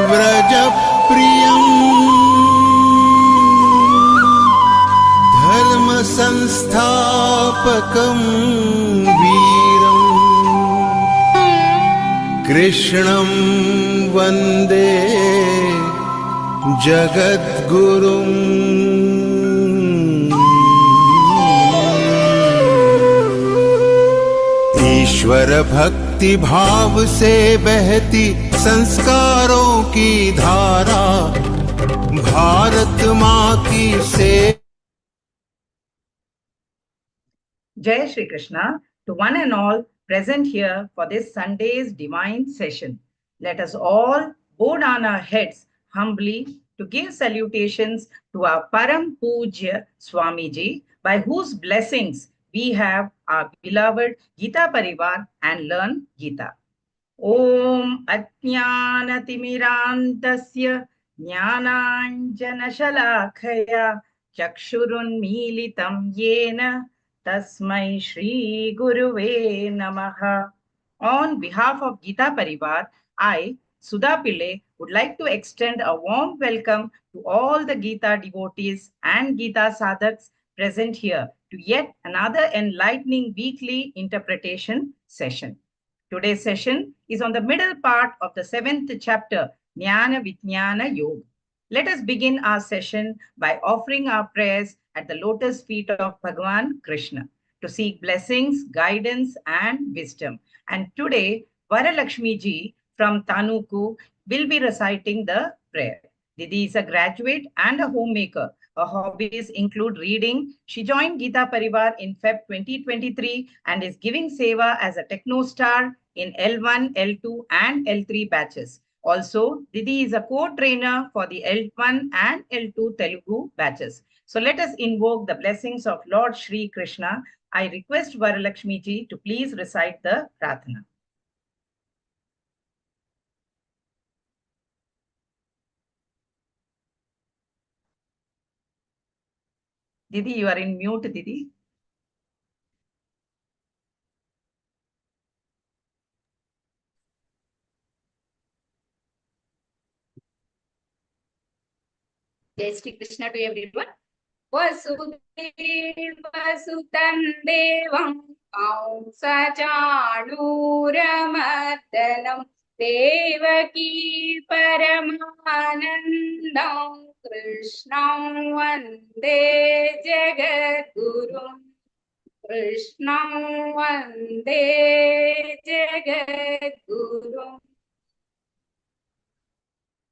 व्रजप्रियं धर्मसंस्थापकं वीरं कृष्णं वन्दे जगद्गुरुम्। ईश्वर भक्ति भाव से बहती संस्कारों की धारा, भारत माँ की से। Jai Shri Krishna to one and all present here for this Sunday's divine session. Let us all bow down our heads humbly to give salutations to our Param Pujya Swamiji, by whose blessings we have our beloved Geeta Pariwar and Learngeeta. Om Ajnanatimirantasya Jnananjanashalakaya Chakshurunmilitam Yena Tasmai Shri Guruve Namaha. On behalf of Geeta Pariwar, I, Sudha Pillai, would like to extend a warm welcome to all the Geeta devotees and Geeta sadhaks present here to yet another enlightening weekly interpretation session. Today's session is on the middle part of the 7th chapter, Jnana Vijnana Yoga. Let us begin our session by offering our prayers at the lotus feet of Bhagavan Krishna to seek blessings, guidance, and wisdom. And today, Varalakshmi ji from Tanuku will be reciting the prayer. Didi is a graduate and a homemaker. Her hobbies include reading. She joined Geeta Pariwar in Feb 2023 and is giving seva as a techno star in L1, L2, and L3 batches. Also, Didi is a co-trainer for the L1 and L2 Telugu batches. So let us invoke the blessings of Lord Shri Krishna. I request Varalakshmi ji to please recite the Prarthana. Didi, you are in mute, Didi. Jai Shri Krishna to everyone. Vasudevasutam devam Kamsachanuramardhanam Devaki Paramanandam Krishnam Vande Jagadgurum Krishnam Vande Jagadgurum.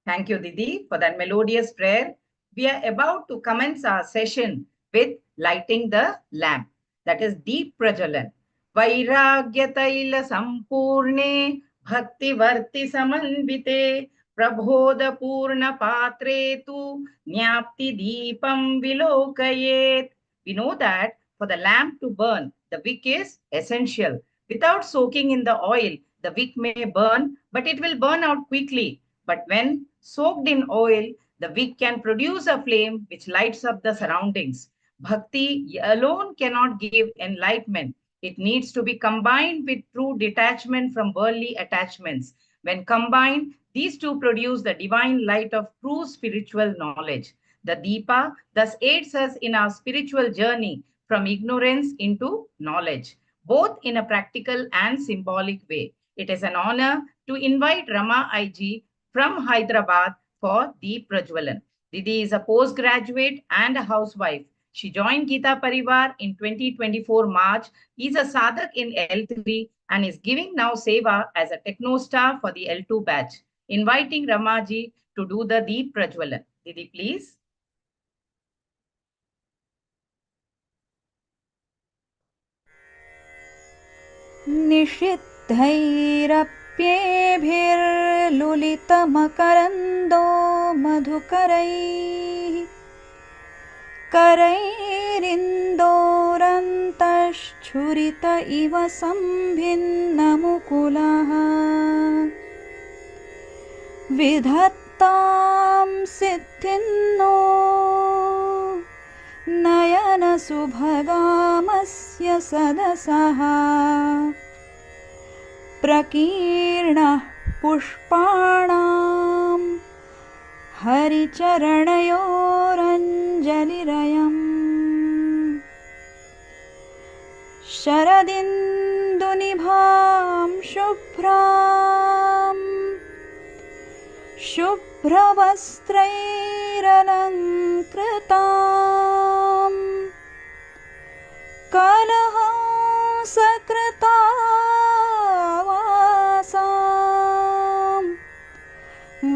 Thank you, Didi, for that melodious prayer. We are about to commence our session with lighting the lamp, that is deep prajalan. Vairagyataila sampurne bhakti varti samanvite prabodha purna patre tu nyapti deepam vilokayet. We know that for the lamp to burn, the wick is essential. Without soaking in the oil, the wick may burn, but it will burn out quickly. But when soaked in oil, the wick can produce a flame which lights up the surroundings. Bhakti alone cannot give enlightenment. It needs to be combined with true detachment from worldly attachments. When combined, these two produce the divine light of true spiritual knowledge. The Deepa thus aids us in our spiritual journey from ignorance into knowledge, both in a practical and symbolic way. It is an honor to invite Rama IG from Hyderabad for Deep Prajwalan. Didi is a postgraduate and a housewife. She joined Geeta Pariwar in 2024 March, is a sadhak in L3 and is giving now seva as a techno star for the L2 batch. Inviting Ramaji to do the Deep Prajwalan. Didi, please. निषिद्धैरप्येभिर्लुलितमकरन्दो मधुकरैः करैरिन्दोरन्तश्छुरित इव सम्भिन्नमुकुलः विधत्तां सिद्धिन्नो नयनसुभगामस्य सदसः प्रकीर्णः पुष्पाणां हरिचरणयोरञ्जलिरयम् शरदिन्दुनिभां शुभ्रां शुभ्रवस्त्रैरलङ्कृतां कलहंसकृतावासां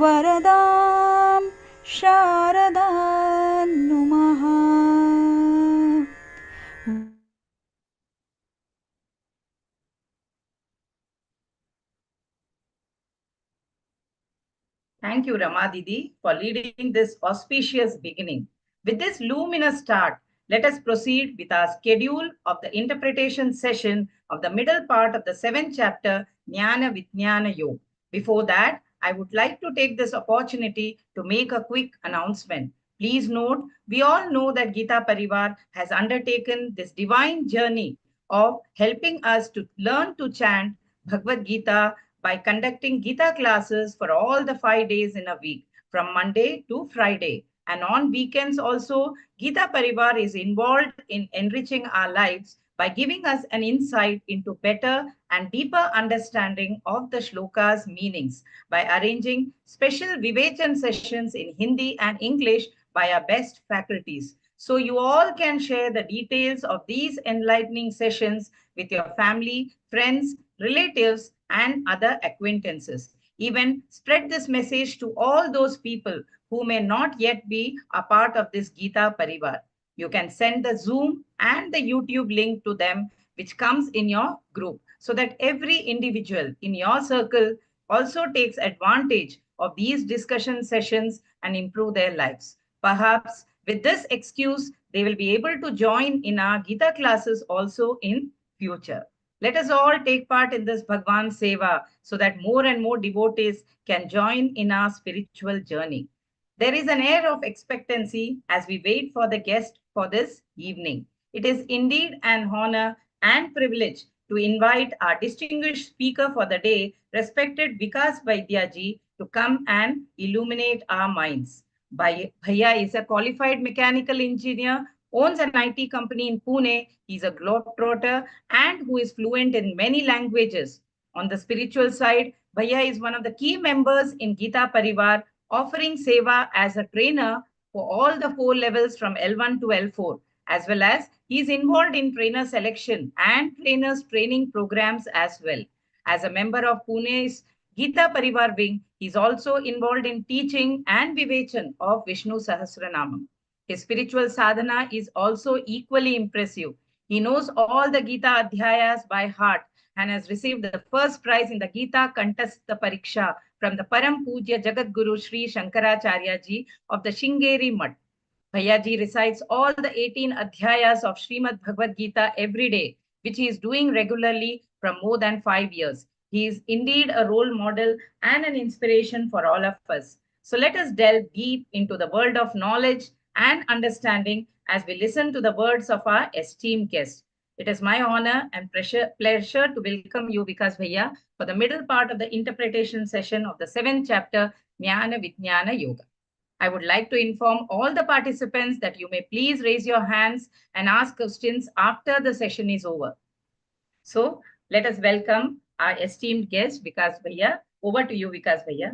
वरदां शारदां नुमः। Thank you, Rama Didi, for leading this auspicious beginning. With this luminous start, let us proceed with our schedule of the interpretation session of the middle part of the 7th chapter, Jnana Vijnana Yoga. Before that, I would like to take this opportunity to make a quick announcement. Please note, we all know that Geeta Pariwar has undertaken this divine journey of helping us to learn to chant Bhagavad Gita by conducting Gita classes for all the 5 days in a week, from Monday to Friday. And on weekends also, Geeta Pariwar is involved in enriching our lives by giving us an insight into better and deeper understanding of the shlokas' meanings by arranging special Vivechan sessions in Hindi and English by our best faculties. So you all can share the details of these enlightening sessions with your family, friends, relatives, and other acquaintances. Even spread this message to all those people who may not yet be a part of this Geeta Parivar. You can send the Zoom and the YouTube link to them, which comes in your group, so that every individual in your circle also takes advantage of these discussion sessions and improve their lives. Perhaps with this excuse, they will be able to join in our Gita classes also in future. Let us all take part in this Bhagwan Seva so that more and more devotees can join in our spiritual journey. There is an air of expectancy as we wait for the guest for this evening. It is indeed an honor and privilege to invite our distinguished speaker for the day, respected Vikas Vaidya ji, to come and illuminate our minds. Bhaiya is a qualified mechanical engineer, owns an IT company in Pune. He's a globetrotter and who is fluent in many languages. On the spiritual side, Bhaiya is one of the key members in Geeta Parivar, offering seva as a trainer for all the 4 levels from L1 to L4, as well as he is involved in trainer selection and trainers training programs as well. As a member of Pune's Geeta Parivar wing, he is also involved in teaching and vivechan of Vishnu Sahasranamam. His spiritual sadhana is also equally impressive. He knows all the Gita Adhyayas by heart and has received the first prize in the Gita Kantastha Pariksha from the Param Pujya Jagat Guru Sri Shankaracharya ji of the Shingeri Mutt. Bhaiya ji recites all the 18 Adhyayas of Śrīmad-Bhagavadgītā every day, which he is doing regularly from more than 5 years. He is indeed a role model and an inspiration for all of us. So let us delve deep into the world of knowledge and understanding as we listen to the words of our esteemed guest. It is my honor and pleasure to welcome you, Vikas Bhaiya, for the middle part of the interpretation session of the 7th chapter, Jnana Vijnana Yoga. I would like to inform all the participants that you may please raise your hands and ask questions after the session is over. So let us welcome our esteemed guest, Vikas Bhaiya. Over to you, Vikas Bhaiya.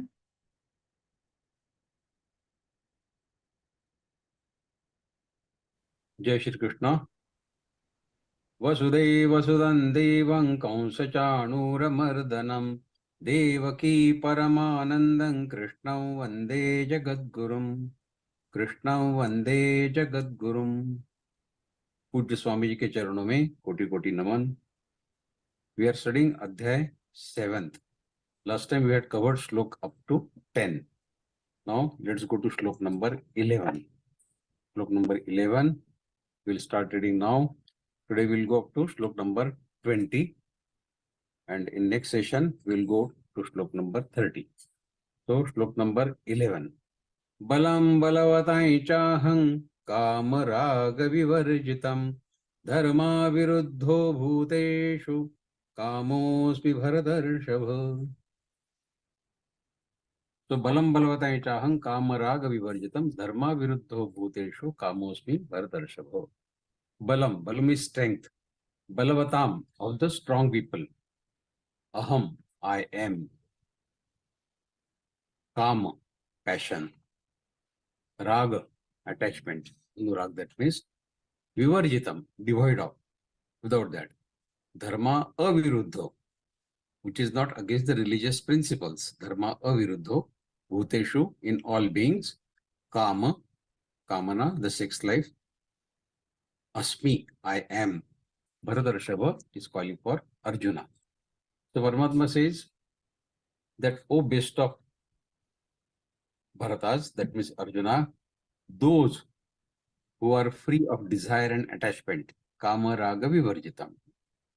जय श्री कृष्ण। वसुदेवसुतं देवं कंसचाणूरमर्दनं देवकी परमानन्दं कृष्णं वन्दे जगद्गुरुं। पूज्य स्वामी जी के चरणों में कोटि कोटि नमन। We are studying अध्याय 7th. Last time we had covered श्लोक up to 10. Now let's go to श्लोक number 11. श्लोक number 11. We'll start reading now. Today we'll go up to shlok number 20, and in next session we'll go to shlok number 30. So shlok number 11. Balam balavatai chahang kamaraga vivarjitam dharma viruddho bhuteshu kamosmi bharadarshabha. So balam balvatai chaham kamaraga vivarjitam dharma viruddho bhuteshu kamosmi bharatarshabho. Balam is strength. Balavatam, of the strong people. Aham, I am. Kama, passion. Raga, attachment. Anurag, that means vivarjitam, devoid of. Without that. Dharma aviruddho, which is not against the religious principles. Dharma aviruddho, bhuteshu, in all beings. Kama, kamana, the sixth life. Asmi, I am. Bharatarshabha is calling for Arjuna. So Paramatma says that, O best of Bharatas, that means Arjuna, those who are free of desire and attachment, Kama Raga Vivarjitam,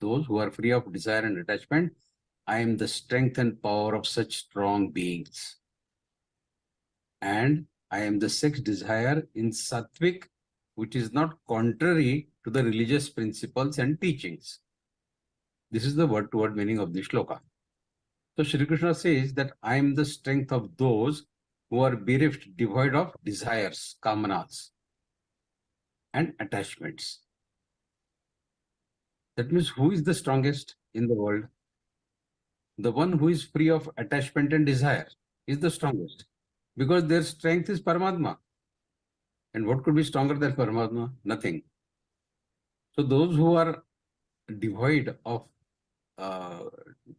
those who are free of desire and attachment, I am the strength and power of such strong beings. And I am the sex desire in Sattvic, which is not contrary to the religious principles and teachings. This is the word-to-word meaning of this shloka. So Shri Krishna says that I am the strength of those who are bereft, devoid of desires, kamanas, and attachments. That means who is the strongest in the world? The one who is free of attachment and desire is the strongest, because their strength is Paramatma. And what could be stronger than Paramatma? Nothing. So those who are devoid of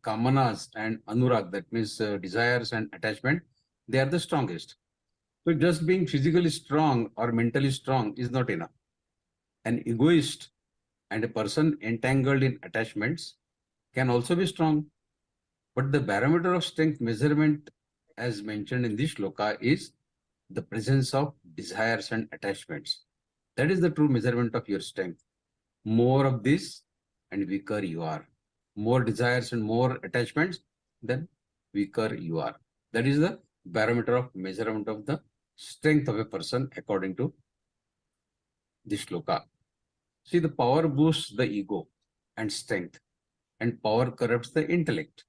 kamanas and anurag, that means desires and attachment, they are the strongest. So just being physically strong or mentally strong is not enough. An egoist and a person entangled in attachments can also be strong. But the barometer of strength measurement, as mentioned in this shloka, is the presence of desires and attachments. That is the true measurement of your strength. More of this and weaker you are. More desires and more attachments, then weaker you are. That is the barometer of measurement of the strength of a person according to this shloka. See, the power boosts the ego and strength, and power corrupts the intellect.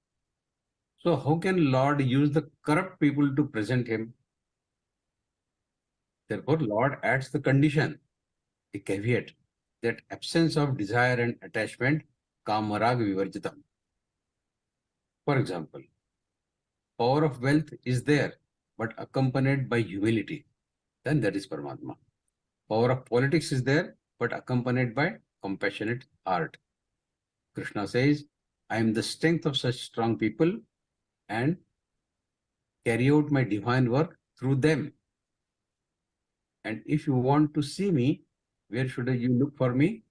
So how can Lord use the corrupt people to present him? Therefore, Lord adds the condition, a caveat, that absence of desire and attachment, kamarag vivarjitam. For example, power of wealth is there, but accompanied by humility. Then that is Paramatma. Power of politics is there, but accompanied by compassionate heart. Krishna says, I am the strength of such strong people and carry out my divine work through them. And if you want to see me, where should you look for me?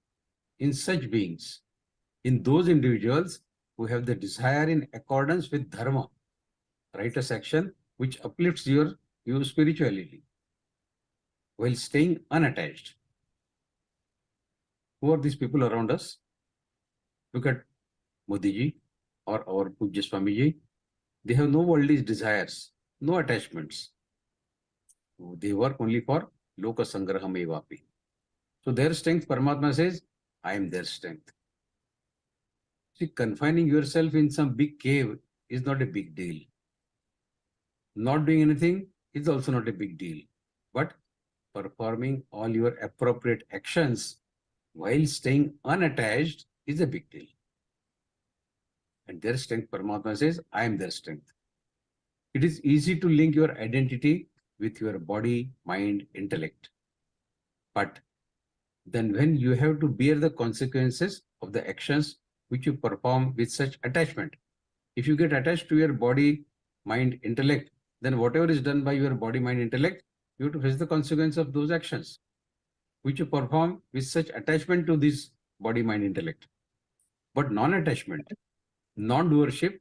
In such beings, in those individuals who have the desire in accordance with dharma, righteous action, which uplifts your spirituality, while staying unattached. Who are these people around us? Look at Modi ji or our Pujya Swami ji. They have no worldly desires, no attachments. They work only for Loka Sangraham Evapi. So their strength, Paramatma says, I am their strength. See, confining yourself in some big cave is not a big deal. Not doing anything is also not a big deal. But performing all your appropriate actions while staying unattached is a big deal. And their strength, Paramatma says, I am their strength. It is easy to link your identity with your body, mind, intellect. But then when you have to bear the consequences of the actions which you perform with such attachment, if you get attached to your body, mind, intellect, then whatever is done by your body, mind, intellect, you have to face the consequence of those actions which you perform with such attachment to this body, mind, intellect. But non-attachment, non-doership,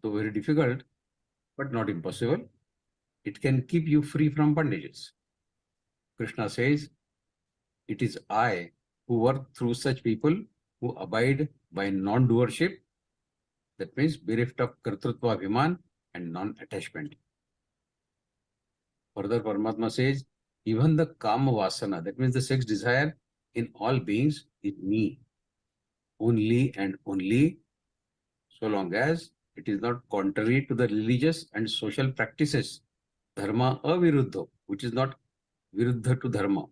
though very difficult, but not impossible, it can keep you free from bondages. Krishna says, it is I who work through such people who abide by non-doership, that means bereft of kartrutva abhiman and non-attachment. Further, Paramatma says, even the kama vasana, that means the sex desire in all beings, is me. Only and only so long as It is not contrary to the religious and social practices. Dharma aviruddha, which is not viruddha to dharma.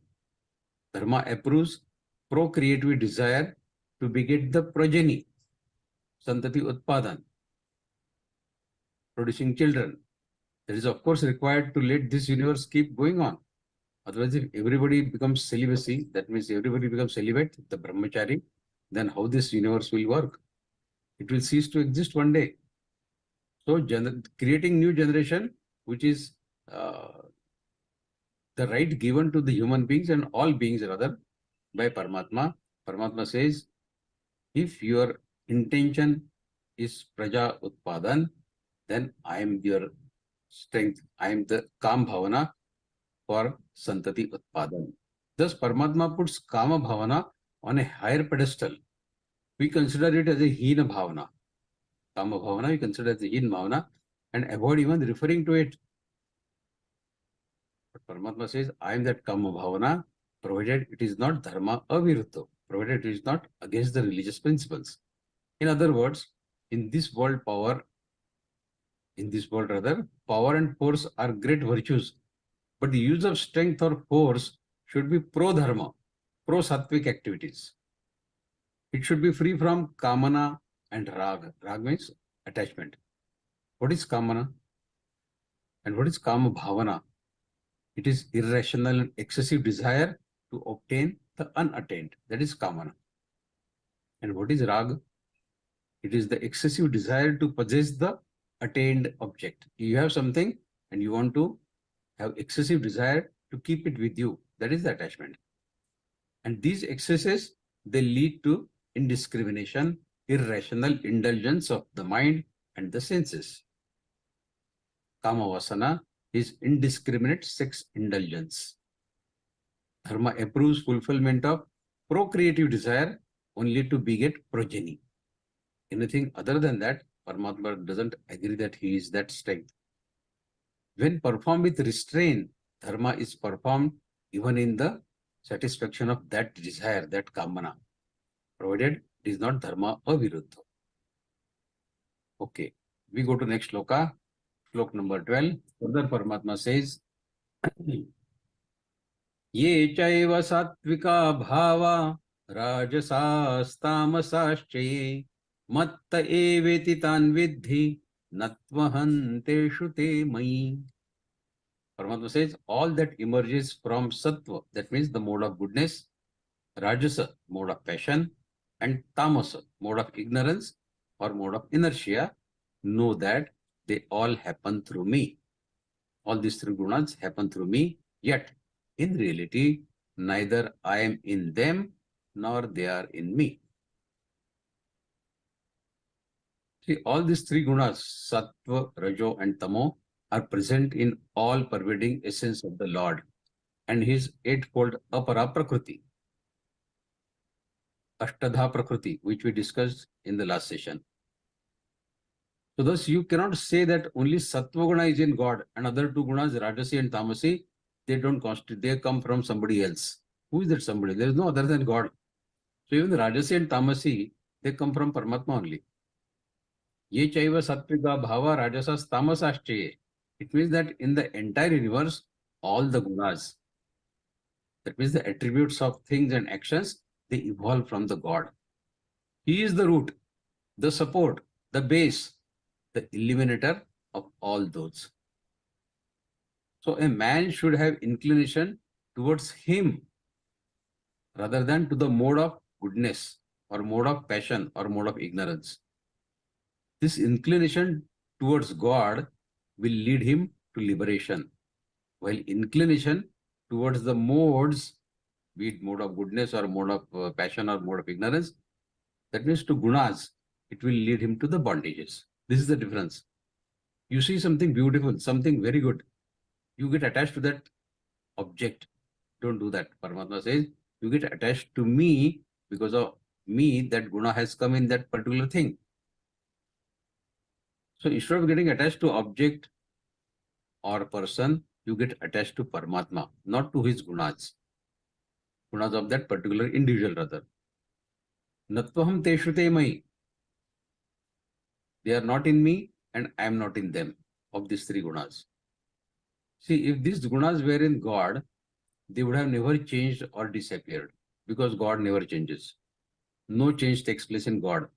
Dharma approves procreative desire to beget the progeny, santati utpadan, producing children. That is of course required to let this universe keep going on. Otherwise, if everybody becomes celibacy, that means everybody becomes celibate, the brahmachari, then how this universe will work? It will cease to exist one day. So creating new generation, which is the right given to the human beings and all beings rather by Paramatma. Paramatma says, if your intention is praja utpadan, then I am your strength. I am the kam bhavana for santati utpadan. Thus, Paramatma puts kama bhavana on a higher pedestal. We consider it as a hina bhavana. Kama bhavana we consider as a hina bhavana and avoid even referring to it. But Paramatma says, I am that kama bhavana, provided it is not dharma aviruddha, provided it is not against the religious principles. In other words, in this world power and force are great virtues. But the use of strength or force should be pro-dharma, pro-sattvic activities. It should be free from kamana and rag. Rag means attachment. What is kamana? And what is kama bhavana? It is irrational and excessive desire to obtain the unattained. That is kamana. And what is rag? It is the excessive desire to possess the attained object. You have something and you want to have excessive desire to keep it with you. That is the attachment. And these excesses, they lead to indiscrimination, irrational indulgence of the mind and the senses. Kama vasana is indiscriminate sex indulgence. Dharma approves fulfillment of procreative desire only to beget progeny. Anything other than that, Paramatma doesn't agree that he is that strength. When performed with restraint, dharma is performed even in the satisfaction of that desire, that kamana, provided it is not dharma aviruddha. Okay, we go to next shloka, slok number 12. Further Paramatma says, Ye chaiva sattvika bhava rajasastamasaschaye matta eveti tan vidhi natvahanteshu te mai. Paramatma says, all that emerges from sattva, that means the mode of goodness, rajasa, mode of passion, and tamasa, mode of ignorance or mode of inertia, know that they all happen through me. All these three gunas happen through me, yet in reality, neither I am in them nor they are in me. See, all these three gunas, sattva, rajo, and tamo, are present in all pervading essence of the Lord and his eightfold apara prakriti, ashtadha prakriti, which we discussed in the last session. So thus you cannot say that only sattva guna is in God and other two gunas, rajasi and tamasi, they don't constitute, they come from somebody else. Who is that somebody? There is no other than God. So even the rajasi and tamasi, they come from Paramatma only. Ye chaiva sattvika bhava rajasas tamasaschaye. It means that in the entire universe, all the gunas, that means the attributes of things and actions, they evolve from the God. He is the root, the support, the base, the eliminator of all those. So a man should have inclination towards him rather than to the mode of goodness or mode of passion or mode of ignorance. This inclination towards God will lead him to liberation, while inclination towards the modes, be it mode of goodness or mode of passion or mode of ignorance, that means to gunas, it will lead him to the bondages. This is the difference. You see something beautiful, something very good, you get attached to that object. Don't do that. Paramatma says, you get attached to me because of me, that guna has come in that particular thing. So instead of getting attached to object or person, you get attached to Paramatma, not to his gunas. Gunas of that particular individual rather. Natvaham teshu te mai. They are not in me and I am not in them, of these three gunas. See, if these gunas were in God, they would have never changed or disappeared, because God never changes. No change takes place in God.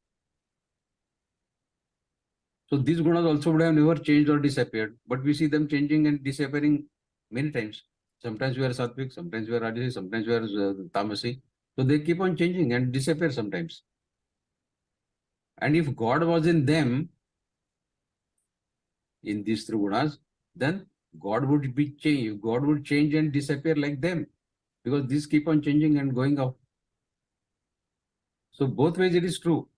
So these gunas also would have never changed or disappeared, but we see them changing and disappearing many times. Sometimes we are sattvic, sometimes we are rajasi, sometimes we are tamasi. So they keep on changing and disappear sometimes. And if God was in them, in these three gunas, then God would be change. God would change and disappear like them, because these keep on changing and going out. So both ways it is true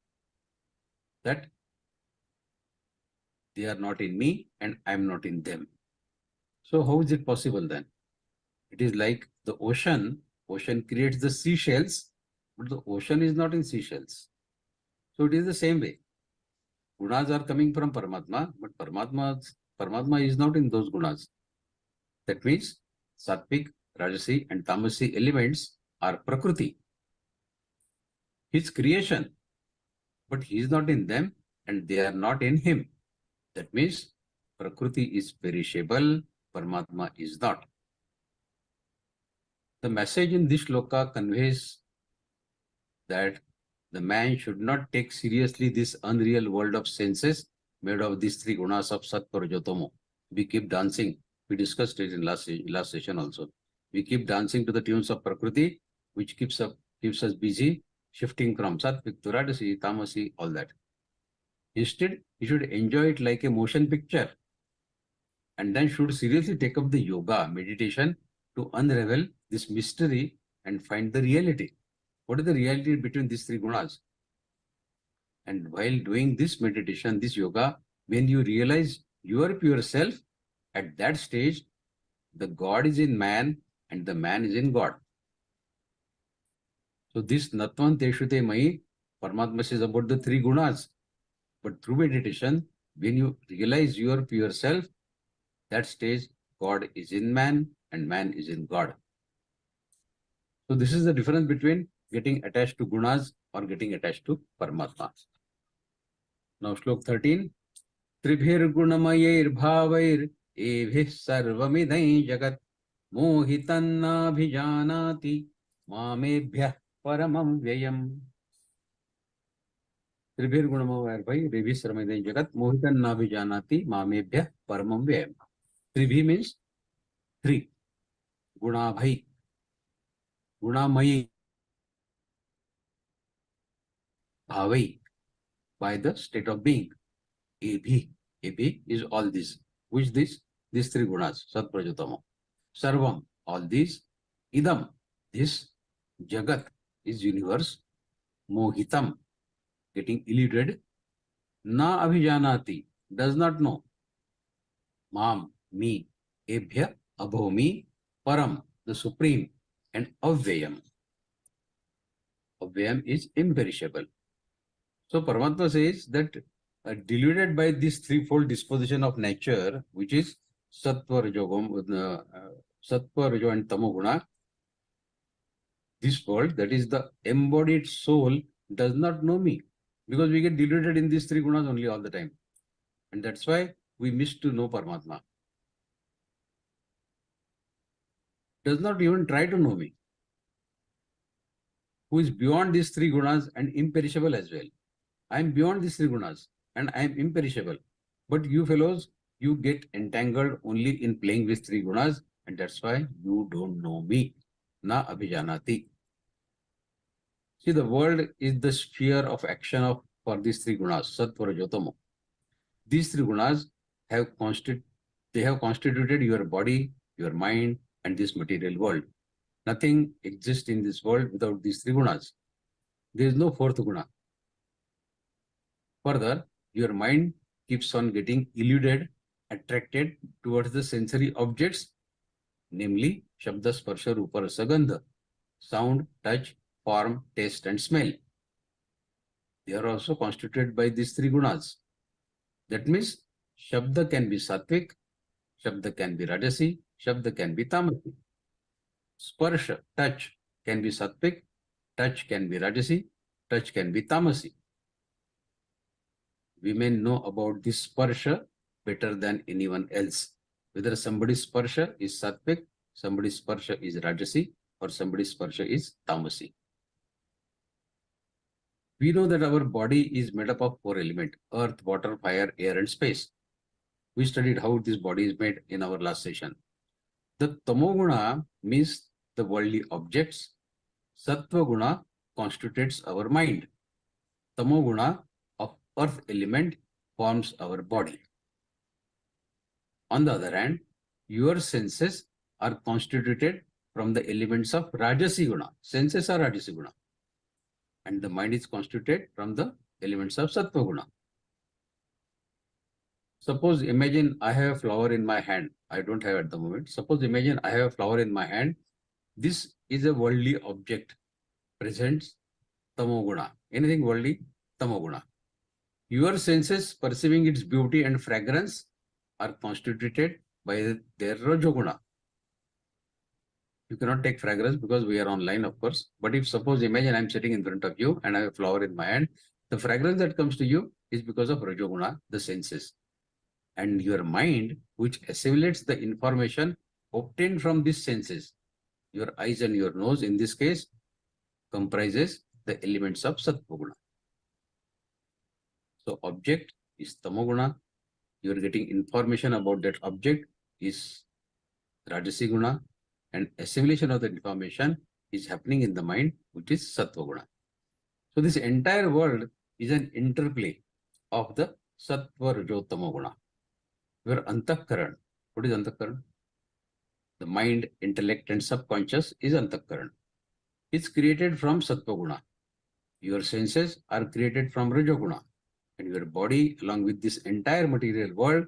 that they are not in me and I am not in them. So how is it possible then? It is like the ocean. Ocean creates the seashells, but the ocean is not in seashells. So it is the same way. Gunas are coming from Paramatma, but Paramatma is not in those gunas. That means Sattvic, Rajasi and Tamasi elements are Prakriti, his creation, but he is not in them and they are not in him. That means Prakriti is perishable, Paramatma is not. The message in this shloka conveys that the man should not take seriously this unreal world of senses made of these three gunas of Sat, Parajyotomo. We keep dancing. We discussed it in last session also. We keep dancing to the tunes of Prakriti, which keeps us busy, shifting from Sattvic to Rajasi, Tamasi, all that. Instead, you should enjoy it like a motion picture, and then should seriously take up the yoga, meditation, to unravel this mystery and find the reality. What is the reality between these three gunas? And while doing this meditation, this yoga, when you realize your pure self, at that stage, the God is in man and the man is in God. So this Natvan Teshute Mai, Paramatma says about the three gunas. But through meditation, when you realize your pure self, that stage, God is in man and man is in God. So this is the difference between getting attached to gunas or getting attached to Paramatma. Now Shlok 13. Tribhir gunamayir bhavair evih sarvamidai jagat mohitanna bhijanati mamebhyah paramam vyayam. Tribhir gunamayir bhavair evih sarvamidai jagat mohitanna bhijanati mamebhyah paramam vyayam. Tribhi means three. Guna bhai. Gunamayi. Bhavai. By the state of being. Ebhi. Ebhi is all this. Which this? These three gunas. Sat, Prajotama. Sarvam. All these. Idam. This. Jagat is universe. Mohitam. Getting eluded. Na abhijanati. Does not know. Mam. Me. Ebhya. Abhomi. Param. The supreme. And Avyayam. Avyayam is imperishable. So Paramatma says that deluded by this threefold disposition of nature, which is Sattva, Rajo and Tamoguna, this world, that is the embodied soul, does not know me, because we get deluded in these three gunas only all the time. And that's why we miss to know Paramatma. Does not even try to know me, who is beyond these three gunas and imperishable as well. I am beyond these three gunas and I am imperishable. But you fellows, you get entangled only in playing with three gunas, and that's why you don't know me. Na abhijanati. See, the world is the sphere of action for these three gunas, Sat, Parajotamo. These three gunas have constituted your body, your mind, and this material world. Nothing exists in this world without these three gunas. There is no fourth guna. Further, your mind keeps on getting eluded, attracted towards the sensory objects, namely Shabda, Sparsha, Rupa, Rasa, Gandha, sound, touch, form, taste, and smell. They are also constituted by these three gunas. That means Shabda can be Sattvic, Shabda can be Rajasi, Shabda can be Tamasi. Sparsha, touch, can be Sattvic, touch can be Rajasi, touch can be Tamasi. women know about this sparsha better than anyone else. Whether somebody's sparsha is sattvic, somebody's sparsha is rajasi, or somebody's sparsha is tamasi. We know that our body is made up of 4 elements: earth, water, fire, air, and space. We studied how this body is made in our last session. The tamoguna means the worldly objects. Sattva guna constitutes our mind. Tamoguna of earth element forms our body. On the other hand, your senses are constituted from the elements of Rajasi guna. Senses are Rajasi guna. And the mind is constituted from the elements of Sattva guna. Suppose imagine I have a flower in my hand. I don't have at the moment. Suppose imagine I have a flower in my hand. This is a worldly object. Presents tamoguna. Anything worldly, tamoguna. Your senses perceiving its beauty and fragrance are constituted by their rajoguna. You cannot take fragrance because we are online, of course. But if suppose imagine I'm sitting in front of you and I have a flower in my hand, the fragrance that comes to you is because of rajoguna, the senses. And your mind, which assimilates the information obtained from these senses, your eyes and your nose in this case, comprises the elements of Sattva-guna. So object is Tamoguna. You are getting information about that object is Rajasi guna, and assimilation of the information is happening in the mind, which is Sattva-guna. So this entire world is an interplay of the Sattva, Rajo, Tamoguna. Your Antakaran, what is Antakaran? The mind, intellect, and subconscious is Antakaran. It's created from Sattva guna. Your senses are created from Rajoguna. And your body, along with this entire material world,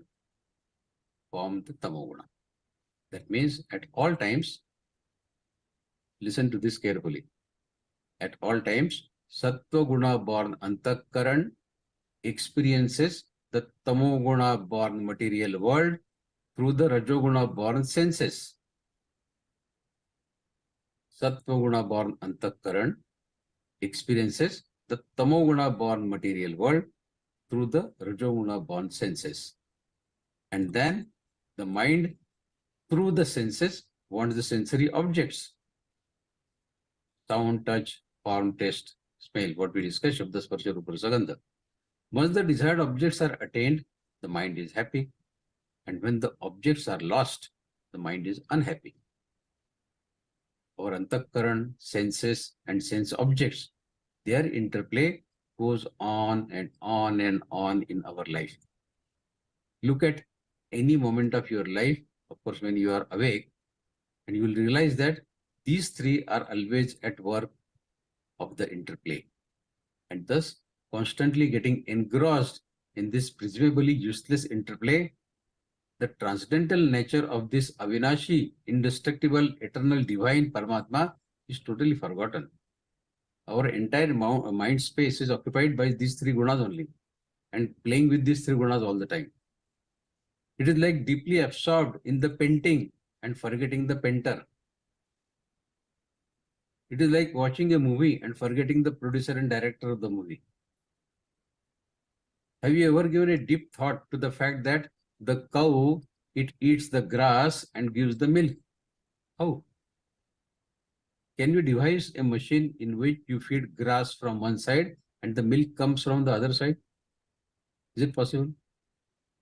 form the Tamoguna. That means at all times, listen to this carefully. At all times, Sattva guna born Antakaran experiences the Tamoguna born material world through the Rajoguna born senses. Sattva guna born Antakaran experiences the Tamoguna born material world through the Rajoguna born senses. And then the mind through the senses wants the sensory objects. Sound, touch, form, taste, smell, what we discussed, Shabda, Sparsha, Rupa, Sagandha. Once the desired objects are attained, the mind is happy. And when the objects are lost, the mind is unhappy. Our Antakaran, senses, and sense objects, their interplay goes on and on and on in our life. Look at any moment of your life, of course, when you are awake, and you will realize that these three are always at work of the interplay, and thus constantly getting engrossed in this presumably useless interplay. The transcendental nature of this Avinashi, indestructible, eternal, divine Paramatma is totally forgotten. Our entire mind space is occupied by these three gunas only, and playing with these three gunas all the time. It is like deeply absorbed in the painting and forgetting the painter. It is like watching a movie and forgetting the producer and director of the movie. Have you ever given a deep thought to the fact that the cow, it eats the grass and gives the milk? How? Can you devise a machine in which you feed grass from one side and the milk comes from the other side? Is it possible?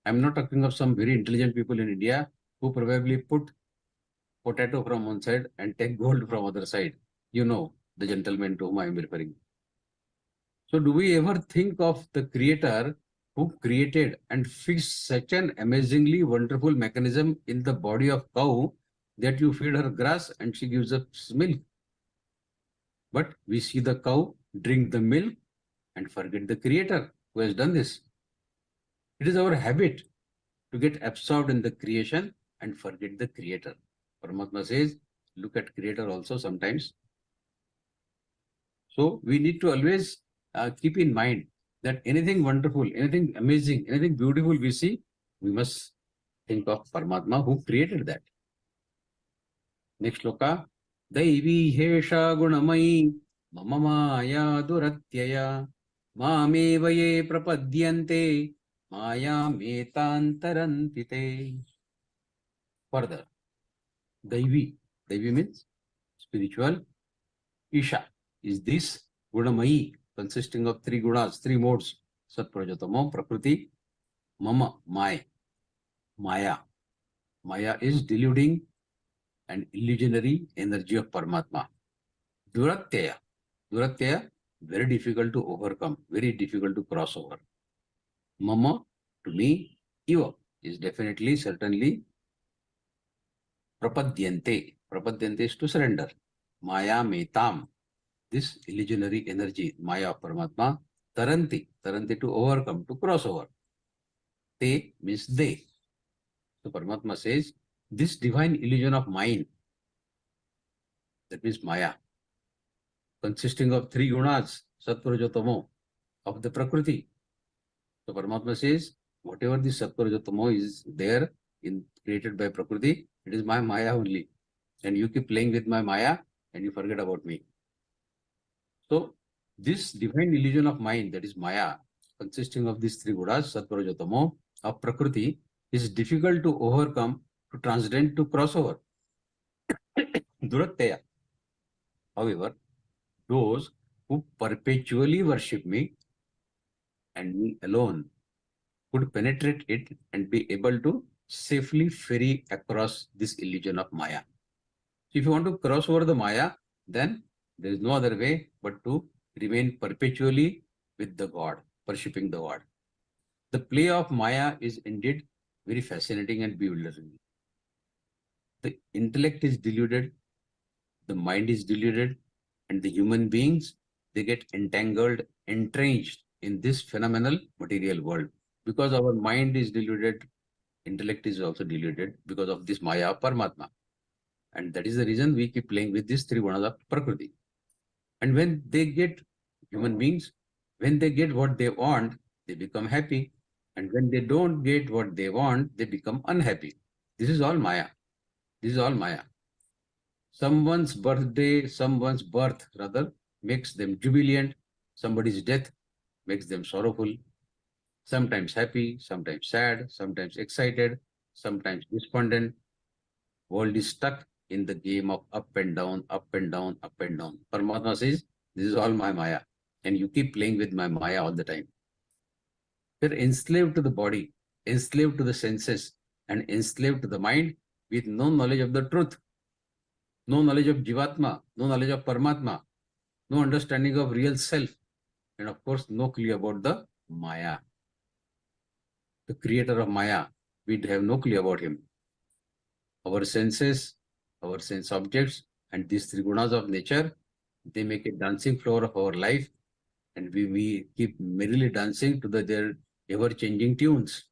I'm not talking of some very intelligent people in India who probably put potato from one side and take gold from other side. You know the gentleman to whom I am referring. So do we ever think of the creator who created and fixed such an amazingly wonderful mechanism in the body of cow that you feed her grass and she gives us milk? But we see the cow drink the milk and forget the creator who has done this. It is our habit to get absorbed in the creation and forget the creator. Paramatma says, look at creator also sometimes. So we need to always keep in mind that anything wonderful, anything amazing, anything beautiful we see, we must think of Paramatma who created that. Next shloka. Daivi hesha gunamai mama maya duratyaya मामेव ये प्रपद्यन्ते मायामेतांतरन्ति ते. Further, Daivi means spiritual. Isha is this Gunamayi, consisting of three gunas, three modes: Satprajatamo, Prakriti, Mama, Maya. Maya is deluding and illusionary energy of Paramatma. Duratyaya, very difficult to overcome, very difficult to cross over. Mama, to me, Iva is definitely, certainly. Prapadyante is to surrender. Maya metam, this illusionary energy, Maya of Paramatma. Taranti to overcome, to cross over. Te means they. So Paramatma says, this divine illusion of mine, that means Maya, consisting of three gunas, Satprajatamo, of the Prakriti. So Paramatma says, whatever the Satprajatamo is there, created by Prakriti, it is my Maya only. And you keep playing with my Maya and you forget about me. So this divine illusion of mind, that is Maya, consisting of these three gunas, Satprajatamo, of Prakriti, is difficult to overcome, to transcend, to cross over. Duratyaya. However, those who perpetually worship me and me alone could penetrate it and be able to safely ferry across this illusion of Maya. So if you want to cross over the Maya, then there is no other way but to remain perpetually with the God, worshipping the God. The play of Maya is indeed very fascinating and bewildering. The intellect is deluded, the mind is deluded, and the human beings, they get entangled, entrenched in this phenomenal material world. Because our mind is deluded, intellect is also deluded because of this Maya of Paramatma. And that is the reason we keep playing with these three gunas of Prakriti. And when they get, human beings, when they get what they want, they become happy. And when they don't get what they want, they become unhappy. This is all Maya. This is all Maya. Someone's birth rather, makes them jubilant. Somebody's death makes them sorrowful. Sometimes happy, sometimes sad, sometimes excited, sometimes despondent. World is stuck in the game of up and down, up and down, up and down. Paramatma says, this is all my Maya. And you keep playing with my Maya all the time. You're enslaved to the body, enslaved to the senses, and enslaved to the mind with no knowledge of the truth, no knowledge of Jivatma, no knowledge of Paramatma, no understanding of real self, and of course, no clue about the Maya. The creator of Maya, we have no clue about him. Our senses, our sense objects, and these three gunas of nature, they make a dancing floor of our life, and we keep merrily dancing to their ever-changing tunes.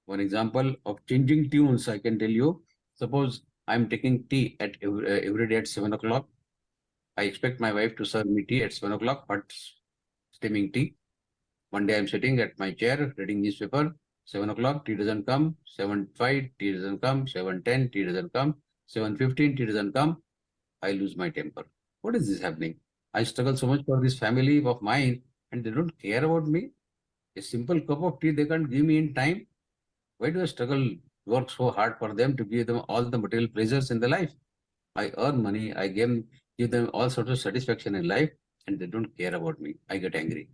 One example of changing tunes, I can tell you. Suppose I'm taking tea at every day at 7 o'clock. I expect my wife to serve me tea at 7 o'clock, hot steaming tea. One day I'm sitting at my chair reading newspaper. 7 o'clock, tea doesn't come. 7:05, tea doesn't come. 7:10, tea doesn't come. 7:15, tea doesn't come. I lose my temper. What is this happening? I struggle so much for this family of mine, and they don't care about me. A simple cup of tea they can't give me in time. Why do I struggle, work so hard for them to give them all the material pleasures in the life? I earn money, I give them all sorts of satisfaction in life, and they don't care about me. I get angry.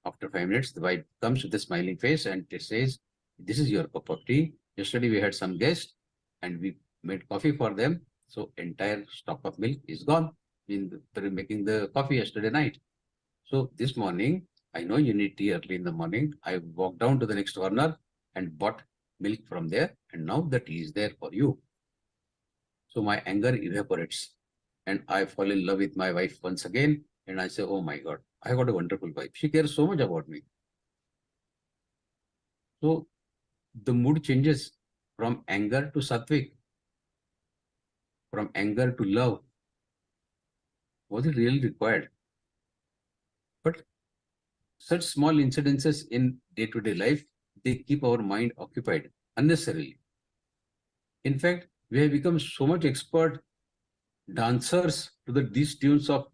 After 5 minutes, the wife comes with a smiling face and says, this is your cup of tea. Yesterday we had some guests and we made coffee for them. So entire stock of milk is gone in making the coffee yesterday night. So this morning, I know you need tea early in the morning. I walked down to the next corner and bought milk from there. And now the tea is there for you. So my anger evaporates and I fall in love with my wife once again. And I say, oh my God, I got a wonderful wife. She cares so much about me. So the mood changes from anger to sattvic, from anger to love. Was it really required? But such small incidences in day-to-day life, they keep our mind occupied unnecessarily. In fact, we have become so much expert dancers to these tunes of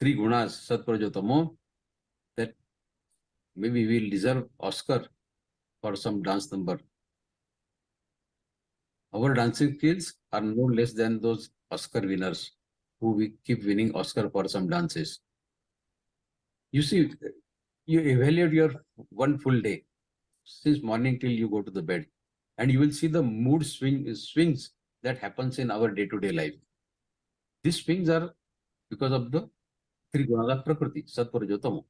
three gunas, Satprajotamo, that maybe we'll deserve Oscar for some dance number. Our dancing skills are no less than those Oscar winners who we keep winning Oscar for some dances. You see, you evaluate your one full day, since morning till you go to the bed, and you will see the mood swings that happens in our day-to-day life. These swings are because of the three gunas of Prakriti, Satpurajotamo.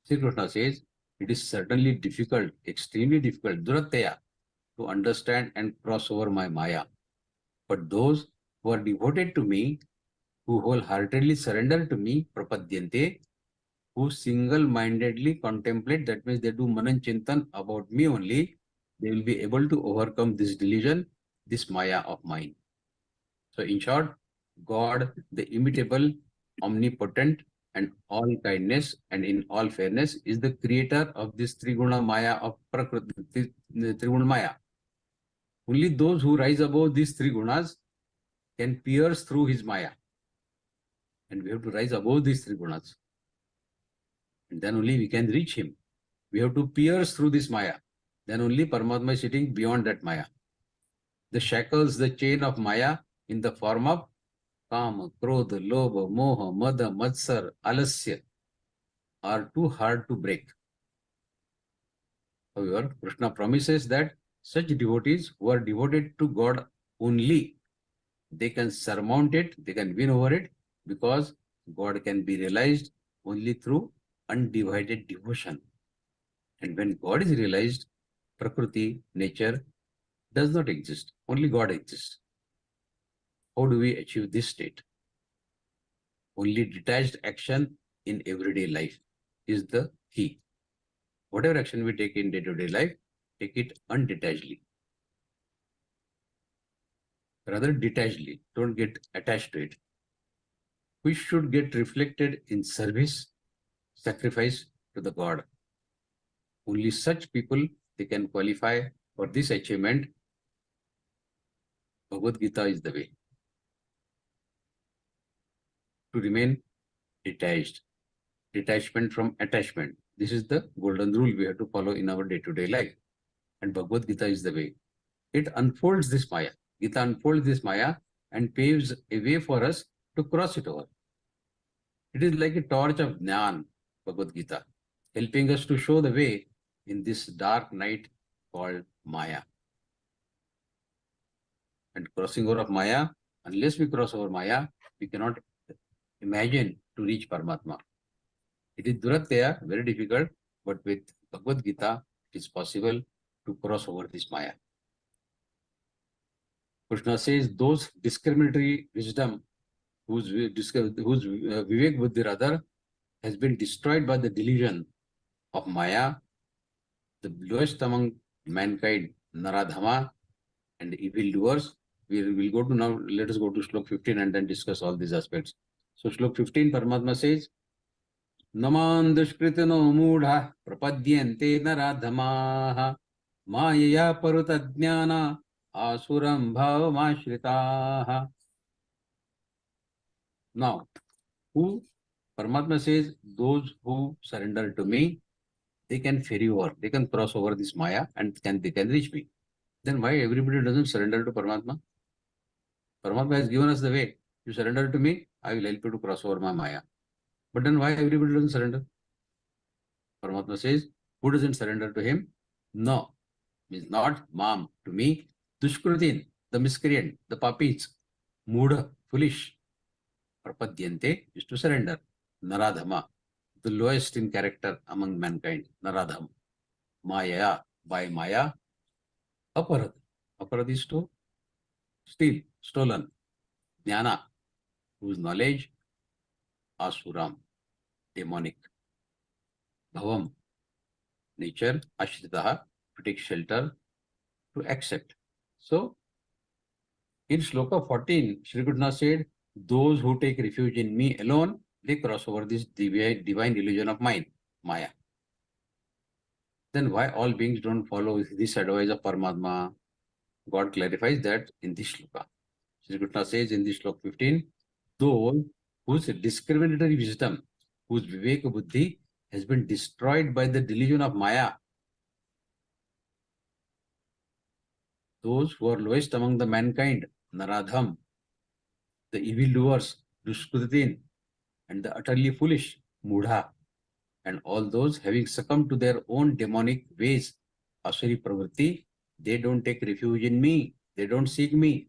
Sri Krishna says, it is certainly difficult, extremely difficult, durataya, to understand and cross over my Maya. But those who are devoted to me, who wholeheartedly surrender to me, prapadyante, who single-mindedly contemplate, that means they do manan chintan about me only, they will be able to overcome this delusion, this Maya of mine. So in short, God, the immutable, omnipotent, and all kindness and in all fairness, is the creator of this Triguna Maya of Prakriti, Triguna Maya. Only those who rise above these three gunas can pierce through his Maya. And we have to rise above these three gunas. And then only we can reach him. We have to pierce through this Maya. Then only Paramatma is sitting beyond that Maya. The shackles, the chain of Maya in the form of Kama, Krodha, Lobha, Moha, Mada, Matsar, Alasya are too hard to break. However, Krishna promises that such devotees who are devoted to God only, they can surmount it, they can win over it, because God can be realized only through undivided devotion. And when God is realized, Prakriti, nature, does not exist. Only God exists. How do we achieve this state? Only detached action in everyday life is the key. Whatever action we take in day-to-day life, take it undetachedly. Rather detachedly, don't get attached to it. We should get reflected in service, sacrifice to the God. Only such people, they can qualify for this achievement. Bhagavad-Gītā is the way. To remain detached, detachment from attachment. This is the golden rule we have to follow in our day-to-day life. And Bhagavad-Gītā is the way. It unfolds this Maya. Gita unfolds this Maya and paves a way for us to cross it over. It is like a torch of Jnana, Bhagavad-Gītā, helping us to show the way in this dark night called Maya. And crossing over of Maya, unless we cross over Maya, we cannot imagine to reach Paramatma. It is durataya, very difficult, but with Bhagavad-Gītā, it is possible to cross over this Maya. Krishna says those discriminatory wisdom whose Vivek Buddhi rather has been destroyed by the delusion of Maya, the lowest among mankind, Naradhama, and evildoers. We will go to now, let us go to Shlok 15 and then discuss all these aspects. So Shlok 15, Paramatma says, Naman dushkritino mudha prapadyante naradhamaha mayaya parutadjnana asuram bhavamashritaha. Now, who Paramatma says, those who surrender to me, they can ferry over, they can cross over this Maya and they can reach me. Then why everybody doesn't surrender to Paramatma? Paramatma has given us the way. You surrender to me, I will help you to cross over my Maya. But then why everybody doesn't surrender? Paramatma says, who doesn't surrender to him? No, means not Mam, to me. Dushkrutin, the miscreant, the papis, Mudha, foolish. Prapadyante is to surrender. Naradhama, the lowest in character among mankind. Naradham. Maya, by Maya. Aparad. Aparad is to steal, stolen. Jnana, whose knowledge. Asuram, demonic. Bhavam, nature. Ashritaha, to take shelter, to accept. So, in Shloka 14, Shri Krishna said, those who take refuge in me alone, they cross over this divine illusion of mine, Maya. Then why all beings don't follow this advice of Paramatma? God clarifies that in this Shloka. Shri Krishna says in this Shloka 15, those whose discriminatory wisdom, whose viveka buddhi has been destroyed by the delusion of Maya. Those who are lowest among the mankind, Naradham, the evildoers, Dushkritin, and the utterly foolish, Mudha, and all those having succumbed to their own demonic ways, Asuri Pravritti, they don't take refuge in me, they don't seek me.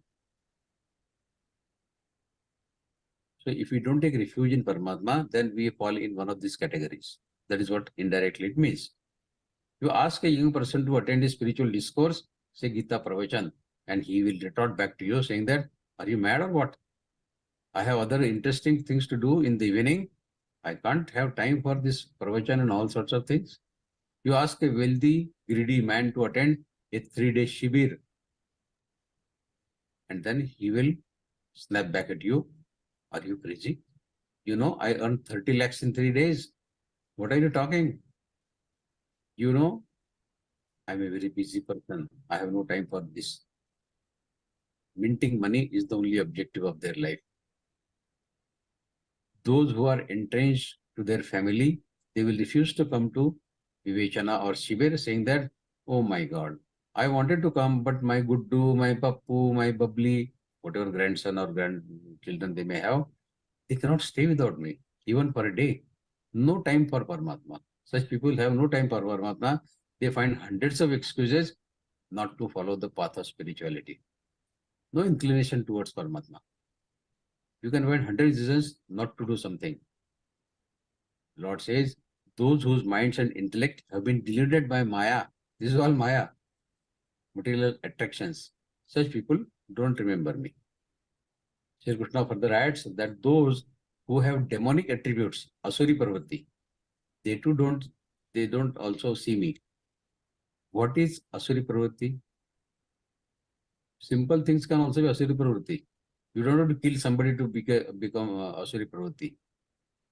So if we don't take refuge in Paramatma, then we fall in one of these categories. That is what indirectly it means. You ask a young person to attend a spiritual discourse, say Geeta Pravachan, and he will retort back to you saying that, are you mad or what? I have other interesting things to do in the evening. I can't have time for this Pravachan and all sorts of things. You ask a wealthy, greedy man to attend a 3-day shibir, and then he will snap back at you. Are you crazy? You know, I earned 30 lakhs in 3 days. What are you talking? You know, I'm a very busy person. I have no time for this. Minting money is the only objective of their life. Those who are entrenched to their family, they will refuse to come to Vivechana or Shibir saying that, oh my God, I wanted to come, but my Guddu, my Pappu, my Bubbly, whatever grandson or grandchildren they may have, they cannot stay without me, even for a day. No time for Paramatma. Such people have no time for Paramatma. They find hundreds of excuses not to follow the path of spirituality. No inclination towards Paramatma. You can find 100 reasons not to do something. Lord says, those whose minds and intellect have been deluded by Maya, this is all Maya, material attractions. Such people don't remember me. Sri Krishna further adds that those who have demonic attributes, Asuri Parvati, they too don't also see me. What is Asuri Parvati? Simple things can also be Asuri Parvati. You don't have to kill somebody to become Asuri Parvati.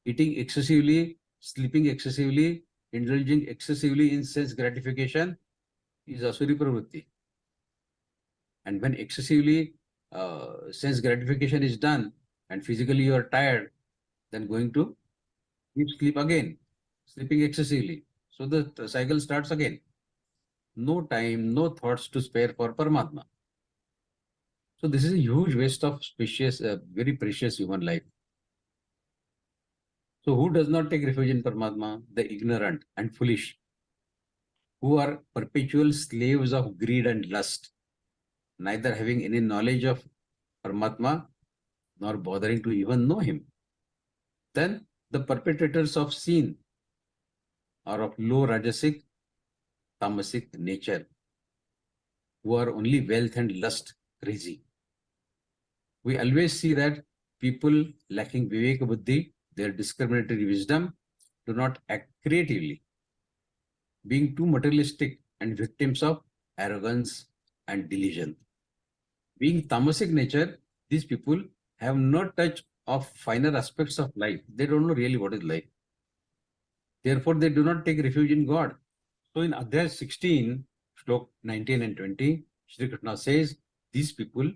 Eating excessively, sleeping excessively, indulging excessively in sense gratification is Asuri Pravritti. And when excessively sense gratification is done and physically you are tired, then going to sleep again, sleeping excessively. So the cycle starts again. No time, no thoughts to spare for Paramatma. So this is a huge waste of very precious human life. So who does not take refuge in Paramatma? The ignorant and foolish, who are perpetual slaves of greed and lust, neither having any knowledge of Paramatma nor bothering to even know him. Then the perpetrators of sin are of low rajasic, tamasic nature, who are only wealth and lust crazy. We always see that people lacking viveka buddhi, their discriminatory wisdom, do not act creatively, being too materialistic and victims of arrogance and delusion. Being tamasic nature, these people have no touch of finer aspects of life. They don't know really what is life. Therefore, they do not take refuge in God. So in Adhyaya 16, Shlok 19 and 20, Shri Krishna says, these people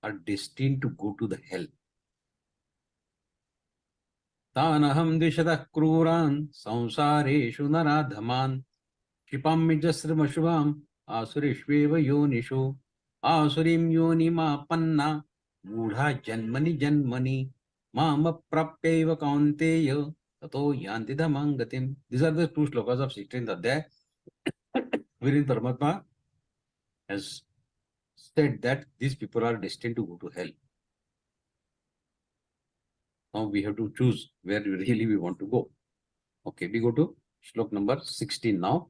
are destined to go to the hell. Tanaham dishadah kruran samsareshu naradhaman kipam mijasram ashubham asurishveva yonishu asurim yonima panna mudha janmani janmani mama prapyeva kaunteya tato yanti dhamangatim. These are the two shlokas of 16th Adhyaya, wherein Paramatma has said that these people are destined to go to hell. Now we have to choose where really we want to go. Okay, we go to Shlok number 16 now.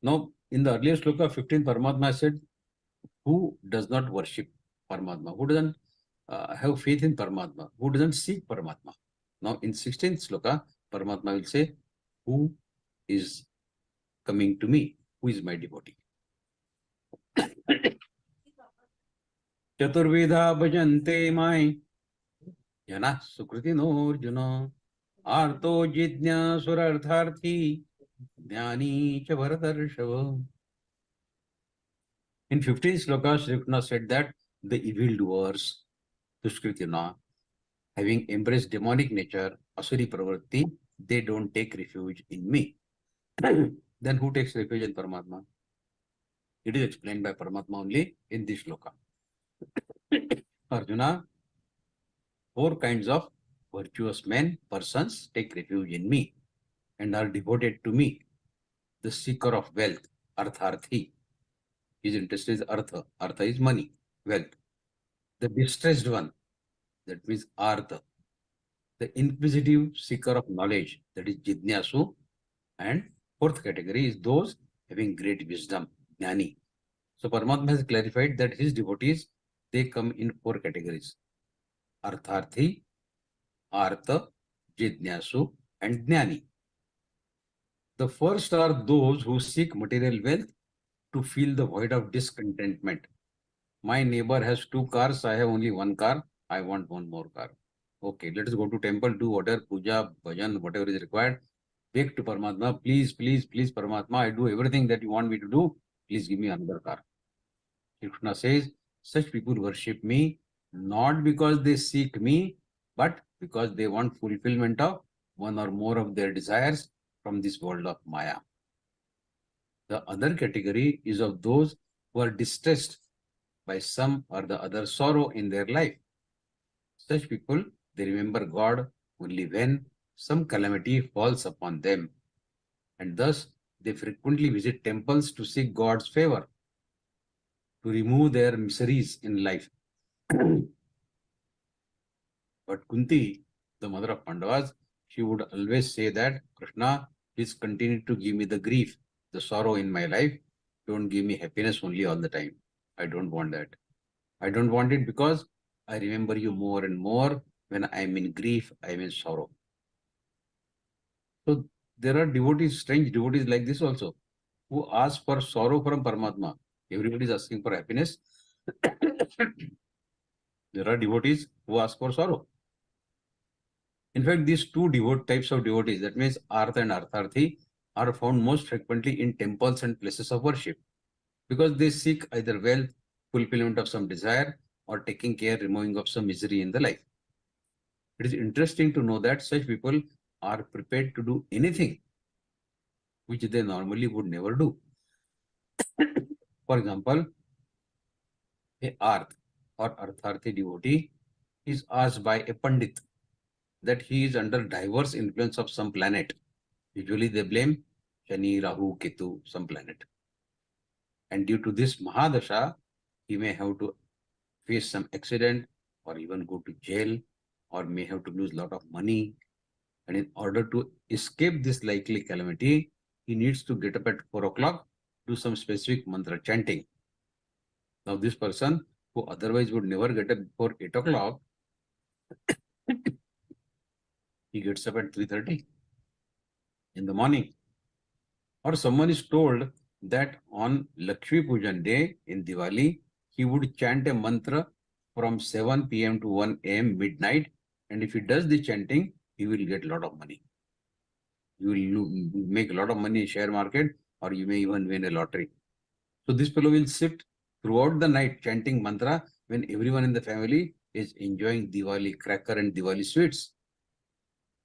Now, in the earlier Shloka 15, Paramatma said, who does not worship Paramatma? Who doesn't have faith in Paramatma? Who doesn't seek Paramatma? Now, in 16th Shloka, Paramatma will say, who is coming to me? Who is my devotee? Chaturveda bhajante mai yana sukriti no arjuna arto jidnya surartharthi jnani cha bharatarshava. In 15th Shloka, Shri Krishna said that the evildoers, Dushkrityana, having embraced demonic nature, Asuri Pravritti, they don't take refuge in me. Then who takes refuge in Paramatma? It is explained by Paramatma only in this shloka. Arjuna, 4 kinds of virtuous men, persons take refuge in me and are devoted to me. The seeker of wealth, Artharthi. His interest is Artha. Artha is money, wealth. The distressed one, that means Artha. The inquisitive seeker of knowledge, that is Jidnyasu. And 4th category is those having great wisdom, Jnani. So Paramatma has clarified that his devotees, they come in 4 categories. Artharthi, Artha, Jidnyasu, and Jnani. The first are those who seek material wealth to fill the void of discontentment. My neighbor has 2 cars, I have only 1 car, I want 1 more car. Okay, let us go to temple, do whatever, puja, bhajan, whatever is required. Beg to Paramatma, please, please, please, Paramatma, I do everything that you want me to do. Please give me another car. Krishna says, such people worship me not because they seek me, but because they want fulfillment of 1 or more of their desires from this world of Maya. The other category is of those who are distressed by some or the other sorrow in their life. Such people, they remember God only when some calamity falls upon them, and thus they frequently visit temples to seek God's favor, to remove their miseries in life. But Kunti, the mother of Pandavas, she would always say that, Krishna, please continue to give me the grief, the sorrow in my life. Don't give me happiness only all the time. I don't want that. I don't want it because I remember you more and more when I am in grief, I am in sorrow. So there are devotees, strange devotees like this also, who ask for sorrow from Paramatma. Everybody is asking for happiness. There are devotees who ask for sorrow. In fact, these 2 types of devotees, that means Artha and Artharthi, are found most frequently in temples and places of worship, because they seek either wealth, fulfillment of some desire, or taking care, removing of some misery in the life. It is interesting to know that such people are prepared to do anything which they normally would never do. For example, a Arth or Artharthi devotee is asked by a Pandit that he is under diverse influence of some planet. Usually they blame Shani, Rahu, Ketu, some planet. And due to this Mahadasha, he may have to face some accident or even go to jail, or may have to lose a lot of money. And in order to escape this likely calamity, he needs to get up at 4 o'clock, do some specific mantra chanting. Now this person who otherwise would never get up before 8 o'clock, he gets up at 3:30 in the morning. Or someone is told that on Lakshmi Pujan day in Diwali, he would chant a mantra from 7 p.m. to 1 a.m. midnight, and if he does the chanting, he will get a lot of money. You will make a lot of money in share market, or you may even win a lottery. So this fellow will sit throughout the night chanting mantra when everyone in the family is enjoying Diwali cracker and Diwali sweets.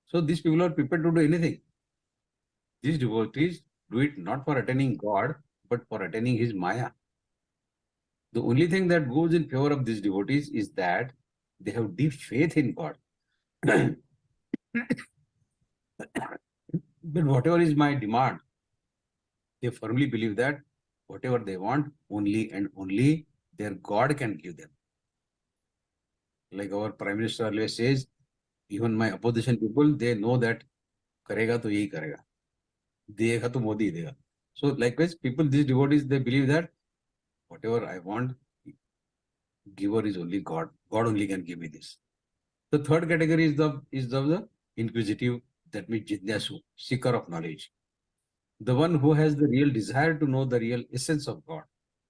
So these people are prepared to do anything. These devotees do it not for attaining God, but for attaining his Maya. The only thing that goes in favor of these devotees is that they have deep faith in God. But whatever is my demand, they firmly believe that whatever they want, only and only their God can give them. Like our Prime Minister always says, even my opposition people, they know that karega to yahi karega. Dega to Modi dega. So likewise, people, these devotees, they believe that whatever I want, giver is only God. God only can give me this. The third category is the inquisitive, that means Jidnyasu, seeker of knowledge. The one who has the real desire to know the real essence of God.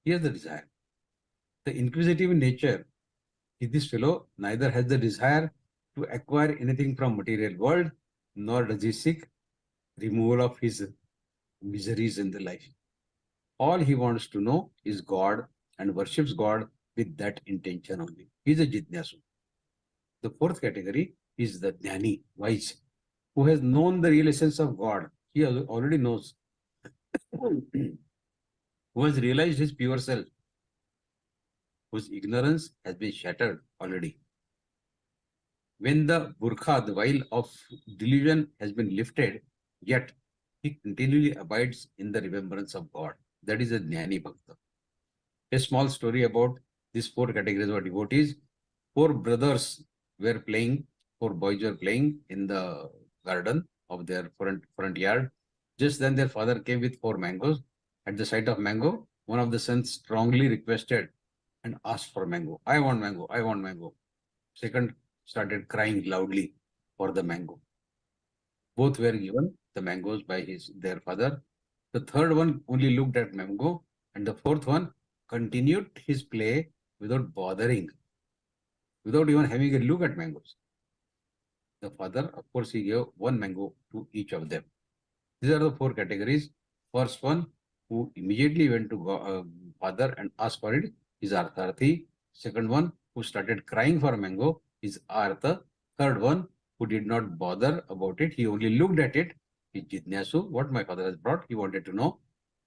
He has the desire. The inquisitive nature, this fellow neither has the desire to acquire anything from material world, nor does he seek removal of his miseries in the life. All he wants to know is God and worships God with that intention only. He is a jitnyasu. The fourth category is the jnani, wise, who has known the real essence of God. He already knows. Who has realized his pure self, whose ignorance has been shattered already. When the burkha, the veil of delusion, has been lifted, yet he continually abides in the remembrance of God. That is a jnani bhakta. A small story about these four categories of devotees. Four brothers were playing, four boys were playing in the garden of their front yard. Just then their father came with 4 mangoes. At the sight of mango, one of the sons strongly requested and asked for mango. I want mango, I want mango. Second started crying loudly for the mango. Both were given the mangoes by their father. The third one only looked at mango, and the fourth one continued his play without bothering, without even having a look at mangoes. The father, of course, he gave 1 mango to each of them. These are the 4 categories. First one, who immediately went to father and asked for it, is Artharthi. Second one, who started crying for mango, is Artha. Third one, who did not bother about it, he only looked at it, is Jitnyasu. What my father has brought, he wanted to know.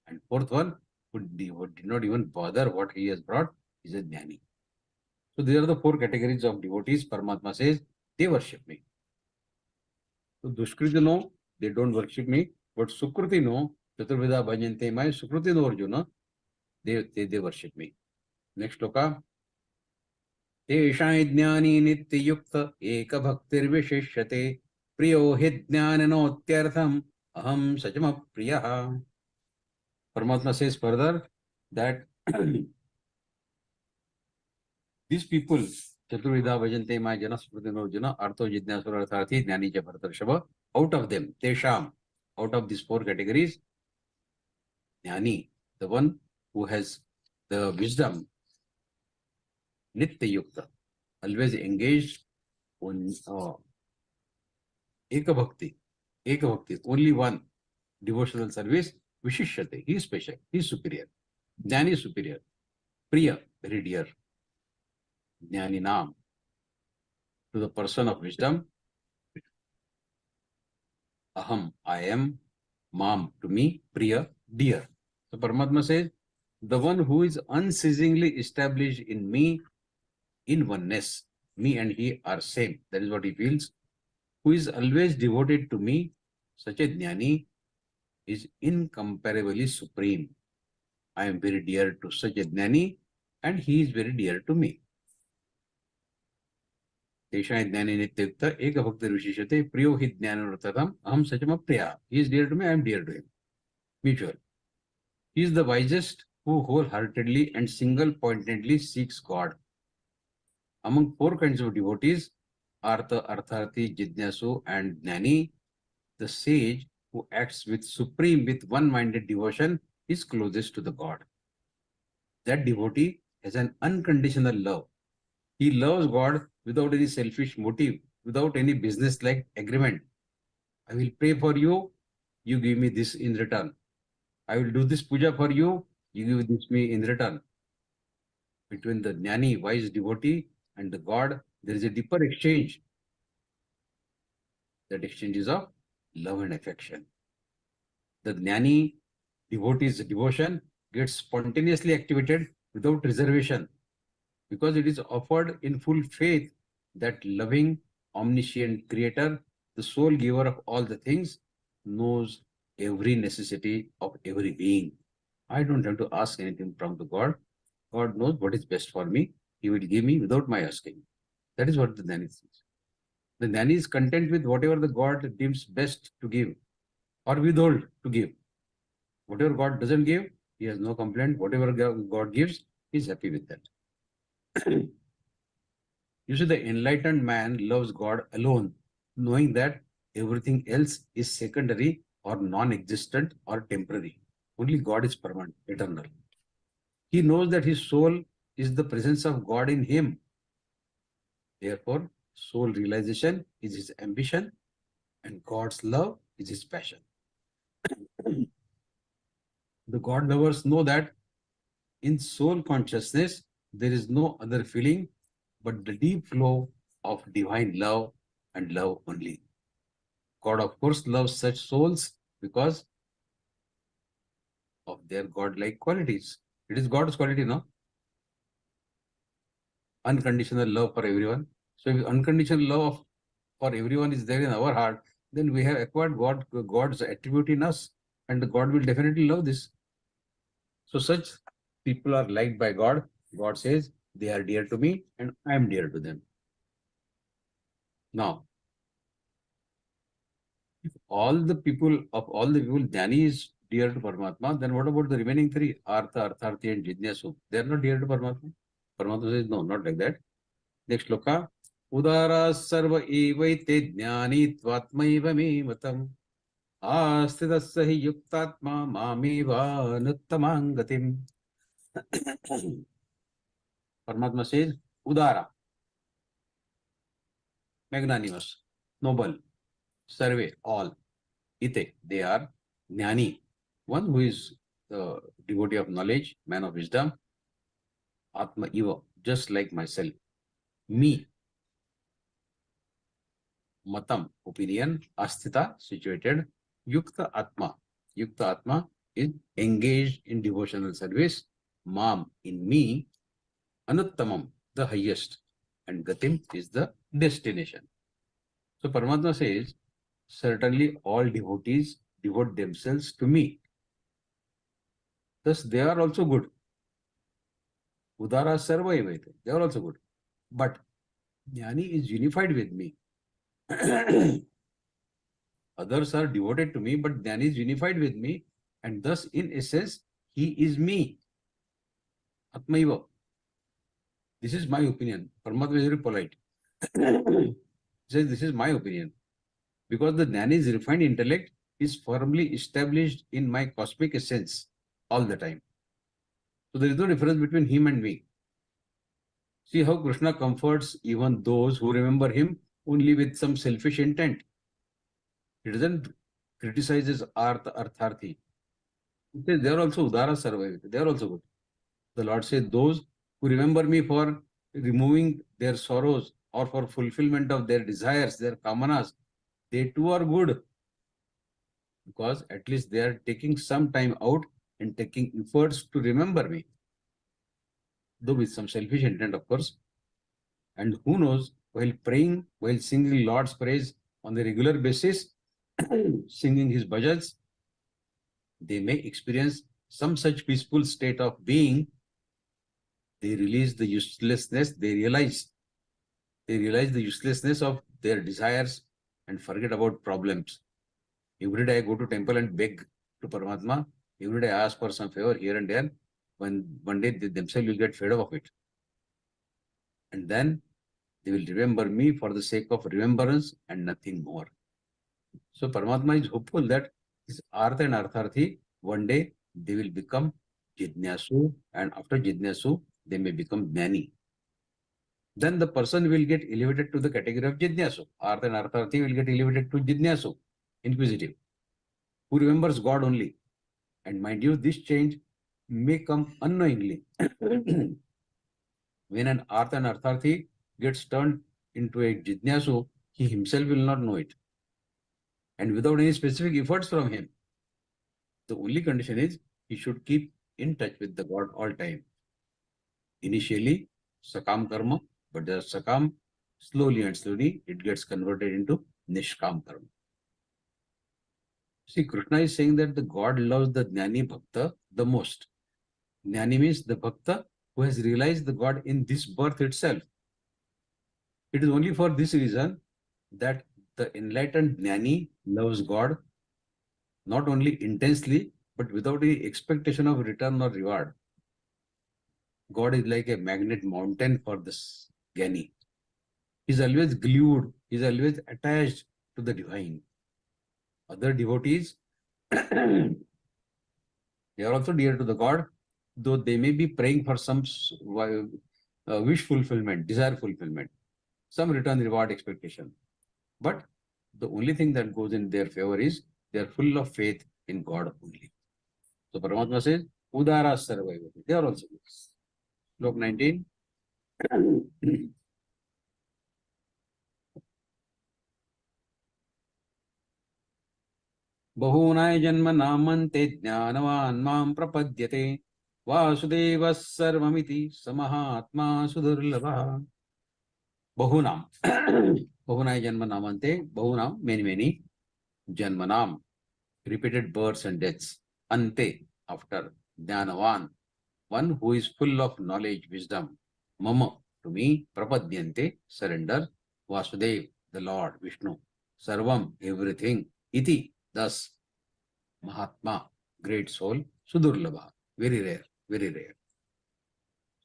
And fourth one, who did not even bother what he has brought, is a Jnani. So these are the 4 categories of devotees. Paramatma says, they worship me. So Dushkriti no, they don't worship me, but Sukruti no, Chaturveda Bhajante Maya, Sukruti no Arjuna, they worship me. Next shloka. Tesha jnani nityayukta eka bhaktir visheshyate priyo hi jnananotyartham aham sajama priyaha. Paramatma says further that these people, Chaturveda Bhajante Maya Jana Sukruti no Arjuna, Artho Jitnyasura Artharthi Jnani Cha Bhartarshava, out of them, Tesham, out of these 4 categories, Jnani, the one who has the wisdom, Nitya Yukta, always engaged on Eka Bhakti, only one devotional service, Vishishyate, he is special, he is superior. Jnani is superior. Priya, very dear. Jnani Nam, to the person of wisdom. Aham, I am. Mam, to me. Priya, dear. So Paramatma says, the one who is unceasingly established in me, in oneness, me and he are same. That is what he feels. Who is always devoted to me, such a jnani, is incomparably supreme. I am very dear to such a jnani, and he is very dear to me. Tesha jnani nityukta eka bhaktir vishishate priyo hi jnananurtatam aham sachama priya. He is dear to me, I am dear to him. Mutual. He is the wisest who wholeheartedly and single-pointedly seeks God. Among 4 kinds of devotees, Artha, Artharthi, Jitnyasu, and Jnani, the sage who acts with one-minded devotion is closest to the God. That devotee has an unconditional love. He loves God without any selfish motive, without any business-like agreement. I will pray for you, you give me this in return. I will do this puja for you, you give this me in return. Between the jnani, wise devotee, and the God, there is a deeper exchange. That exchange is of love and affection. The jnani devotee's devotion gets spontaneously activated without reservation, because it is offered in full faith that loving, omniscient creator, the sole giver of all the things, knows every necessity of every being. I don't have to ask anything from the God. God knows what is best for me. He will give me without my asking. That is what the jnani says. The jnani is content with whatever the God deems best to give or withhold to give. Whatever God doesn't give, he has no complaint. Whatever God gives, he is happy with that. You see, the enlightened man loves God alone, knowing that everything else is secondary or non-existent or temporary. Only God is permanent, eternal. He knows that his soul is the presence of God in him. Therefore, soul realization is his ambition and God's love is his passion. The God lovers know that in soul consciousness, there is no other feeling but the deep flow of divine love and love only. God, of course, loves such souls because of their godlike qualities. It is God's quality, no? Unconditional love for everyone. So if unconditional love for everyone is there in our heart, then we have acquired God's attribute in us, and God will definitely love this. So such people are liked by God. God says they are dear to me and I am dear to them. Now, if all the people Jnani is dear to Paramatma, then what about the remaining three? Artha, Artharthi and Jidnyasu. They are not dear to Paramatma. Paramatma says no, not like that. Next shloka. Udara sarva evaite jnani tvatmaiva me matam. Astidasya hi yuktatma mameva nuttamangatim. Paramatma says Udara, magnanimous, noble, survey, all. Ite, they are Jnani, one who is the devotee of knowledge, man of wisdom. Atma Eva, just like myself. Me, Matam, opinion. Asthita, situated. Yukta Atma. Yukta Atma is engaged in devotional service. Mam, in me. Anuttamam, the highest. And Gatim is the destination. So Paramatma says, certainly all devotees devote themselves to me. Thus they are also good. Udara sarva evaite, they are also good. But Jnani is unified with me. Others are devoted to me, but Jnani is unified with me, and thus in essence he is me. Atmaiva. This is my opinion. Paramatma is very polite. He says this is my opinion. Because the Jnani's refined intellect is firmly established in my cosmic essence all the time. So there is no difference between him and me. See how Krishna comforts even those who remember him only with some selfish intent. He doesn't criticize Artha, Artharthi. He says they are also Udara Sarva, they are also good. The Lord says those who remember me for removing their sorrows or for fulfillment of their desires, their kamanas, they too are good. Because at least they are taking some time out and taking efforts to remember me. Though with some selfish intent, of course. And who knows, while praying, while singing Lord's praise on a regular basis, singing his bhajans, they may experience some such peaceful state of being. They release the uselessness, they realize the uselessness of their desires and forget about problems. Every day I go to temple and beg to Paramatma. Every day I ask for some favor here and there. When one day they themselves will get fed up of it. And then they will remember me for the sake of remembrance and nothing more. So Paramatma is hopeful that this Artha and Artharthi, one day they will become Jidnyasu, and after Jidnyasu, they may become Jnani. Then the person will get elevated to the category of Jidnyasu. Artha and Artharthi will get elevated to Jidnyasu, inquisitive, who remembers God only. And mind you, this change may come unknowingly. When an Artha and Artharthi gets turned into a Jidnyasu, he himself will not know it. And without any specific efforts from him. The only condition is he should keep in touch with the God all time. Initially, Sakam Karma, but the Sakam, slowly and slowly, it gets converted into Nishkam Karma. See, Krishna is saying that the God loves the Jnani Bhakta the most. Jnani means the Bhakta who has realized the God in this birth itself. It is only for this reason that the enlightened Jnani loves God not only intensely, but without any expectation of return or reward. God is like a magnet mountain for this Jnani. He is always glued, he is always attached to the divine. Other devotees, they are also dear to the God, though they may be praying for some wish fulfillment, desire fulfillment, some return reward expectation. But the only thing that goes in their favor is they are full of faith in God only. So Paramatma says, Udara Sarva, they are also good. Slok 19. Bahunai janma namante jnanavan mam prapadyate Vasudevas sarvamiti samahatma sudurlabha. Bahunam. Bahunai janma namante. Bahunam, many, many. Janmanam, repeated births and deaths. Ante, after. Jnanavan, one who is full of knowledge, wisdom. Mama, to me. Prapadyante, surrender. Vasudev, the Lord, Vishnu. Sarvam, everything. Iti, thus. Mahatma, great soul. Sudurlabha, very rare, very rare.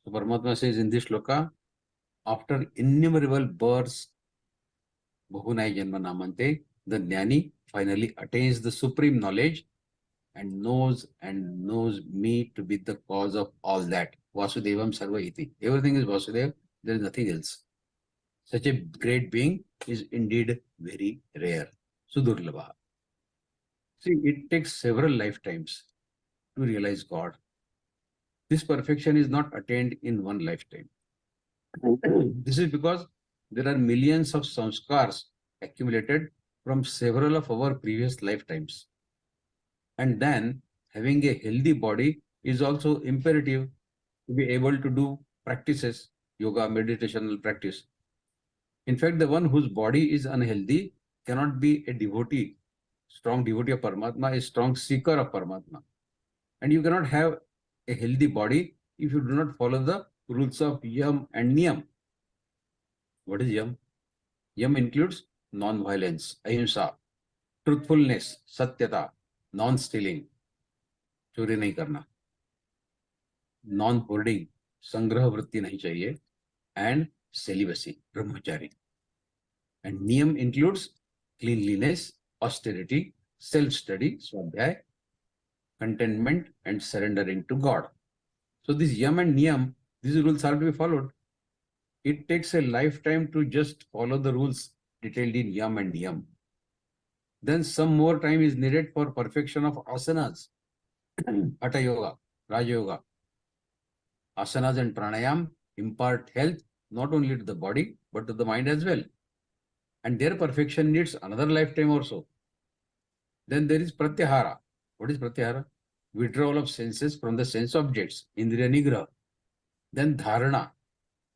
So Paramatma says in this shloka, after innumerable births, Bahunai Janma Namante, the Jnani finally attains the supreme knowledge and knows me to be the cause of all that. Vasudevam Sarva Iti. Everything is Vasudev, there is nothing else. Such a great being is indeed very rare. Sudurlabha. See, it takes several lifetimes to realize God. This perfection is not attained in one lifetime. This is because there are millions of samskars accumulated from several of our previous lifetimes. And then having a healthy body is also imperative to be able to do practices, yoga, meditational practice. In fact, the one whose body is unhealthy cannot be a devotee, strong devotee of Paramatma, a strong seeker of Paramatma. And you cannot have a healthy body if you do not follow the rules of Yam and Niyam. What is Yam? Yam includes non-violence, ahimsa, truthfulness, satyata, non-stealing, चोरी नहीं करना, non-hoarding, संग्रह वृत्ति नहीं चाहिए, and celibacy, brahmachari. And Niyam includes cleanliness, austerity, self-study, swadhyay, contentment, and surrendering to God. So this Yam and Niyam, these rules have to be followed. It takes a lifetime to just follow the rules detailed in Yam and Niyam. Then some more time is needed for perfection of asanas, Hatha Yoga, Raja Yoga. Asanas and pranayam impart health not only to the body but to the mind as well. And their perfection needs another lifetime also. Then there is pratyahara. What is pratyahara? Withdrawal of senses from the sense objects, indriya nigraha. Then dharana.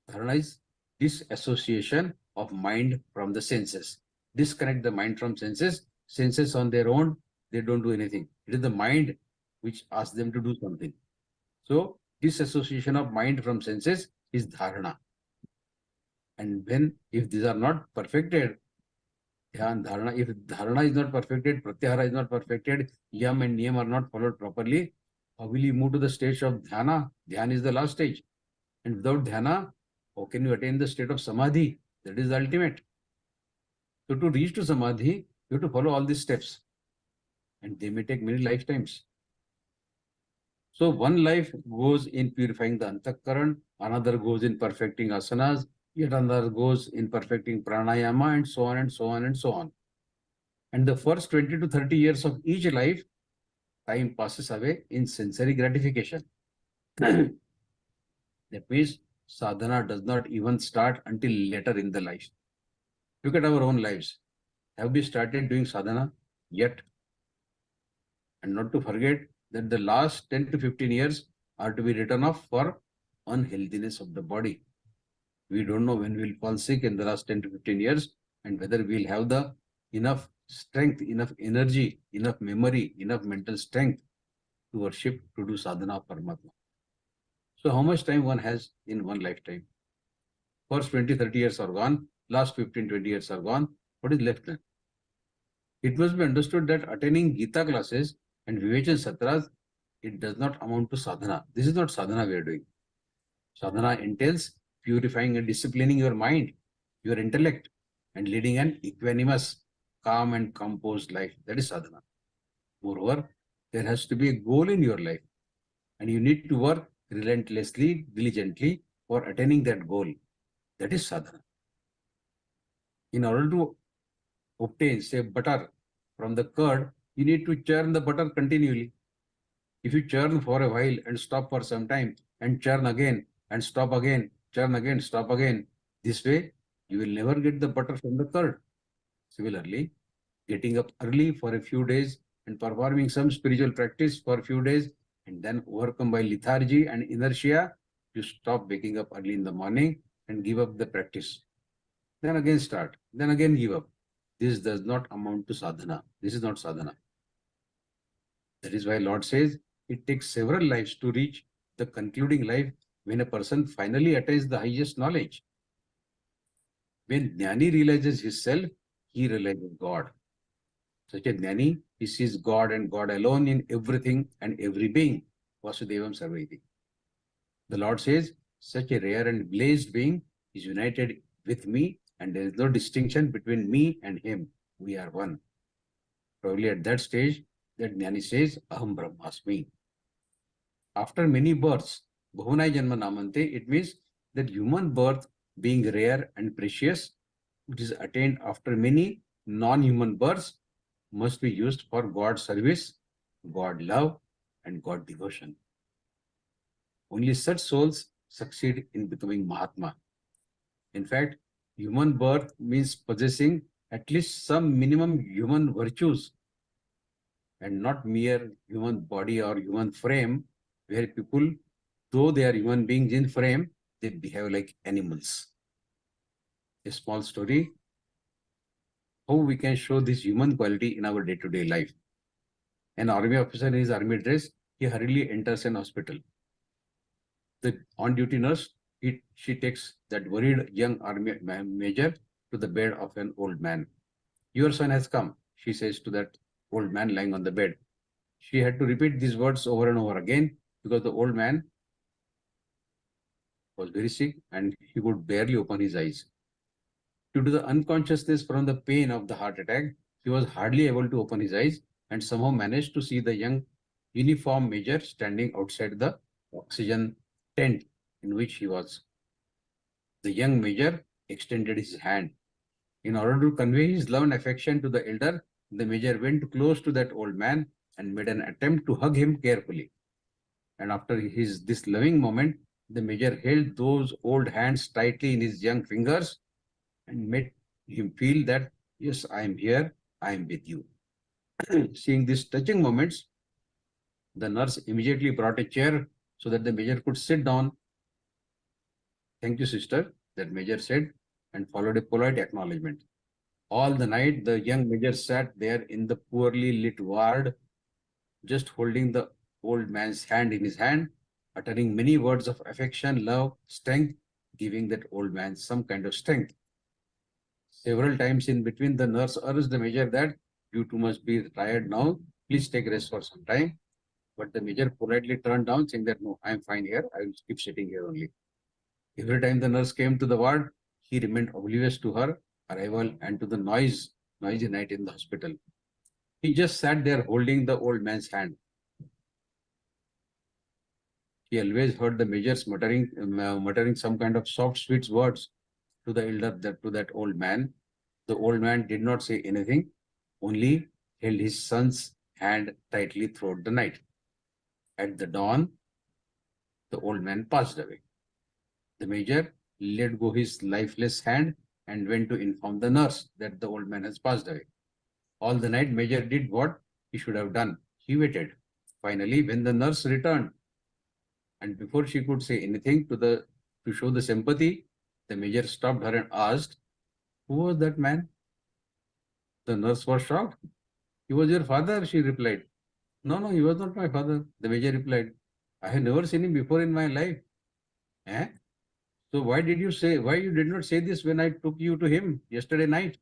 Dharana is disassociation of mind from the senses. Disconnect the mind from senses. Senses on their own, they don't do anything. It is the mind which asks them to do something. So, disassociation of mind from senses is dharana. And when, if these are not perfected, dhyan, dharana, if dharana is not perfected, pratyahara is not perfected, yam and niyam are not followed properly, how will you move to the stage of dhyana? Dhyana is the last stage. And without dhyana, how can you attain the state of samadhi? That is the ultimate. So to reach to samadhi, you have to follow all these steps. And they may take many lifetimes. So one life goes in purifying the antakaran, another goes in perfecting asanas, yet another goes in perfecting pranayama, and so on and so on and so on. And the first 20 to 30 years of each life, time passes away in sensory gratification. That means sadhana does not even start until later in the life. Look at our own lives. Have we started doing sadhana yet? And not to forget that the last 10 to 15 years are to be written off for unhealthiness of the body. We don't know when we'll fall sick in the last 10 to 15 years and whether we'll have the enough strength, enough energy, enough memory, enough mental strength to worship, to do sadhana of Paramatma. So how much time one has in one lifetime? First 20, 30 years are gone. Last 15, 20 years are gone. What is left then? It must be understood that attending Geeta classes and Vivechan Satras, it does not amount to sadhana. This is not sadhana we are doing. Sadhana entails purifying and disciplining your mind, your intellect, and leading an equanimous, calm and composed life. That is sadhana. Moreover, there has to be a goal in your life, and you need to work relentlessly, diligently for attaining that goal. That is sadhana. In order to obtain, say, butter from the curd, you need to churn the butter continually. If you churn for a while and stop for some time and churn again, and stop again, turn again, stop again. This way, you will never get the butter from the curd. Similarly, getting up early for a few days and performing some spiritual practice for a few days and then overcome by lethargy and inertia, you stop waking up early in the morning and give up the practice. Then again start, then again give up. This does not amount to sadhana. This is not sadhana. That is why Lord says it takes several lives to reach the concluding life when a person finally attains the highest knowledge. When Jnani realizes his self, he realizes God. Such a Jnani, he sees God and God alone in everything and every being. Vasudevam Sarvaiti. The Lord says, such a rare and blessed being is united with me, and there is no distinction between me and him. We are one. Probably at that stage, that Jnani says, Aham Brahmasmi. After many births, Bhuvanai Janma Namante, it means that human birth being rare and precious, which is attained after many non-human births, must be used for God service, God love, and God devotion. Only such souls succeed in becoming Mahatma. In fact, human birth means possessing at least some minimum human virtues and not mere human body or human frame, where people, though they are human beings in frame, they behave like animals. A small story, how we can show this human quality in our day-to-day life. An army officer in his army dress, he hurriedly enters an hospital. The on-duty nurse, she takes that worried young army major to the bed of an old man. Your son has come, she says to that old man lying on the bed. She had to repeat these words over and over again because the old man was very sick and he could barely open his eyes. Due to the unconsciousness from the pain of the heart attack, he was hardly able to open his eyes and somehow managed to see the young uniform major standing outside the oxygen tent in which he was. The young major extended his hand. In order to convey his love and affection to the elder, the major went close to that old man and made an attempt to hug him carefully. And after this loving moment, the major held those old hands tightly in his young fingers and made him feel that, yes, I am here, I am with you. Seeing these touching moments, the nurse immediately brought a chair so that the major could sit down. Thank you, sister, that major said, and followed a polite acknowledgement. All the night, the young major sat there in the poorly lit ward, just holding the old man's hand in his hand, uttering many words of affection, love, strength, giving that old man some kind of strength. Several times in between, the nurse urged the major that, you too must be tired now, please take rest for some time. But the major politely turned down, saying that, no, I am fine here, I will keep sitting here only. Every time the nurse came to the ward, he remained oblivious to her arrival and to the noisy night in the hospital. He just sat there holding the old man's hand. He always heard the majors muttering some kind of soft, sweet words to the elder, to that old man. The old man did not say anything, only held his son's hand tightly throughout the night. At the dawn, the old man passed away. The major let go his lifeless hand and went to inform the nurse that the old man has passed away. All the night, major did what he should have done. He waited. Finally, when the nurse returned, and before she could say anything to show the sympathy, the major stopped her and asked, who was that man? The nurse was shocked. He was your father, she replied. No, he was not my father. The major replied, I have never seen him before in my life. Eh? So why you did not say this when I took you to him yesterday night?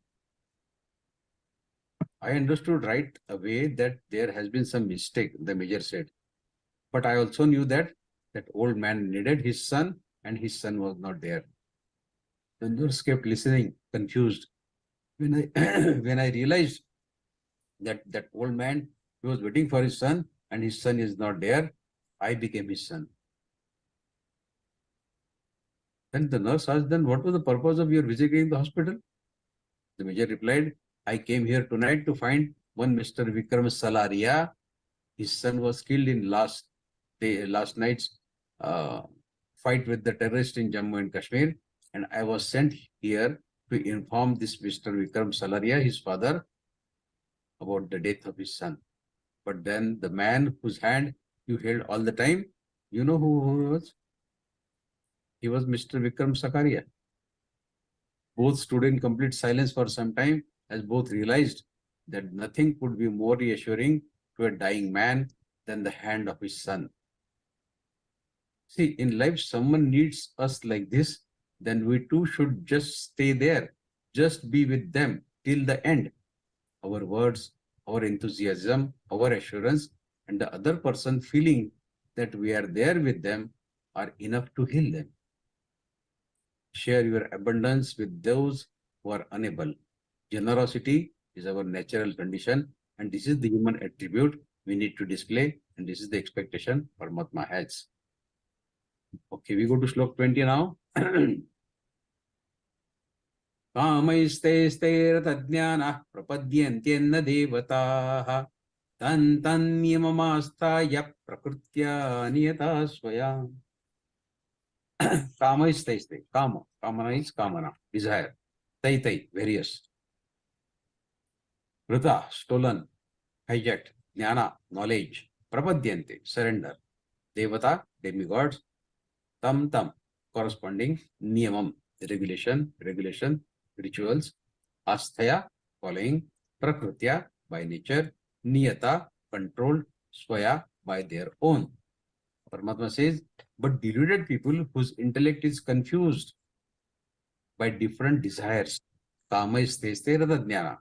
I understood right away that there has been some mistake, the major said. But I also knew that old man needed his son and his son was not there. The nurse kept listening, confused. When I realized that old man, he was waiting for his son and his son is not there, I became his son. Then the nurse asked, then what was the purpose of your visiting the hospital? The major replied, I came here tonight to find one Mr. Vikram Salaria. His son was killed in last night's fight with the terrorists in Jammu and Kashmir, and I was sent here to inform this Mr. Vikram Salaria, his father, about the death of his son. But then the man whose hand you held all the time, you know who he was? He was Mr. Vikram Sakaria. Both stood in complete silence for some time, as both realized that nothing could be more reassuring to a dying man than the hand of his son. See, in life, someone needs us like this, then we too should just stay there, just be with them till the end. Our words, our enthusiasm, our assurance, and the other person feeling that we are there with them are enough to heal them. Share your abundance with those who are unable. Generosity is our natural condition, and this is the human attribute we need to display, and this is the expectation Paramatma has. Okay, we go to Shlok 20 now. Kamaistaistairtadjnanah prapadyantyena devataah tan niyamamastaya prakrutya niyata swayam. Kama is taiste. Kamana is kamana, desire. Tai, various. Vrita, stolen, hijacked. Jnana, knowledge. Prapadyante, surrender. Devata, demigods. Tam, corresponding. Niyamam, regulation, rituals. Asthaya, following. Prakrutya, by nature. Niyata, controlled. Swaya, by their own. Paramatma says, but deluded people whose intellect is confused by different desires, kama jnana,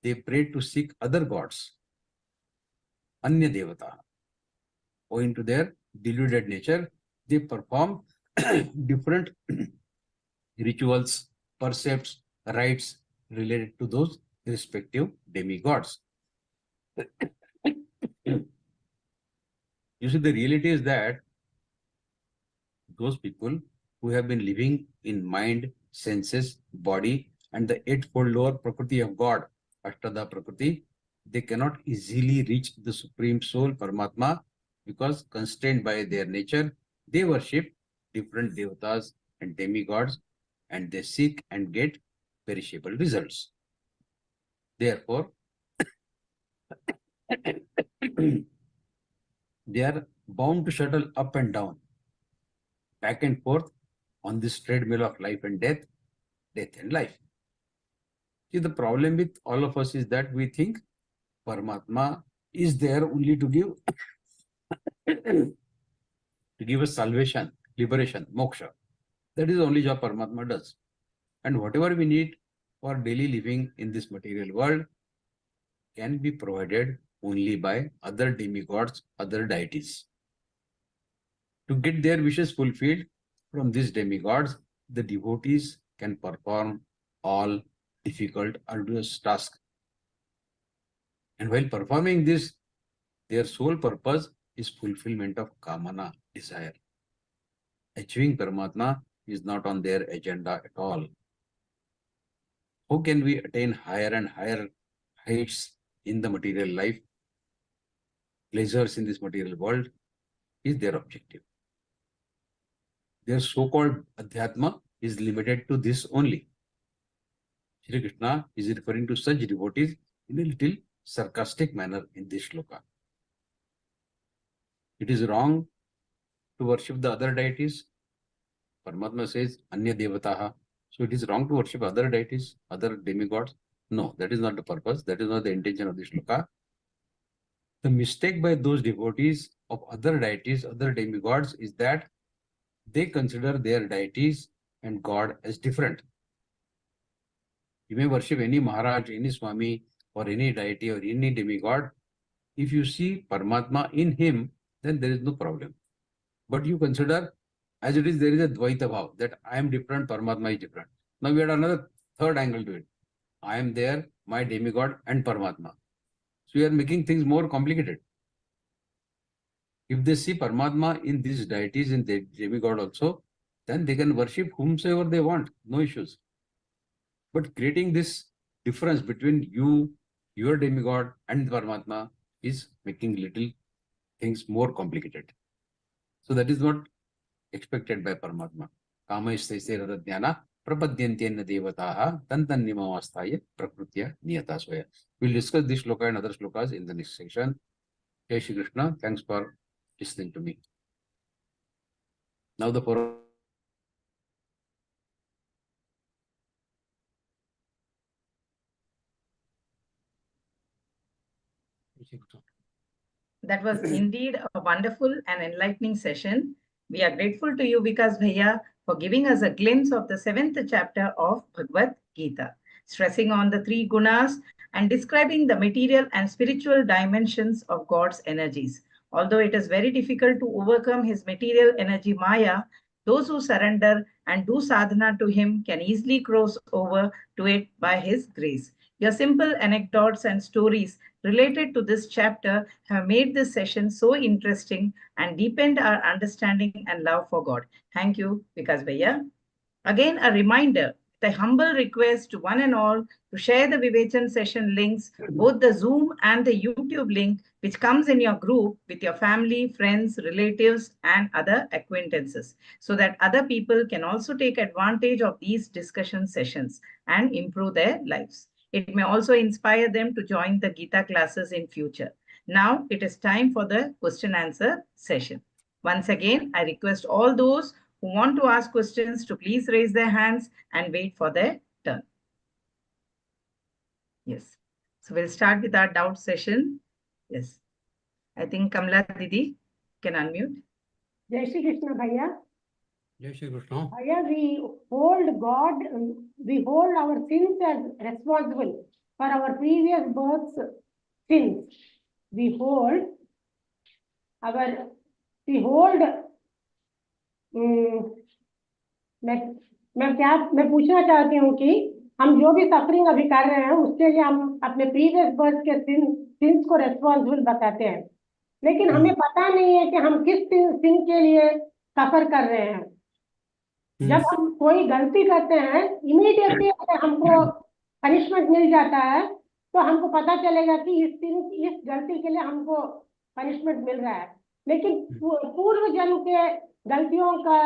they pray to seek other gods, anya devata. Owing to their deluded nature, they perform different rituals, precepts, rites related to those respective demigods. You see, the reality is that those people who have been living in mind, senses, body, and the eightfold lower Prakriti of God, Ashtada Prakriti, they cannot easily reach the Supreme Soul, Paramatma, because constrained by their nature, they worship different devatas and demigods, and they seek and get perishable results. Therefore, they are bound to shuttle up and down, back and forth on this treadmill of life and death and life. See, the problem with all of us is that we think Paramatma is there only to give us salvation, liberation, moksha. That is the only job Paramatma does. And whatever we need for daily living in this material world can be provided only by other demigods, other deities. To get their wishes fulfilled from these demigods, the devotees can perform all difficult, arduous tasks. And while performing this, their sole purpose is fulfillment of kamana, desire. Achieving Paramatma is not on their agenda at all. How can we attain higher and higher heights in the material life? Pleasures in this material world is their objective. Their so-called Adhyatma is limited to this only. Shri Krishna is referring to such devotees in a little sarcastic manner in this shloka. It is wrong to worship the other deities. Paramatma says, Anya Devataha. So it is wrong to worship other deities, other demigods. No, that is not the purpose. That is not the intention of this shloka. The mistake by those devotees of other deities, other demigods, is that they consider their deities and God as different. You may worship any Maharaj, any Swami, or any deity or any demigod. If you see Paramatma in him, then there is no problem. But you consider, as it is, there is a Dvaita Bhav, that I am different, Paramatma is different. Now we had another third angle to it. I am there, my demigod and Paramatma. So you are making things more complicated. If they see Paramatma in these deities, in the demigod also, then they can worship whomsoever they want, no issues. But creating this difference between you, your demigod, and Paramatma is making little things more complicated. So that is what expected by Paramatma. Kamaisthaisya jnana prapadyantyena devataha tantannimavastaya prakrutya niyata swaya. We'll discuss this shloka and other shlokas in the next section. Jai Shri Krishna. Thanks for listening to me. Now the That was indeed a wonderful and enlightening session. We are grateful to you, Vikas Bhaiya, for giving us a glimpse of the 7th chapter of Bhagavad Gita, stressing on the 3 gunas and describing the material and spiritual dimensions of God's energies. Although it is very difficult to overcome his material energy Maya, those who surrender and do sadhana to him can easily cross over to it by his grace. Your simple anecdotes and stories related to this chapter have made this session so interesting and deepened our understanding and love for God. Thank you, Vikas Bhaiya. Again, a reminder, the humble request to one and all to share the Vivechan session links, both the Zoom and the YouTube link, which comes in your group with your family, friends, relatives, and other acquaintances, so that other people can also take advantage of these discussion sessions and improve their lives. It may also inspire them to join the Gita classes in future. Now it is time for the question answer session. Once again, I request all those who want to ask questions to please raise their hands and wait for their turn. Yes. So we'll start with our doubt session. Yes. I think Kamla Didi can unmute. Jai Shri Krishna Bhaiya. Jai Shri Krishna. Bhaiya, we hold God, we hold our sins as responsible for our previous birth's sins. We hold, मैं पूछना चाहती हूँ कि हम जो भी suffering अभी कर रहे हैं उसके लिए हम अपने प्रीवियस बर्थ के सिंस को रेस्पॉन्सिबल बताते हैं, लेकिन हमें पता नहीं है कि हम किस सिन के लिए सफर कर रहे हैं. जब हम कोई गलती करते हैं इमीडिएटली अगर हमको पनिशमेंट मिल जाता है तो हमको पता चलेगा कि इस गलती के लिए हमको पनिशमेंट मिल रहा है, लेकिन पूर्व जन्म के गलतियों का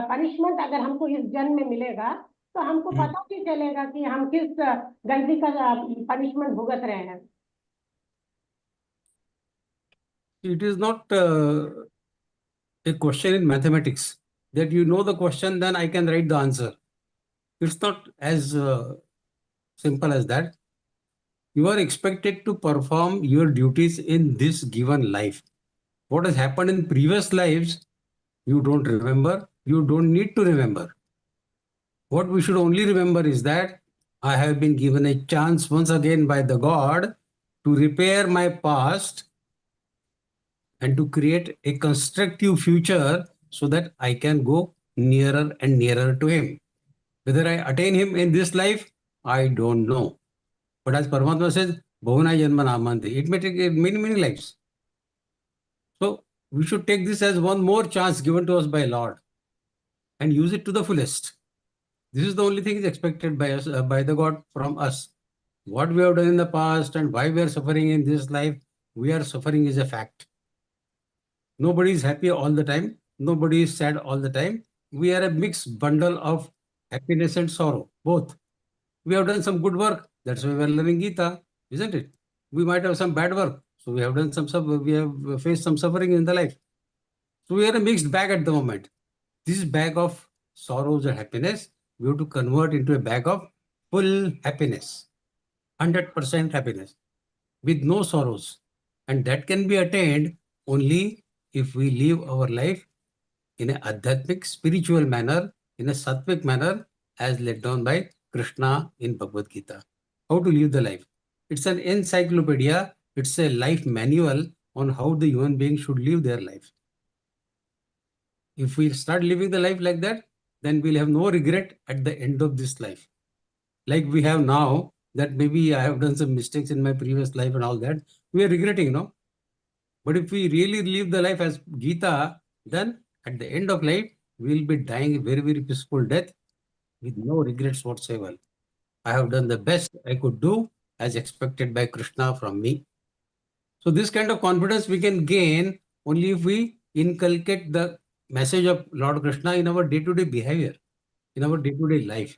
पनिशमेंट अगर हमको इस जन्म में मिलेगा तो हमको पता नहीं चलेगा कि हम किस गलती का पनिशमेंट भुगत रहे हैं. It is not a question in mathematics that you know the question, then I can write the answer. It's not as simple as that. You are expected to perform your duties in this given life. What has happened in previous lives, you don't remember. You don't need to remember. What we should only remember is that I have been given a chance once again by the God to repair my past and to create a constructive future so that I can go nearer and nearer to him. Whether I attain him in this life, I don't know. But as Paramatma says, Bhavana Janma Namanti, it may take many, many lives. So we should take this as one more chance given to us by Lord and use it to the fullest. This is the only thing is expected by us, by the God from us. What we have done in the past and why we are suffering in this life, we are suffering is a fact. Nobody is happy all the time. Nobody is sad all the time. We are a mixed bundle of happiness and sorrow, both. We have done some good work. That's why we are learning Gita, isn't it? We might have some bad work. So we have done we have faced some suffering in the life. So we are a mixed bag at the moment. This bag of sorrows and happiness, we have to convert into a bag of full happiness, 100% happiness with no sorrows. And that can be attained only if we live our life in an adhyatmic, spiritual manner, in a sattvic manner, as laid down by Krishna in Bhagavad Gita. How to live the life. It's an encyclopedia. It's a life manual on how the human being should live their life. If we start living the life like that, then we'll have no regret at the end of this life. Like we have now, that maybe I have done some mistakes in my previous life and all that, we are regretting, no? But if we really live the life as Gita, then at the end of life, we will be dying a very, very peaceful death with no regrets whatsoever. I have done the best I could do as expected by Krishna from me. So this kind of confidence we can gain only if we inculcate the message of Lord Krishna in our day-to-day behavior, in our day-to-day life.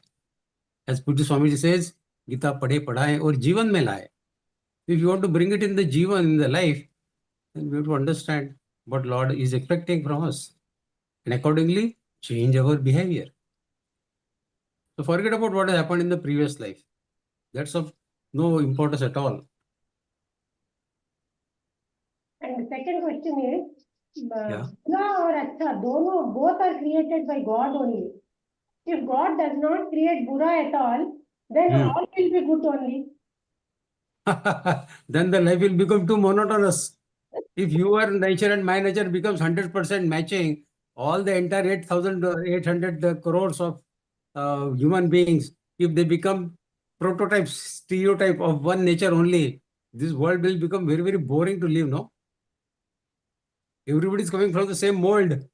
As Pujya Swamiji says, Gita padhe padhaye or Jivan mein laye. If you want to bring it in the Jivan, in the life, then we have to understand what Lord is expecting from us. And accordingly, change our behavior. So forget about what has happened in the previous life. That's of no importance at all. And the second question is, Yeah. Bura or Acha, both are created by God only. If God does not create Bura at all, then all will be good only. Then the life will become too monotonous. If your nature and my nature becomes 100% matching, all the entire 800 crores of human beings, if they become prototypes, stereotype of one nature only, this world will become very, very boring to live, no? Everybody is coming from the same mold.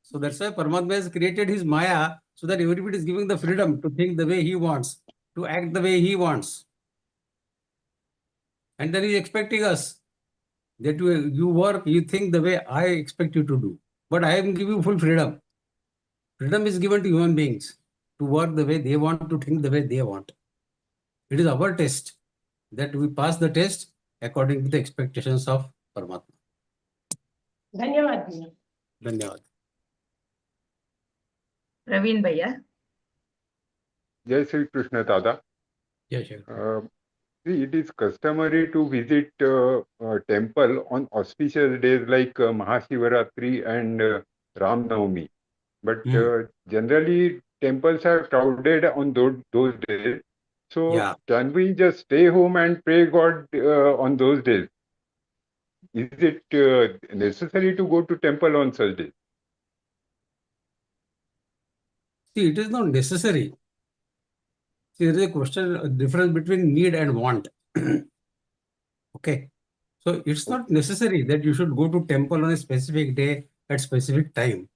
So that's why Paramatma has created his Maya so that everybody is giving the freedom to think the way he wants, to act the way he wants. And then he's expecting us that you work, you think the way I expect you to do. But I am giving you full freedom. Freedom is given to human beings to work the way they want, to think the way they want. It is our test that we pass the test according to the expectations of Paramatma. Dhanyavad ji. Dhanyavad. Praveen Bhaiya. Jai Sri Krishna Dada. Yeah, sure. See, it is customary to visit temple on auspicious days like Mahashivaratri and Ram Navami. But generally, temples are crowded on those days. So, Yeah. can we just stay home and pray God on those days? Is it necessary to go to temple on such days? See, it is not necessary. See, there is a question, difference between need and want. Okay. So it's not necessary that you should go to temple on a specific day at specific time.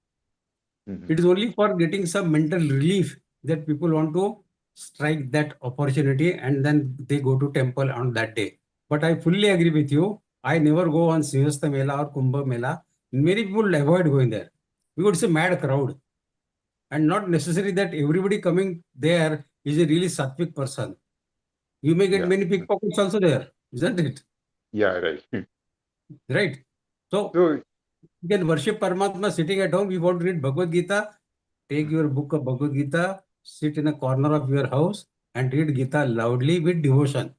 It is only for getting some mental relief that people want to strike that opportunity and then they go to temple on that day. But I fully agree with you. I never go on Srihasta Mela or Kumbh Mela. Many people avoid going there because it's a mad crowd. And not necessary that everybody coming there is a really sattvic person. You may get many pickpockets also there, isn't it? Yeah, right. Right. So you can worship Paramatma sitting at home. You want to read Bhagavad Gita, take your book of Bhagavad Gita, sit in a corner of your house and read Gita loudly with devotion.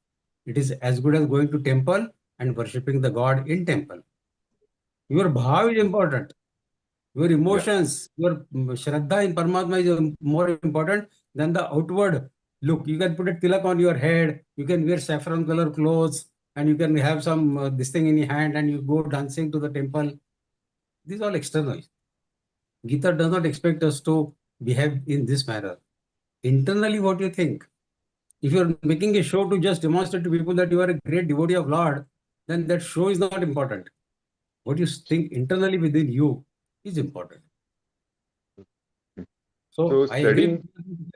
It is as good as going to temple and worshipping the God in temple. Your bhav is important. Your emotions, your shraddha in Paramatma is more important than the outward look. You can put a tilak on your head, you can wear saffron color clothes, and you can have some this thing in your hand and you go dancing to the temple. These are all external. Gita does not expect us to behave in this manner. Internally, what you think? If you are making a show to just demonstrate to people that you are a great devotee of Lord, then that show is not important. What you think internally within you is important. So I agree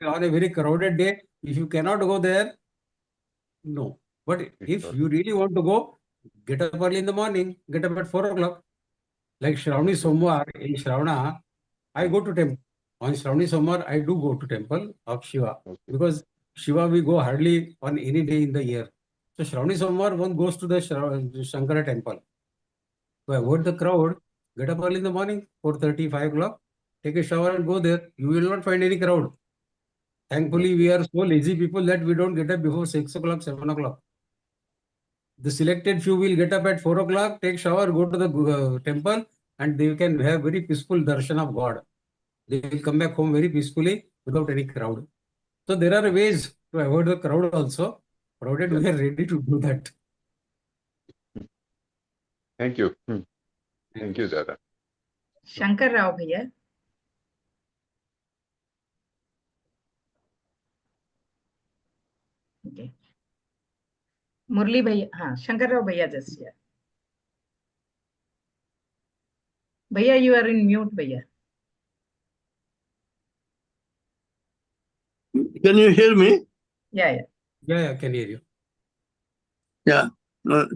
on a very crowded day. If you cannot go there, no. But if you really want to go, get up early in the morning, get up at 4 o'clock. Like Shravani Somvar in Shravana, I go to temple. On Shravani Somvar, I do go to temple of Shiva. Because Shiva we go hardly on any day in the year. So Shravani Somvar, one goes to the Shankara temple. To avoid the crowd, get up early in the morning, 4:30, 5 o'clock, take a shower and go there. You will not find any crowd. Thankfully, we are so lazy people that we don't get up before 6 o'clock, 7 o'clock. The selected few will get up at 4 o'clock, take shower, go to the temple, and they can have very peaceful darshan of God. They will come back home very peacefully without any crowd. So there are ways to avoid the crowd also, provided we are ready to do that. Thank you. Thank you, Dada. Shankar Rao Bhaiya. Okay. Murli Bhaiya. हाँ, Shankar Rao Bhaiya just here. Bhaiya, you are in mute, Bhaiya. Can you hear me? Yeah. Yeah, I can hear you. Yeah.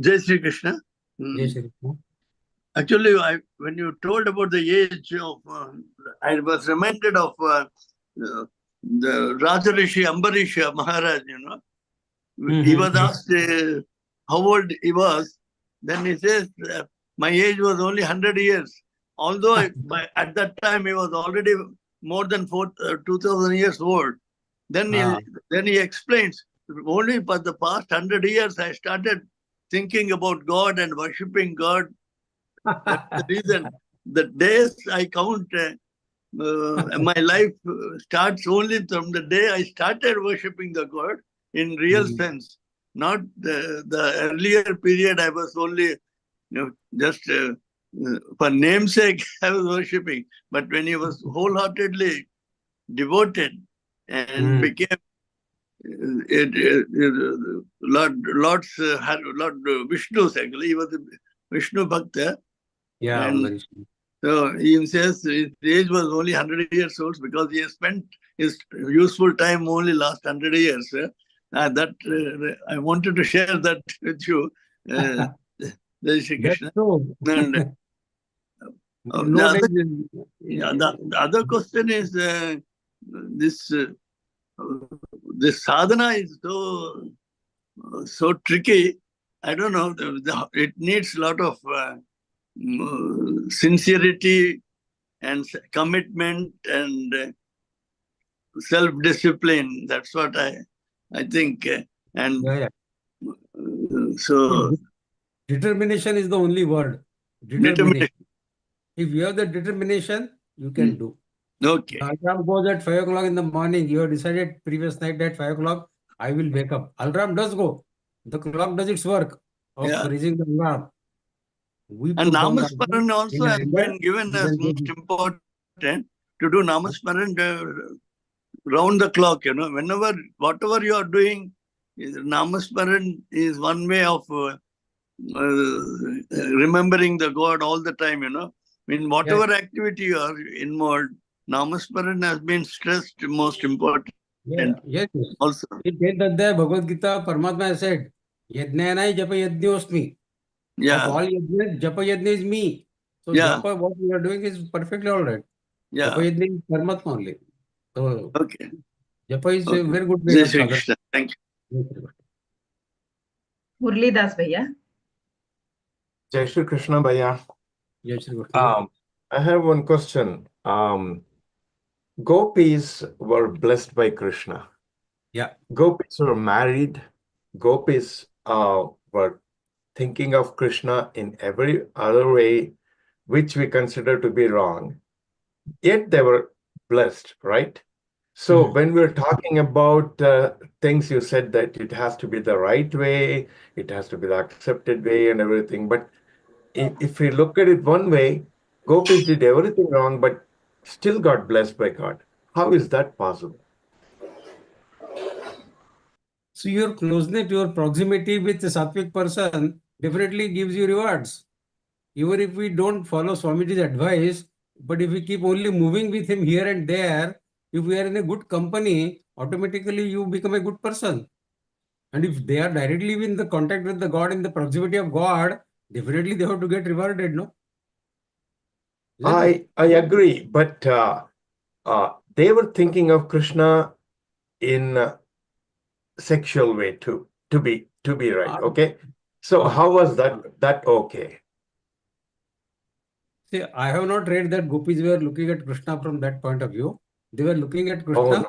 Jai Sri Krishna. Jai Shri Krishna. Actually, when you told about the age of, I was reminded of the Rajarishi Ambarisha Maharaj, you know. He was asked how old he was. Then he says, my age was only 100 years. Although at that time he was already more than 2,000 years old. Then he explains, only for the past 100 years I started thinking about God and worshipping God. That's the reason. The days I count, my life starts only from the day I started worshipping the God in real sense. Not the earlier period I was only just for namesake I was worshipping. But when he was wholeheartedly devoted and became Lord Vishnu's, actually, he was a Vishnu Bhakta. Yeah, And very true. so he says his age was only 100 years old because he has spent his useful time only last 100 years. I wanted to share that with you. Jai Shri Krishna. That's true. And, the other question is this sadhana is so tricky. I don't know. It needs a lot of sincerity and commitment and self-discipline. That's what I think. And so determination is the only word. Determination. If you have the determination, you can do. Okay. Alarm goes at 5 o'clock in the morning. You have decided previous night at 5 o'clock, I will wake up. Alarm does go. The clock does its work of raising the alarm. And Namasmaran also has been given as most important to do Namasmaran round the clock. You know, whatever you are doing, Namasmaran is one way of remembering the God all the time. You know, in whatever activity you are involved, Namasmaran has been stressed most important. Yes. Also, in 10th Adhyaya Bhagavad-Gītā, Paramatma has said, Yajnanai japa yajñosmi. Of all yajna, japa yajna is me. So japa, what we are doing is perfectly all right. Japa yajna is Paramatma only. So japa is a very good way of sadhana. Thank you. Murlidas Bhaiya. Jai Shri Krishna Bhaiya. Jai Shri Krishna. I have one question. Gopis were blessed by Krishna. Yeah. Gopis were married. Gopis were thinking of Krishna in every other way, which we consider to be wrong. Yet they were blessed, right? So when we're talking about things, you said that it has to be the right way, it has to be the accepted way and everything. But if we look at it one way, Gopis did everything wrong, but still got blessed by God. How is that possible? So your closeness, your proximity with the sattvic person definitely gives you rewards. Even if we don't follow Swamiji's advice, but if we keep only moving with him here and there, if we are in a good company, automatically you become a good person. And if they are directly in the contact with the God, in the proximity of God, definitely they have to get rewarded, no? I agree, but they were thinking of Krishna in a sexual way too, to be right, okay? So how was that okay? See, I have not read that Gopis were looking at Krishna from that point of view. They were looking at Krishna.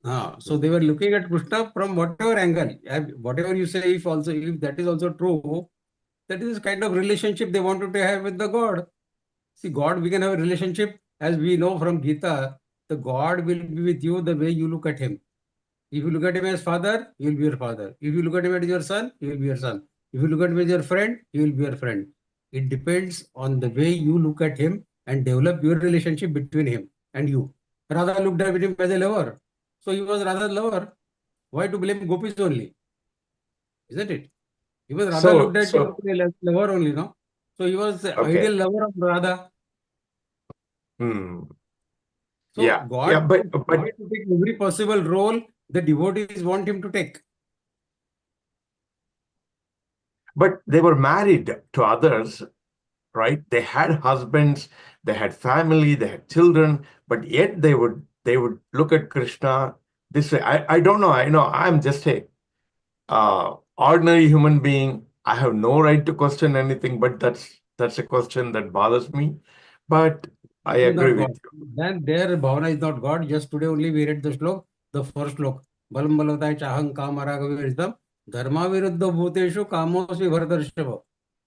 No. So they were looking at Krishna from whatever angle. Whatever you say, if that is also true, that is kind of relationship they wanted to have with the God. See, God, we can have a relationship, as we know from Geeta, the God will be with you the way you look at him. If you look at him as father, he will be your father. If you look at him as your son, he will be your son. If you look at him as your friend, he will be your friend. It depends on the way you look at him and develop your relationship between him and you. Radha looked at him as a lover. So he was Radha's lover. Why to blame Gopis only? Isn't it? He was Radha looked at him as a lover only, no? So he was the ideal lover of Radha. So God wanted to take every possible role the devotees want him to take. But they were married to others. right? They had husbands, they had family, they had children, but yet they would look at Krishna this way. I don't know. I know I'm just a ordinary human being. I have no right to question anything, but that's a question that bothers me. But I It is not agree with God. you. Then their bhavana is not God. Just today only we read the slok, the first slok. Balam balavtai chaham kamaraga dharma viruddha bhuteshu kamosvi bharatarshava.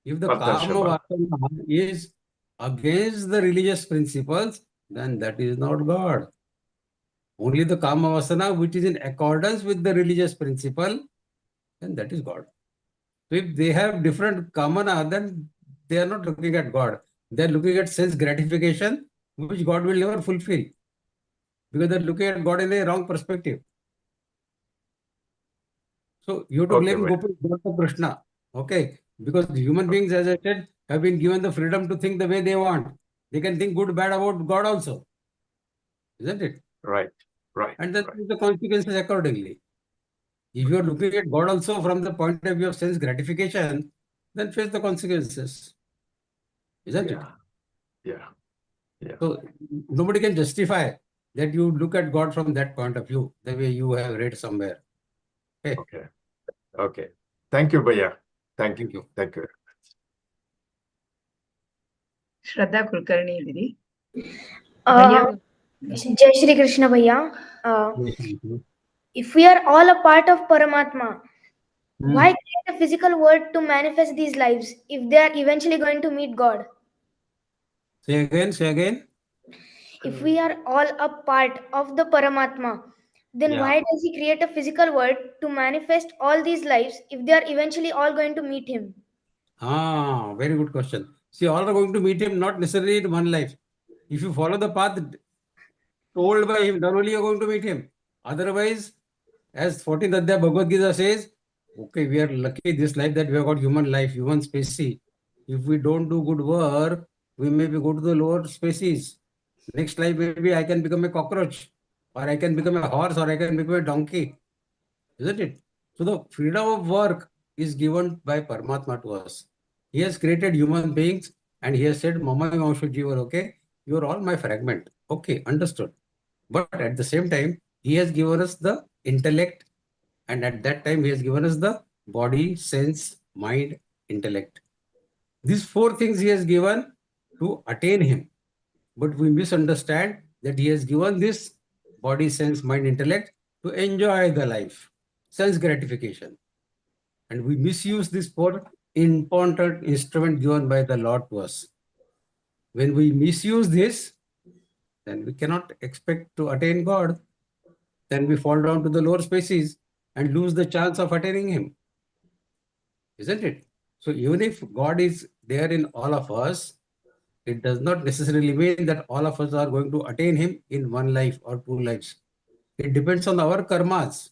If the kama Partarshava. vasana is against the religious principles, then that is not God. Only the kama vasana which is in accordance with the religious principle, then that is God. So if they have different kamana, then they are not looking at God. They are looking at sense gratification, which God will never fulfill. Because they are looking at God in a wrong perspective. So you have to Okay, blame well, Gopi, not Krishna. Okay? Because the human beings, as I said, have been given the freedom to think the way they want. They can think good, bad about God also. Isn't it? right. And then Right. the consequences accordingly. If you are looking at God also from the point of view of sense gratification, then face the consequences. Isn't it? Yeah. So nobody can justify that you look at God from that point of view, the way you have read somewhere. Okay. Okay. Thank you, Bhaiya. Thank Thank you. you. Thank you. Shraddha Kulkarni, Didi. Uh, Bhaiya, Jai Shri Krishna Bhaiya. If we are all a part of Paramatma, why create a physical world to manifest these lives if they are eventually going to meet God? Say again, say again. If we are all a part of the Paramatma, then Yeah. why does he create a physical world to manifest all these lives if they are eventually all going to meet him? Very good question. See, all are going to meet him, not necessarily in one life. If you follow the path told by him, then only you are going to meet him. Otherwise, as 14th Adhyaya Bhagavad Gita says, okay, we are lucky this life that we have got human life, human species. If we don't do good work, we maybe go to the lower species. Next life, maybe I can become a cockroach, or I can become a horse, or I can become a donkey. Isn't it? So the freedom of work is given by Paramatma to us. He has created human beings and he has said, Mama Vanshu Jiva, okay, you are all my fragment. Okay, understood. But at the same time, he has given us the intellect, and at that time, he has given us the body, sense, mind, intellect. These four things he has given to attain him. But we misunderstand that he has given this body, sense, mind, intellect to enjoy the life, sense gratification. And we misuse this for important instrument given by the Lord to us. When we misuse this, then we cannot expect to attain God. Then we fall down to the lower species and lose the chance of attaining him. Isn't it? So even if God is there in all of us, it does not necessarily mean that all of us are going to attain him in one life or two lives. It depends on our karmas.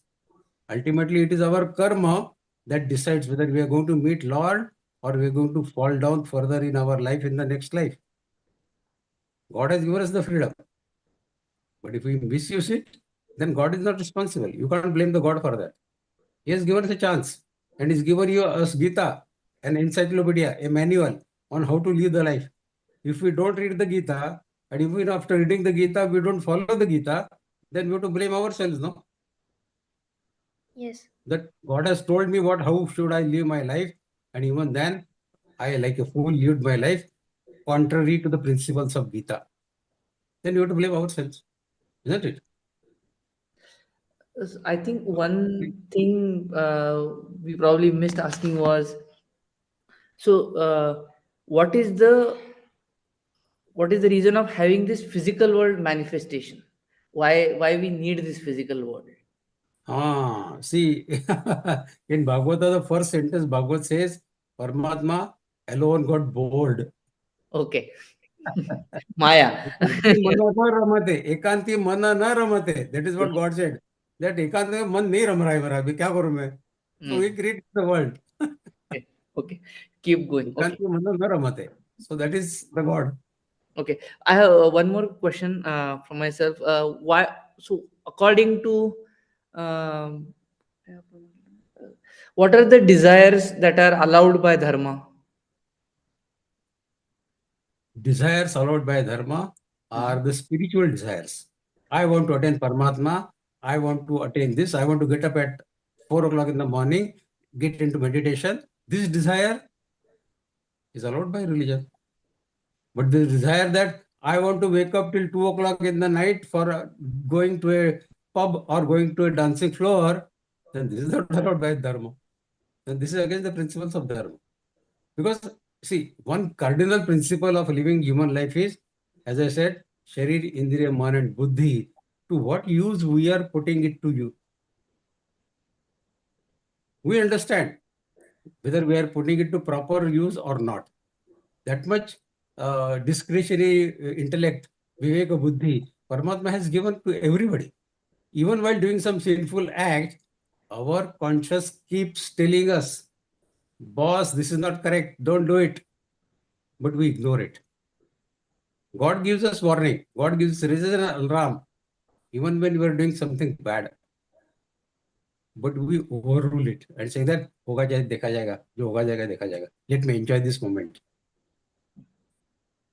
Ultimately, it is our karma that decides whether we are going to meet Lord or we are going to fall down further in our life in the next life. God has given us the freedom. But if we misuse it, then God is not responsible. You can't blame the God for that. He has given us a chance and he's given you us Geeta, an encyclopedia, a manual on how to live the life. If we don't read the Gita, and even after reading the Gita, we don't follow the Gita, then we have to blame ourselves, no? Yes. That God has told me how should I live my life, and even then, I like a fool lived my life contrary to the principles of Gita. Then we have to blame ourselves, isn't it? I think one thing we probably missed asking was, so what is the reason of having this physical world manifestation? Why we need this physical world? See, in Bhagavata, the first sentence, Bhagavad says, Paramatma alone got bored. Okay. Maya. एकांती mana na ramate. That is what God said. That एकांत में मन नहीं रम रहा है मेरा अभी क्या करूं मैं? So he created the world. Okay. Keep going. Okay. एकांती mana na ramate. So that is the God. Okay. I have one more question from myself. Why? So according to what are the desires that are allowed by dharma? desires allowed by dharma are the spiritual desires. I want to attain Paramatma. I want to attain this. I want to get up at 4 o'clock in the morning, get into meditation. This desire is allowed by religion. But the desire that I want to wake up till 2 o'clock in the night for going to a pub or going to a dancing floor, then this is not allowed by dharma. Then this is against the principles of dharma. Because, see, one cardinal principle of living human life is, as I said, Sharir, Indriya, Man and Buddhi. To what use we are putting it to you? We understand whether we are putting it to proper use or not. That much discretionary intellect, Viveka Buddhi, Paramatma has given to everybody. Even while doing some sinful act, our conscience keeps telling us, boss, this is not correct, don't do it. But we ignore it. God gives us warning. God raises an alarm, even when we are doing something bad. But we overrule it and say that, hoga jaye, dekha jayega, jo hoga jayega, dekha jayega. Let me enjoy this moment.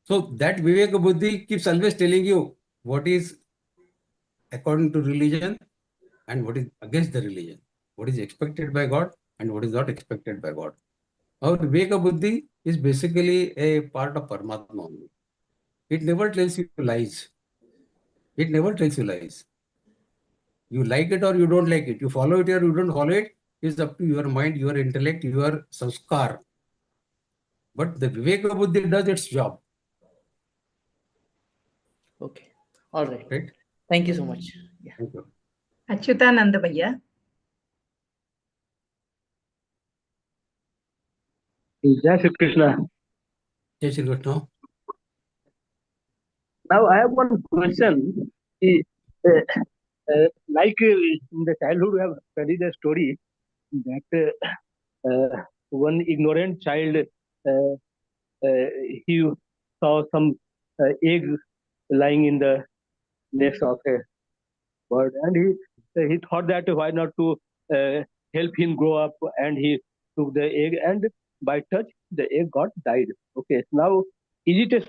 So that Viveka Buddhi keeps always telling you what is according to religion and what is against the religion, what is expected by God and what is not expected by God. Our Viveka Buddhi is basically a part of Paramatma only. It never tells you lies. It never tells you lies. You like it or you don't like it. You follow it or you don't follow it. It's up to your mind, your intellect, your sanskar. But the Viveka Buddhi does its job. Okay. All right. Right? Thank you so much. Yeah. Thank you. Achyutananda Bhaiya. Jai Shri Krishna. Jai Shri Krishna. Now I have one question. Like in the childhood, we have studied a story that one ignorant child he saw some egg lying in the nest of a bird, and he thought that why not to help him grow up, and he took the egg, and by touch the egg got died. Okay, now is it a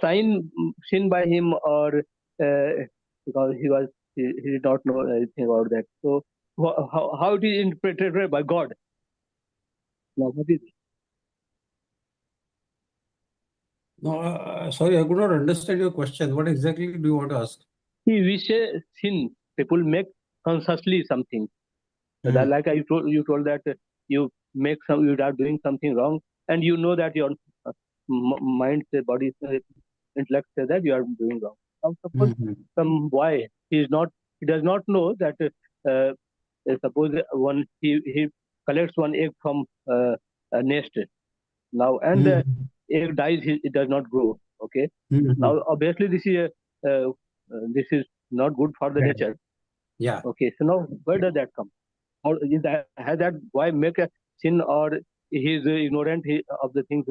sin by him, or because he did not know anything about that? So how it is interpreted by God? Now what is it? No, sorry, I could not understand your question. What exactly do you want to ask? We say sin. People make consciously something. That, like you told that you are doing something wrong, and you know that your mind, body, intellect say that you are doing wrong. Now suppose some boy, he does not know that suppose he collects one egg from a nest now, and the egg dies, it does not grow. Okay, now obviously this is not good for the nature. Yeah. Okay, so now where does that come? Or has that boy make a sin, or he is ignorant of the things?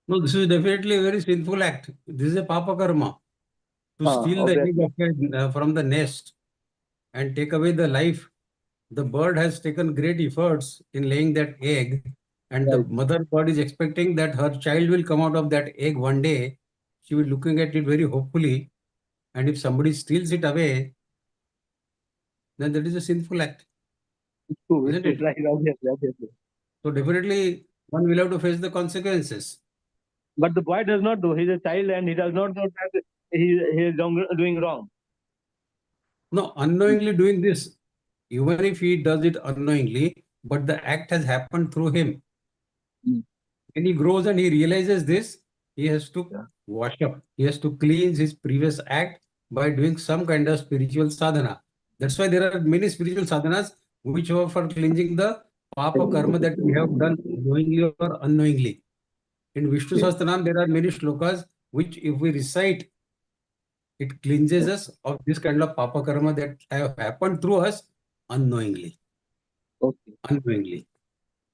No, this is definitely a very sinful act. This is a papa karma. To steal the egg from the nest and take away the life. The bird has taken great efforts in laying that egg, and the mother bird is expecting that her child will come out of that egg one day. She will be looking at it very hopefully, and if somebody steals it away, then that is a sinful act. Isn't it? Right, obviously. So definitely one will have to face the consequences. But the boy does not do. He's a child and he does not know that he is doing wrong. No, unknowingly doing this, even if he does it unknowingly, but the act has happened through him. When he grows and he realizes this, he has to wash up. He has to cleanse his previous act by doing some kind of spiritual sadhana. That's why there are many spiritual sadhanas which are for cleansing the papa karma that we have done knowingly or unknowingly. In Vishnu Sahasranam, there are many shlokas which, if we recite, it cleanses us of this kind of papa karma that have happened through us unknowingly. Okay. Unknowingly.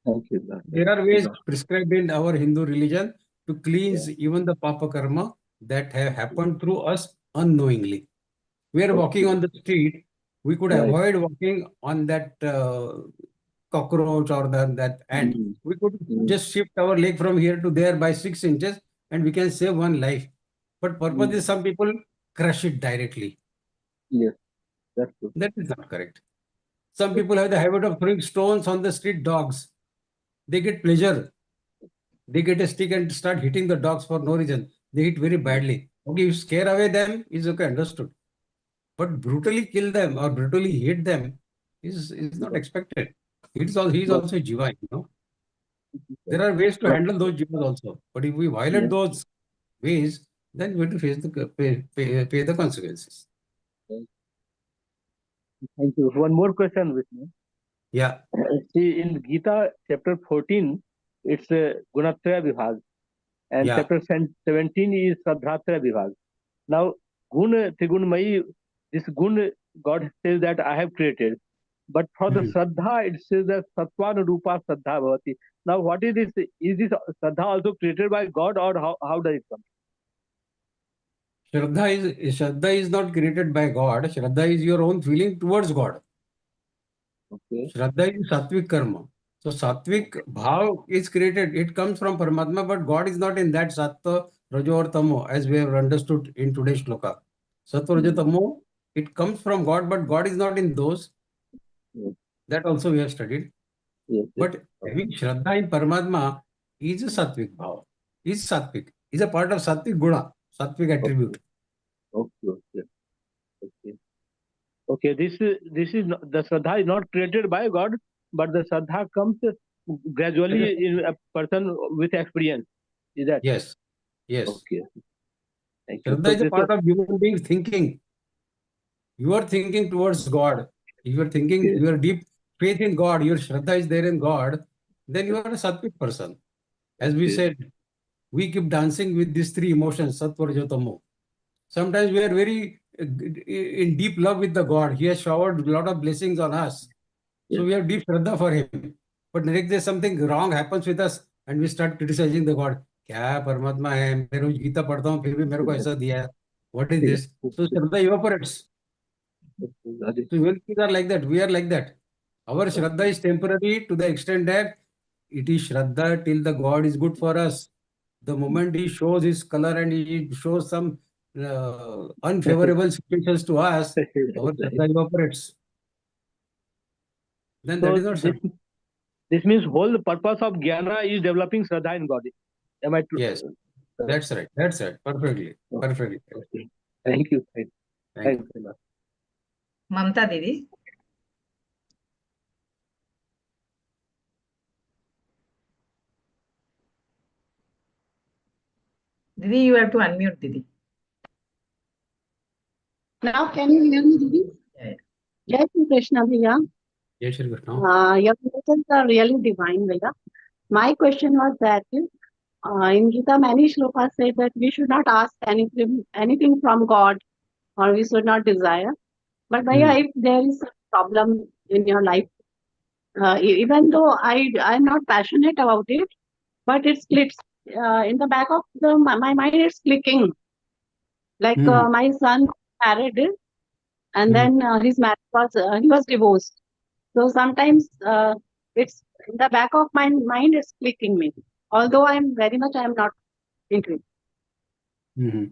Thank you. There are ways prescribed in our Hindu religion to cleanse even the papa karma that have happened through us unknowingly. We are walking on the street, we could avoid walking on that cockroach or that ant. We could just shift our leg from here to there by 6 inches. and we can save one life. But purpose Mm. is some people crush it directly. Yes, that's true. That is not correct. Some people have the habit of throwing stones on the street dogs. They get pleasure. They get a stick and start hitting the dogs for no reason. They hit very badly. Okay, you scare away them is okay, understood. But brutally kill them or brutally hit them is not expected. He's also jiva, you know. There are ways to handle those jivas also. But if we violate Yeah. those ways, then we have to face pay the consequences. Thank you. One more question with me. Yeah. See, in Gita chapter 14, it's Gunatraya Vibhag, and Yeah. chapter 17 is Sadhatraya Vibhag. Now, Gun Trigunmayi, this Gun, God says that I have created. But for the Saddha, it says that Sattvan Rupa Saddha Bhavati. Now, what is this? Is this Saddha also created by God, or how does it come? Shraddha is not created by God. Shraddha is your own feeling towards God. Okay. Shraddha is sattvic karma. So sattvic bhav is created. It comes from Paramatma, but God is not in that sattva, rajo or tamo, as we have understood in today's shloka. Sattva, rajo, tamo, it comes from God, but God is not in those. Yes. That also we have studied. Yes, But having Shraddha in Paramatma is a sattvic bhav. Is sattvic. Is a part of sattvic guna, sattvic attribute. Okay. Okay, this is not, the Shraddha is not created by God, but the Shraddha comes gradually in a person with experience. Is that? Yes. Okay. Thank you. Shraddha So is a this part of human beings thinking. You are thinking towards God. If you are thinking, Yes. your deep faith in God, your Shraddha is there in God, then you are a sattvic person. As we Okay. said, we keep dancing with these three emotions, sattva, rajo, tamo. Sometimes we are very in deep love with the God. He has showered a lot of blessings on us. So Yes. we have deep Shraddha for him. But next day something wrong happens with us and we start criticizing the God. क्या परमात्मा है, मैं रोज गीता पढ़ता हूँ फिर भी मेरे को ऐसा दिया है. What is this? So Shraddha evaporates. So human beings are like that. We are like that. Our Shraddha is temporary to the extent that it is Shraddha till the God is good for us. The moment he shows his color and he shows some unfavorable situations to us, our Shraddha evaporates. Then that So is not Shraddha. this means whole purpose of Jnana is developing Shraddha in God. Am I true? Yes, that's right. That's right. Perfectly. Perfectly. Okay. Thank you. Thank you. Thanks a lot. Mamta Didi. Didi, you have to unmute, Didi. Now, can you hear me, Didi? Yeah. Jai Shri Krishna, Bhaiya. Jai Shri Krishna. Your questions are really divine, Bhaiya. My question was that in Gita, many shlokas say that we should not ask anything from God, or we should not desire. But Bhaiya, if there is a problem in your life, even though I'm not passionate about it, but it splits in the back of my mind. It's clicking. Like my son married, and then his marriage was he was divorced. So sometimes it's in the back of my mind. It's clicking me. Although I'm not into it.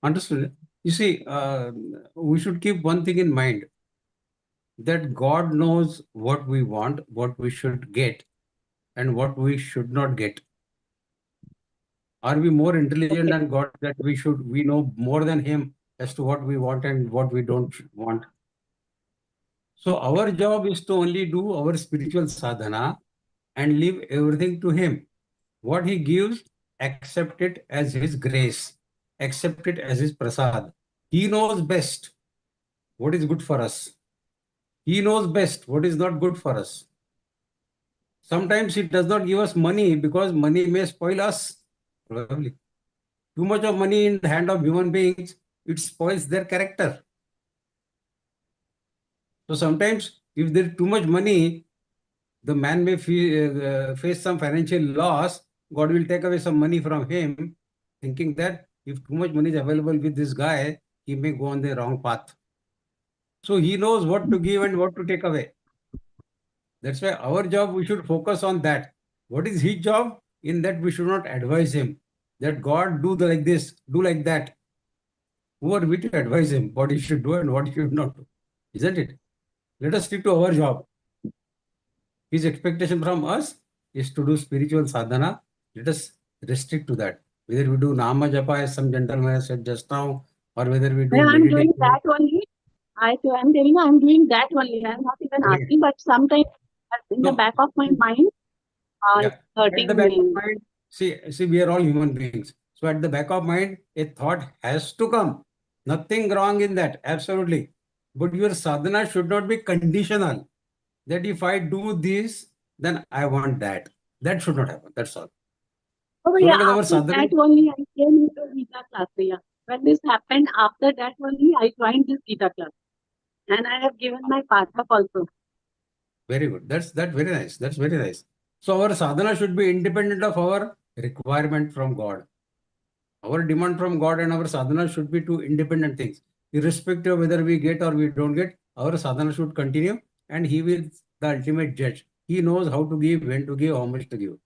Understood. You see, we should keep one thing in mind, that God knows what we want, what we should get, and what we should not get. Are we more intelligent than God that we know more than Him as to what we want and what we don't want? So our job is to only do our spiritual sadhana and leave everything to Him. What He gives, accept it as His grace, accept it as His prasad. He knows best what is good for us. He knows best what is not good for us. Sometimes He does not give us money because money may spoil us. Probably. Too much of money in the hand of human beings, it spoils their character. So sometimes if there is too much money, the man may face some financial loss. God will take away some money from him, thinking that if too much money is available with this guy, he may go on the wrong path. So he knows what to give and what to take away. That's why our job, we should focus on that. What is his job? In that we should not advise him. that God do like this, do like that. Who are we to advise him what he should do and what he should not do? Isn't it? Let us stick to our job. His expectation from us is to do spiritual sadhana. Let us restrict to that. Whether we do Nama Japa, as some gentleman has said just now, or whether we do I'm doing meditation. that only. I'm telling you, I'm doing that only. I'm not even asking, but sometimes in the back of my mind, it's At hurting the back of me. mind, see, we are all human beings. So at the back of mind, a thought has to come. Nothing wrong in that, absolutely. But your sadhana should not be conditional. That if I do this, then I want that. That should not happen. That's all. Oh, So yeah, long as our after sadhana. that only I came into Gita class. Yeah. When this happened, after that only I joined this Gita class. And I have given my Pathak also. Very good. That's very nice. That's very nice. So our sadhana should be independent of our requirement from God. Our demand from God and our sadhana should be two independent things. Irrespective of whether we get or we don't get, our sadhana should continue, and he will the ultimate judge. He knows how to give, when to give, how much to give.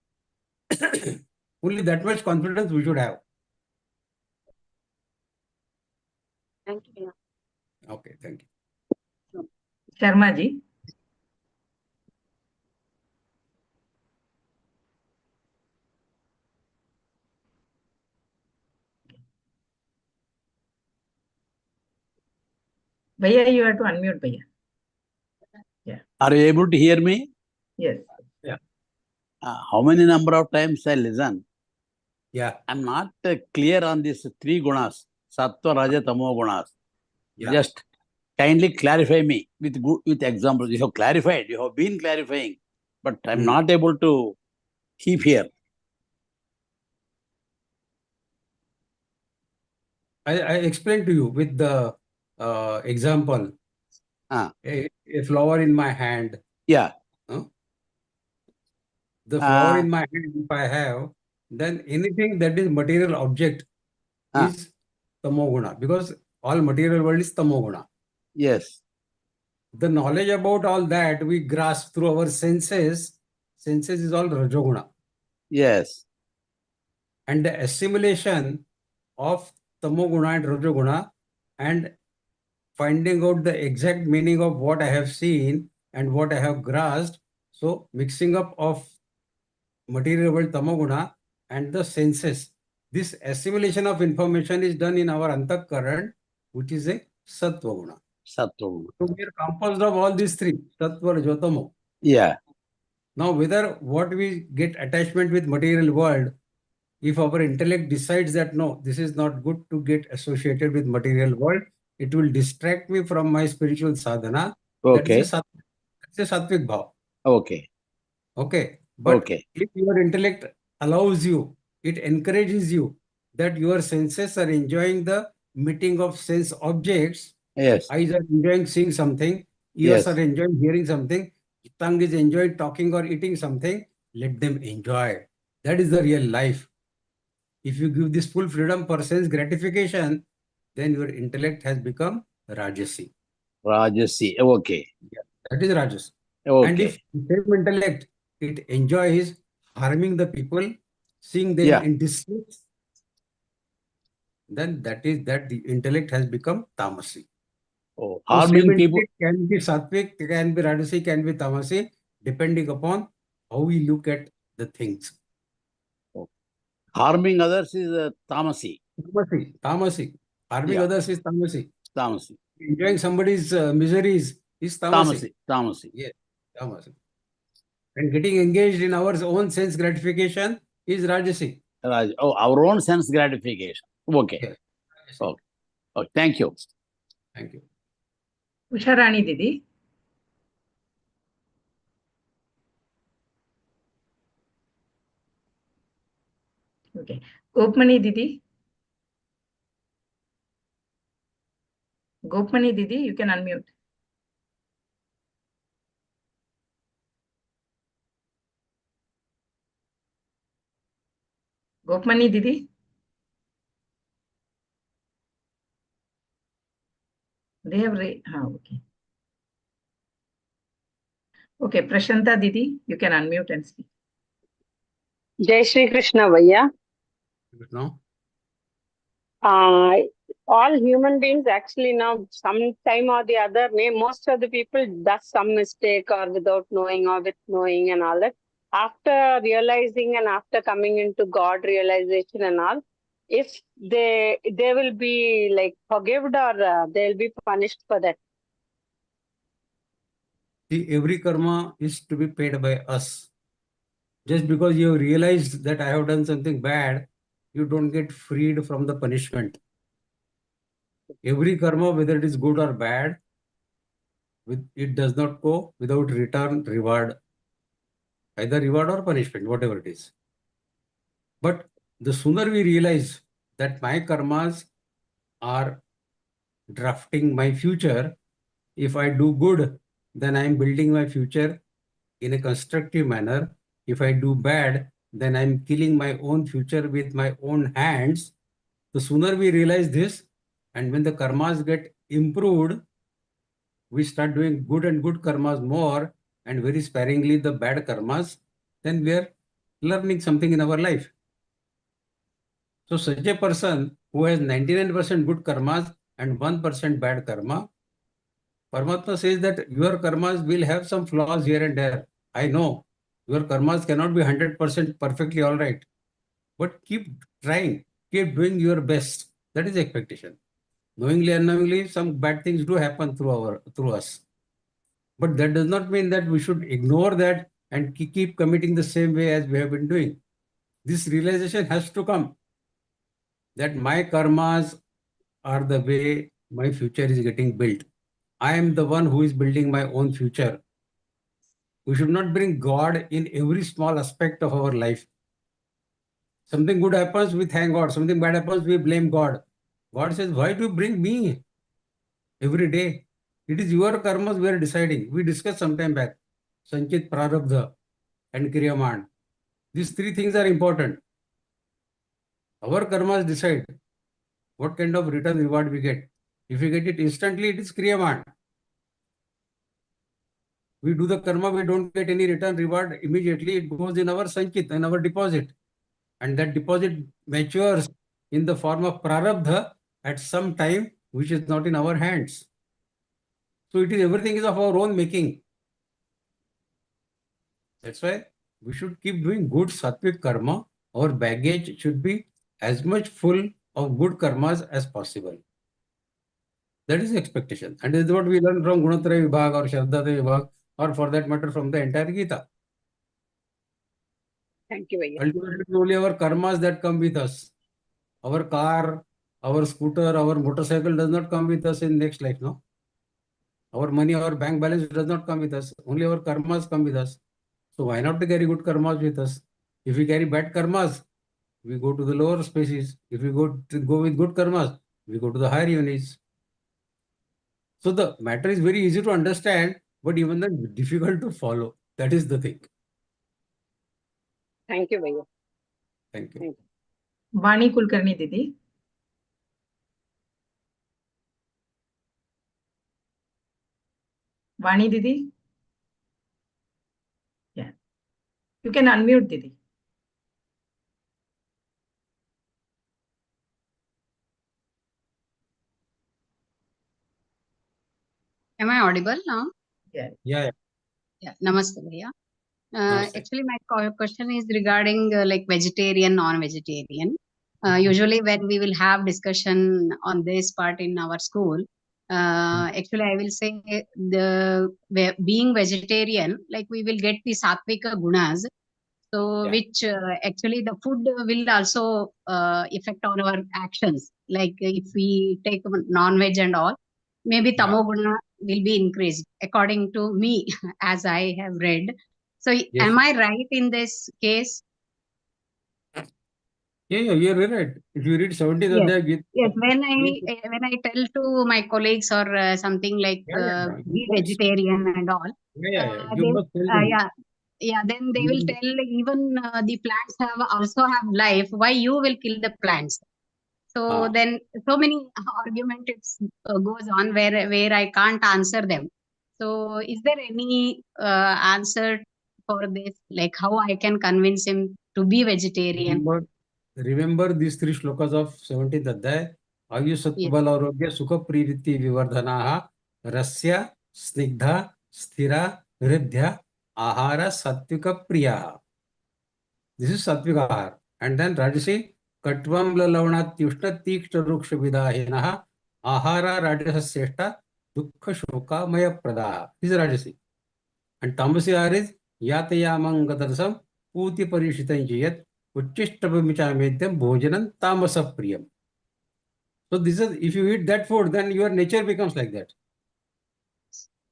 Only that much confidence we should have. Thank you. Okay, thank you. Sharma ji. Bhaiya, you have to unmute, Bhaiya. Yeah. Are you able to hear me? Yes. Yeah. How many number of times I listen? Yeah. I'm not clear on these three gunas, sattva, raja, tamo gunas. Yeah. Just kindly clarify me with examples. You have clarified, you have been clarifying, but I'm not able to keep here. I explained to you with the example. A flower in my hand. Yeah. The flower in my hand, if I have, then anything that is material object is tamoguna, because all material world is tamoguna. Yes. The knowledge about all that we grasp through our senses. Senses is all rajoguna. Yes. And the assimilation of tamoguna and rajoguna and finding out the exact meaning of what I have seen and what I have grasped. So mixing up of material world tamoguna and the senses. This assimilation of information is done in our antakaran, which is a sattva guna. Sattva. So we are composed of all these three, sattva, rajo, tamo. Yeah. Now whether what we get attachment with material world, if our intellect decides that no, this is not good to get associated with material world, it will distract me from my spiritual sadhana. Okay. That is a sattvic bhav. Okay. Okay. But if your intellect allows you, it encourages you that your senses are enjoying the meeting of sense objects. Yes. Eyes are enjoying seeing something. Ears are enjoying hearing something. Tongue is enjoying talking or eating something. Let them enjoy. That is the real life. If you give this full freedom for sense gratification, then your intellect has become Rajasi. Rajasi. Okay. Yeah, that is Rajasi. Okay. And if the same intellect, it enjoys harming the people, seeing them in distress, then that the intellect has become tamasi. Oh, So harming people can be sattvic, can be rajasi, can be tamasi, depending upon how we look at the things. Harming others is tamasi. Tamasi. Harming others is tamasi. Tamasi. Enjoying somebody's miseries is tamasi. Tamasi. Yes, tamasi. And getting engaged in our own sense gratification is rajasi. Oh, our own sense gratification. Okay. Yes. Okay. Oh, thank you. Thank you. Usha Rani Didi. Okay. Gopmani Didi. Gopmani Didi, you can unmute. Gopmani Didi. They have okay. Okay, Prashanta Didi, you can unmute and speak. Jai Shri Krishna, Vaidya. No? All human beings actually now, some time or the other, most of the people does some mistake or without knowing or with knowing and all that. After realizing and after coming into God realization and all, if they will be like forgived or they'll be punished for that. See, every karma is to be paid by us. Just because you have realized that I have done something bad, you don't get freed from the punishment. Every karma, whether it is good or bad, it does not go without return reward, either reward or punishment, whatever it is. But the sooner we realize that my karmas are drafting my future, if I do good, then I am building my future in a constructive manner. If I do bad, then I am killing my own future with my own hands. The sooner we realize this, and when the karmas get improved, we start doing good and good karmas more and very sparingly the bad karmas, then we are learning something in our life. So such a person who has 99% good karmas and 1% bad karma, Paramatma says that your karmas will have some flaws here and there. I know your karmas cannot be 100% perfectly all right, but keep trying, keep doing your best. That is the expectation. Knowingly, unknowingly, some bad things do happen through us. But that does not mean that we should ignore that and keep committing the same way as we have been doing. This realization has to come that my karmas are the way my future is getting built. I am the one who is building my own future. We should not bring God in every small aspect of our life. Something good happens, we thank God. Something bad happens, we blame God. God says, why do you bring me every day? It is your karmas we are deciding. We discussed some time back. Sanchit, Prarabdha and Kriyaman. These three things are important. Our karmas decide what kind of return reward we get. If we get it instantly, it is Kriyaman. We do the karma, we don't get any return reward immediately. It goes in our Sanchit, in our deposit. And that deposit matures in the form of Prarabdha at some time, which is not in our hands. So it is everything is of our own making. That's why we should keep doing good sattvic karma. Our baggage should be as much full of good karmas as possible. That is the expectation. And this is what we learn from Gunatraya Vibhag or Shraddhaya Vibhag, or for that matter from the entire Gita. Thank you, Vaidya. Ultimately, only our karmas that come with us. Our car, our scooter, our motorcycle does not come with us in next life, no? Our money, our bank balance does not come with us. Only our karmas come with us. So why not to carry good karmas with us? If we carry bad karmas, we go to the lower species. If we go with good karmas, we go to the higher units. So the matter is very easy to understand, but even then difficult to follow. That is the thing. Thank you, Vaidya. Thank you. Vani Kulkarni Didi. Vani Didi. Yeah. You can unmute Didi. Am I audible now? Yeah. Yeah. Yeah. Namaste, Bhaiya. Namaste. Actually, my question is regarding like vegetarian, non-vegetarian. Usually, when we will have discussion on this part in our school, actually, I will say being vegetarian, like we will get the sattvika gunas. So, Yeah. which actually the food will also affect on our actions. Like if we take non-veg and all, maybe Yeah. tamoguna will be increased according to me, as I have read. So, Yes. am I right in this case? Yeah, you're right. If you read 70th Yes. Adhyaya Gita, Yes, when I tell to my colleagues or something like You be must, vegetarian and all, you they must tell them. yeah, then they will tell even the plants also have life. Why you will kill the plants? So then so many arguments goes on where I can't answer them. So is there any answer for this? Like how I can convince him to be vegetarian? remember these three shlokas of 17th Adhyay. Ayu Sattva Arogya Sukha Privritti Vivardhanaha Rasya Snigdha Sthira Hridya Ahara Sattvika Priyaha. This is Sattvika Ahar. And then Rajasi Katvam Lalavana Tushna Tikshta Ruksha Vidahinaha Ahara Rajasa Seshta Dukha Shoka Maya Pradaha. This is Rajasi. And Tamasi Ahar is Yatayamang Gatarsam Puti Parishitan Jayat Uchishtabhamichamedyam Bhojanam Tamasa Priyam. So this is, if you eat that food, then your nature becomes like that.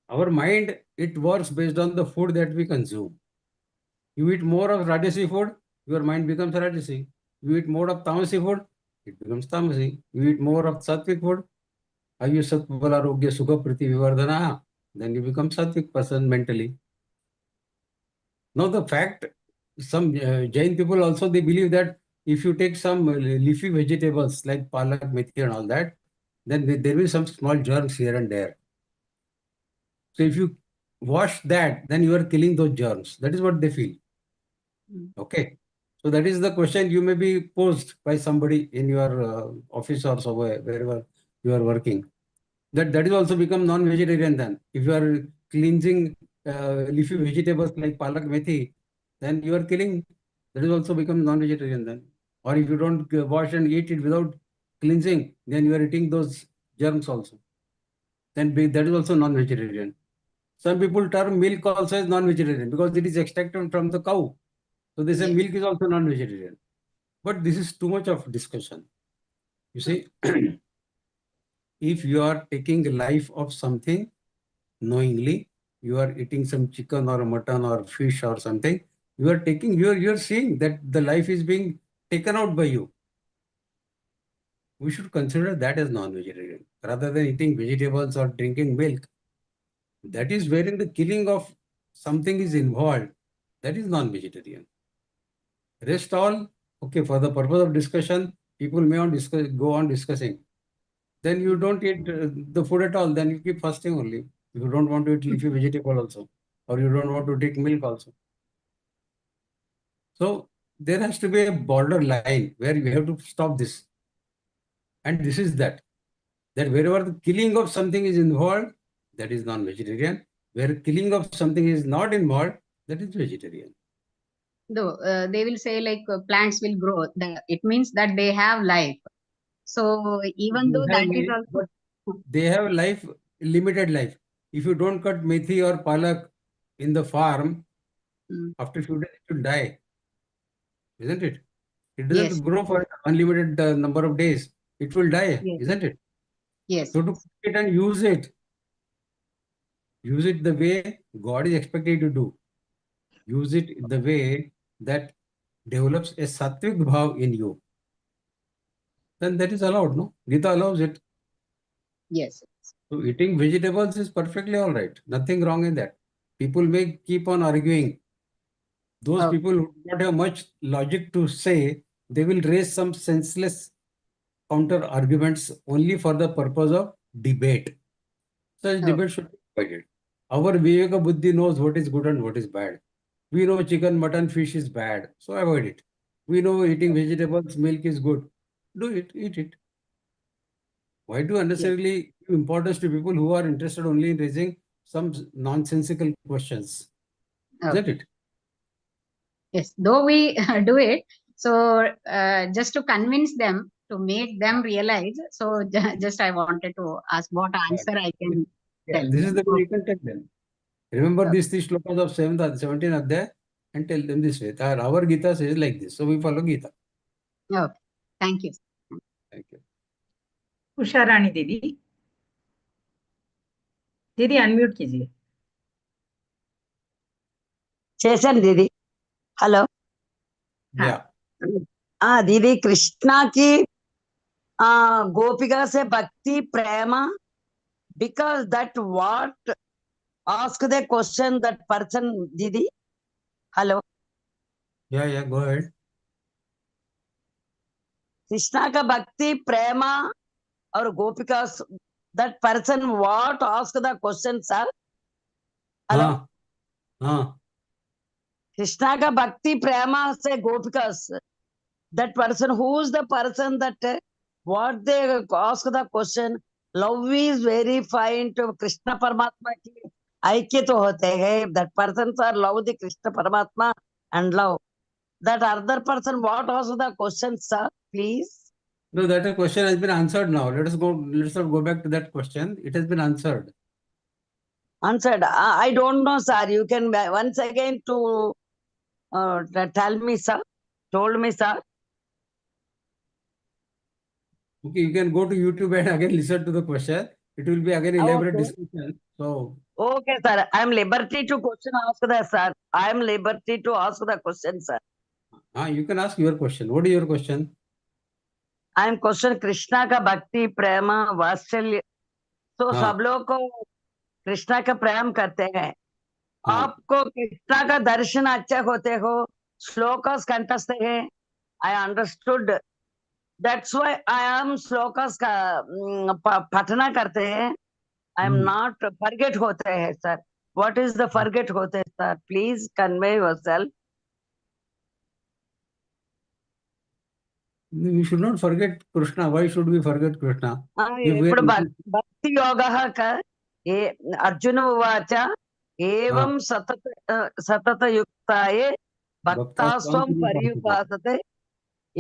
Our mind, it works based on the food that we consume. You eat more of Rajasi food, your mind becomes Rajasi. You eat more of Tamasi food, it becomes Tamasi. You eat more of Sattvic food, Ayu Sattvala Rogya Sukha Priti Vivardhana, then you become Sattvic person mentally. Now the fact, some Jain people also, they believe that if you take some leafy vegetables like palak, methi and all that, then there will be some small germs here and there. So if you wash that, then you are killing those germs. That is what they feel. Okay. So that is the question you may be posed by somebody in your office or somewhere, wherever you are working. That is also become non-vegetarian then. If you are cleansing leafy vegetables like palak, methi, then you are killing. That is also become non-vegetarian then. Or if you don't wash and eat it without cleansing, then you are eating those germs also. Then that is also non-vegetarian. Some people term milk also as non-vegetarian because it is extracted from the cow. So they say milk is also non-vegetarian. But this is too much of discussion. You see, if you are taking the life of something knowingly, you are eating some chicken or mutton or fish or something, you are seeing that the life is being taken out by you. We should consider that as non-vegetarian rather than eating vegetables or drinking milk. That is wherein the killing of something is involved. That is non-vegetarian. Rest all, okay, for the purpose of discussion, people may go on discussing. Then you don't eat the food at all, then you keep fasting only. If you don't want to eat leafy vegetable also, or you don't want to take milk also. So there has to be a border line where you have to stop this. And this is that wherever the killing of something is involved, that is non-vegetarian. Where killing of something is not involved, that is vegetarian. Though they will say like plants will grow, it means that they have life. So even though that is also, they have life, limited life. If you don't cut methi or palak in the farm, after a few days it will die, isn't it? It doesn't grow for unlimited number of days. It will die, isn't it? Yes. So to cut it and use it the way God is expected to do. Use it the way that develops a sattvic bhav in you. Then that is allowed, no? Gita allows it. Yes. So eating vegetables is perfectly all right. Nothing wrong in that. People may keep on arguing. Those people who do not have much logic to say, they will raise some senseless counter arguments only for the purpose of debate. Such debate should be avoided. Our Viveka Buddhi knows what is good and what is bad. We know chicken, mutton, fish is bad, so avoid it. We know eating vegetables, milk is good. Do it, eat it. Why do unnecessarily give importance to people who are interested only in raising some nonsensical questions? Isn't it? Yes, though we do it, so just to convince them, to make them realize. So just I wanted to ask what answer I can tell This them. is the way you can tell them. Remember these three shlokas of 17th Adhyay and tell them this way. Our Gita says like this, so we follow Gita. Okay, thank you. Thank you. Usharani दीदी, दीदी unmute कीजिए. शेषन दीदी, hello. दीदी, कृष्णा की गोपिका से भक्ति प्रेम, because that what ask the question that person, दीदी, hello. Yeah, go ahead. Krishna का भक्ति प्रेम और गोपिका, that person what ask the question, sir? Hello. Krishna का भक्ति प्रेम से गोपिका that person, who's the person that what they ask the question, love is very fine to Krishna Paramatma ki aike to hote hai. That persons are love the Krishna Paramatma and love. That other person, what asked the question, sir, please? No, that question has been answered now. Let's not go back to that question. It has been answered. Answered. I don't know, sir. You can once again to tell me, sir. Told me, sir. Okay, you can go to YouTube and again listen to the question. It will be again elaborate discussion. So. Okay, sir. I am liberty to question ask the sir. I am liberty to ask the question, sir. You can ask your question. What is your question? I am question Krishna का भक्ति प्रेम वात्सल्य तो सब लोग को कृष्णा का प्रेम करते हैं. आपको कृष्णा का दर्शन अच्छा होते हो, श्लोकास कंठस्थ है. I understood. That's why I am shlokas का पठना करते हैं. I am not forget होते हैं, sir. What is the forget होते हैं, sir? Please convey yourself. We should not forget Krishna. Why should we forget Krishna? ఇప్పుడు భక్తి యోగः అర్జున ఉవాచ ఏవం సతతయుక్తాయే భక్తాస్వం పర్యుపాసతే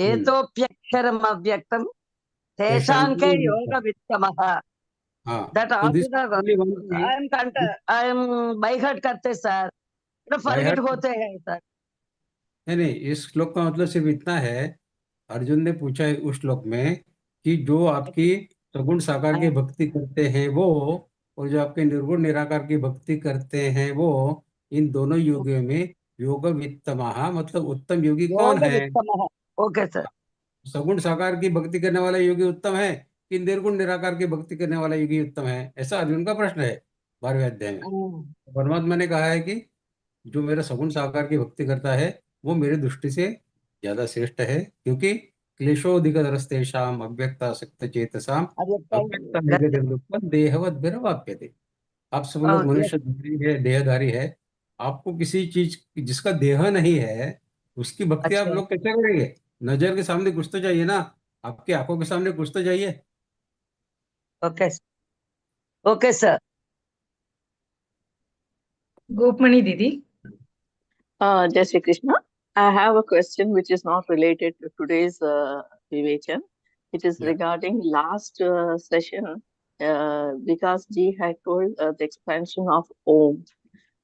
ఏతోప్యక్షరం అవ్యక్తం తేషాంకే యోగ విత్తమః. That I am by heart करते सर. forget होते हैं सर. नहीं, इस श्लोक का मतलब सिर्फ इतना है. अर्जुन ने पूछा है उस श्लोक में कि जो आपकी सगुण साकार की भक्ति करते हैं वो, और जो आपके निर्गुण निराकार की भक्ति करते हैं वो, इन दोनों योगियों में योग वित्तमः, मतलब उत्तम योगी कौन है? Okay sir. सगुण साकार की भक्ति करने वाला योगी उत्तम है कि निर्गुण निराकार की भक्ति करने वाला योगी उत्तम है? ऐसा अर्जुन का प्रश्न है 12वें अध्याय में. परमात्मा ने कहा है कि जो मेरा सगुण साकार की भक्ति करता है वो मेरी दृष्टि से ज्यादा श्रेष्ठ है, क्योंकि क्लेशोधिकतरस्तेषाम् अव्यक्तासक्त चेतसाम् अव्यक्तम् देहवद्भिर्वाप्यते. आप सब लोग मनुष्यधारी है, देहधारी है. आपको किसी चीज जिसका देह नहीं है उसकी भक्ति आप लोग कैसे करेंगे? नजर के सामने कुछ तो चाहिए ना, आपकी आंखों के सामने कुछ तो चाहिए. Okay okay sir. Gopmani Didi. Jai Shri Krishna. I have a question which is not related to today's Vivechan. It is regarding last session. Vikas ji had told the expansion of Om.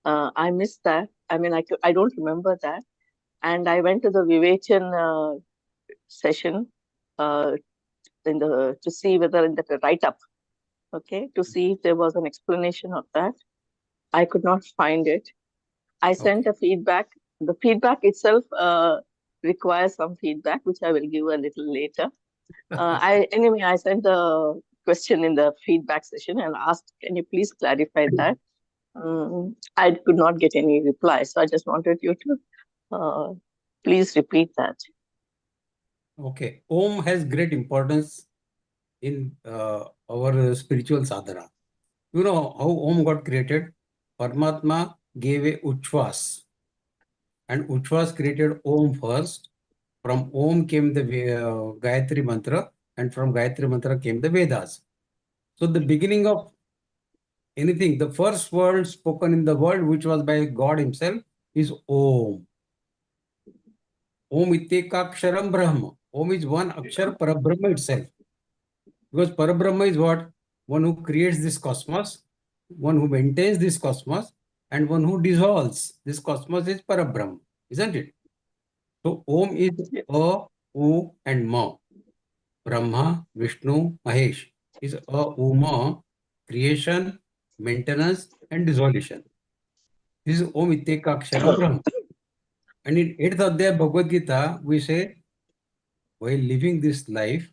I missed that. I mean, I don't remember that. And I went to the Vivechan session to see whether in the write-up, okay, to see if there was an explanation of that. I could not find it. I sent a feedback. The feedback itself requires some feedback, which I will give a little later. Anyway, I sent a question in the feedback session and asked, can you please clarify that? I could not get any reply. So I just wanted you to please repeat that. Okay. Om has great importance in our spiritual sadhana. You know how Om got created? Paramatma gave a Uchvas, and Uchvas created Om first. From Om came the Gayatri Mantra, and from Gayatri Mantra came the Vedas. So the beginning of anything, the first word spoken in the world, which was by God himself, is Om. Om ityekaksharam Brahma. Om is one akshar Parabrahma itself. Because Parabrahma is what? One who creates this cosmos, one who maintains this cosmos, and one who dissolves this cosmos is Parabrahma, isn't it? So Om is A, U, and Ma. Brahma, Vishnu, Mahesh is A, U, Ma, creation, maintenance, and dissolution. This is Om Ityekaksharam Brahma. And in 8th Adhyaya Bhagavad Gītā, we say, while living this life,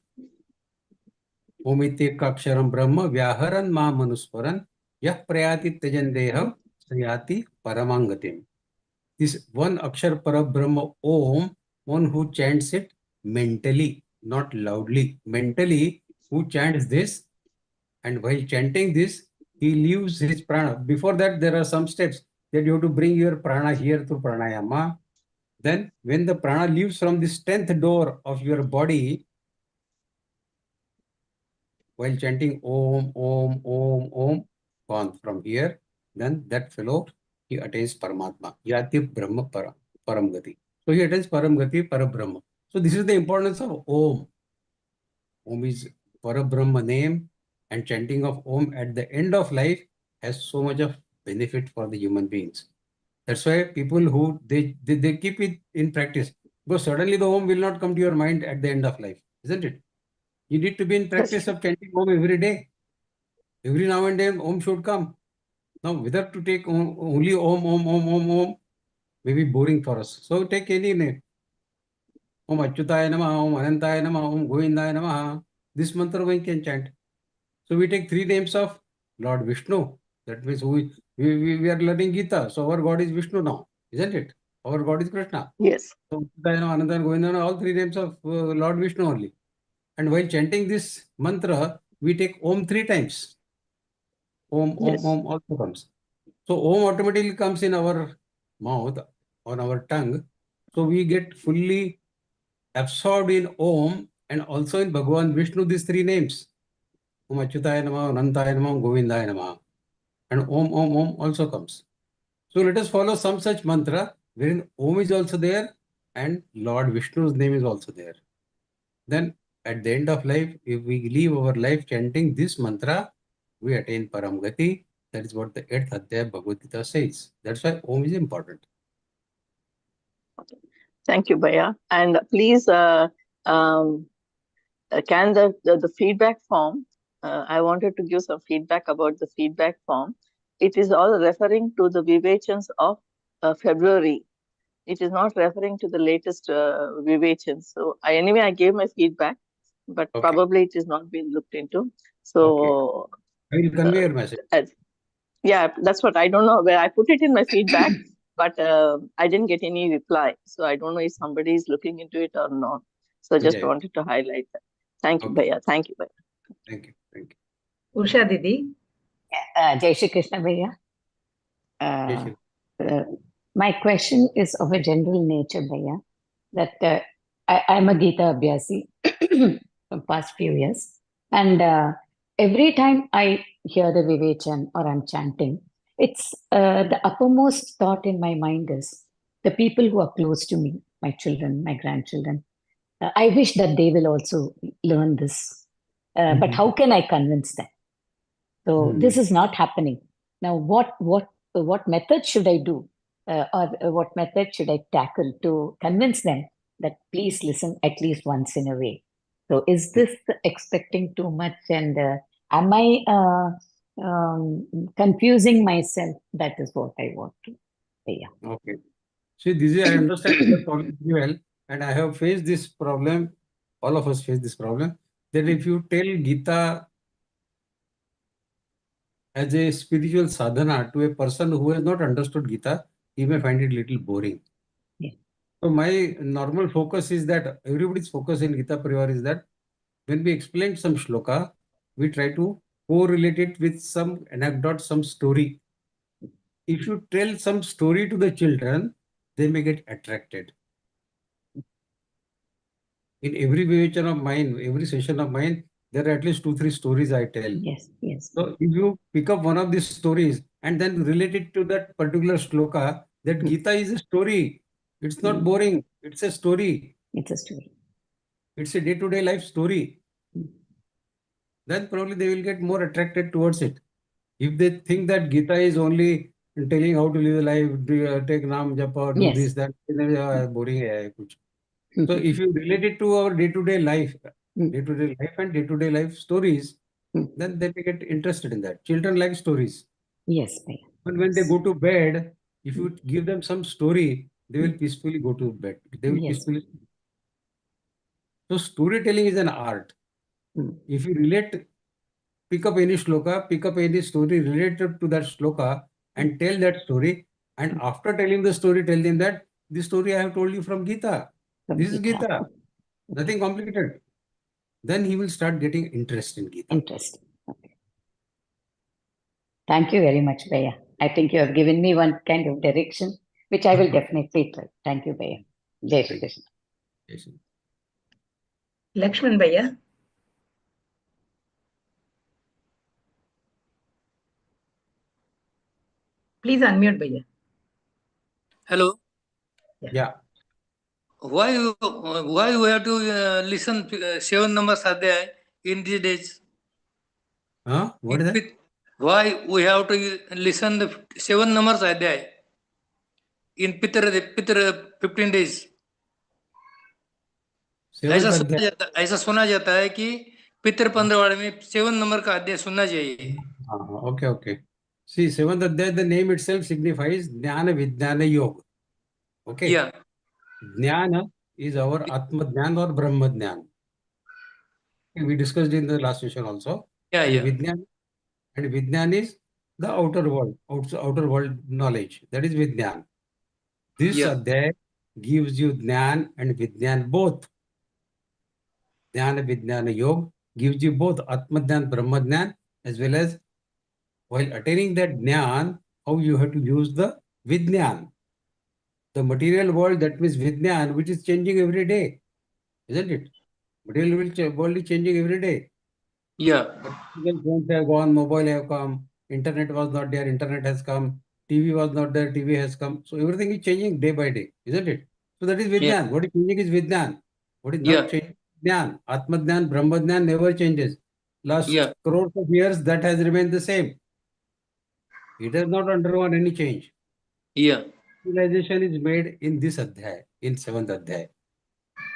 Om Ityekaksharam Brahma Vyaharan Ma Manusparan Yah Prayati Tajan Deham Sayati Paramangatim. This one Akshar Parabrahma Om, one who chants it mentally, not loudly, mentally, who chants this, and while chanting this, he leaves his prana. Before that, there are some steps that you have to bring your prana here through pranayama. Then when the prana leaves from this 10th door of your body, while chanting Om, Om, Om, Om, gone from here, then that fellow, he attains Paramatma. Yati Brahma Param Gati. So he attains Param Gati, Parabrahma. So this is the importance of Om. Om is Parabrahma name, and chanting of Om at the end of life has so much of benefit for the human beings. That's why people who they keep it in practice, because suddenly the Om will not come to your mind at the end of life, isn't it? You need to be in practice of chanting Om every day. Every now and then Om should come. Now whether to take only Om, Om, Om, Om, Om may be boring for us. So take any name. Om Achyutaya Namaha, Om Anantaya Namaha, Om Govindaya Namaha. This mantra we can chant. So we take 3 names of Lord Vishnu. That means we are learning Gita. So our God is Vishnu now, isn't it? Our God is Krishna. Yes. So Anantaya, Govindaya, all 3 names of Lord Vishnu only. And while chanting this mantra, we take Om 3 times. Om, Yes. Om, Om also comes. So Om automatically comes in our mouth, on our tongue. So we get fully absorbed in Om and also in Bhagavan Vishnu, these 3 names. Om Achyutaya Namaha, Anantaya Namaha, Om Govindaya Namaha. And Om, Om, Om also comes. So let us follow some such mantra wherein Om is also there and Lord Vishnu's name is also there. Then at the end of life, if we live our life chanting this mantra, we attain Param Gati. That is what the 8th Adhyaya Bhagavad-Gītā says. That's why Om is important. Okay. Thank you, Bhaiya. And please, can the feedback form, I wanted to give some feedback about the feedback form. It is all referring to the Vivechans of February. It is not referring to the latest Vivechans. So anyway, I gave my feedback, but probably it is not being looked into. So I will convey your message. Yeah, that's what I don't know where I put it in my feedback, but I didn't get any reply. So I don't know if somebody is looking into it or not. So I just wanted to highlight that. Thank you, Bhaiya. Thank you, Bhaiya. Thank you. Thank you. Usha Didi. Jai Shri Krishna Bhaiya. My question is of a general nature, Bhaiya, that I'm a Gita Abhyasi from past few years. And every time I hear the Vivechan or I'm chanting, it's the uppermost thought in my mind is the people who are close to me, my children, my grandchildren. I wish that they will also learn this. But how can I convince them? So this is not happening. Now, what method should I do? Or what method should I tackle to convince them that please listen at least once in a way? So is this expecting too much, and am I confusing myself? That is what I want to say. Okay. See, this is, I understand the problem very well, and I have faced this problem. All of us face this problem. That if you tell Gita as a spiritual sadhana to a person who has not understood Gita, he may find it little boring. Yeah. So my normal focus is that everybody's focus in Gita Pariwar is that when we explain some shloka, we try to correlate it with some anecdote, some story. If you tell some story to the children, they may get attracted. In every vivechan of mine, every session of mine, there are at least 2-3 stories I tell. Yes, yes. So if you pick up one of these stories and then relate it to that particular shloka, that Gita is a story. It's not boring. It's a story. It's a story. It's a day-to-day life story. Then probably they will get more attracted towards it. If they think that Gita is only telling how to live a life, take Nam Japa, do this, that, boring hai kuch. So if you relate it to our day-to-day life and day-to-day life stories, then they may get interested in that. Children like stories. Yes. But when they go to bed, if you give them some story, they will peacefully go to bed. They will peacefully. So storytelling is an art. If you pick up any shloka, pick up any story related to that shloka and tell that story. And after telling the story, tell them that this story I have told you from Gita. This is Gita. Nothing complicated. Then he will start getting interest in Gita. Interesting. Okay. Thank you very much, Bhaiya. I think you have given me one kind of direction, which I will definitely try. Thank you, Bhaiya. Jai Shri Krishna. Yes. Lakshman Bhaiya. Please unmute Bhaiya. Hello. Yeah. Why we have to listen 7 numbers Adhyay in these days? Huh? What is that? Why we have to listen the 7 numbers Adhyay in Pitra 15 days? ऐसा सुना जाता है कि पितृ पंद्रवाड़े में 7 number का अध्याय सुनना चाहिए. Okay, okay. See, 7th Adhyay, the name itself signifies Jnana Vijnana Yoga. Okay. Yeah. Jnana is our Atma Jnana or Brahma Jnana. We discussed in the last session also. Yeah, and yeah. Vijnana is the outer world knowledge. That is Vijnana. This Adhyay gives you Jnana and Vijnana both. Jnana Vijnana Yoga gives you both Atma Jnana, Brahma Jnana, as well as while attaining that Jnana, how you have to use the Vijnana. The material world, that means Vijnana, which is changing every day, isn't it? Material world is changing every day. Yeah. Phones have gone, mobile have come, internet was not there, internet has come, TV was not there, TV has come. So everything is changing day by day, isn't it? So that is Vijnana. What is changing is Vijnana. What is not changing? Jnana. Atma Jnana, Brahma Jnana never changes. Last crores of years, that has remained the same. It has not undergone any change. Yeah. Realization is made in this Adhyay, in 7th Adhyay.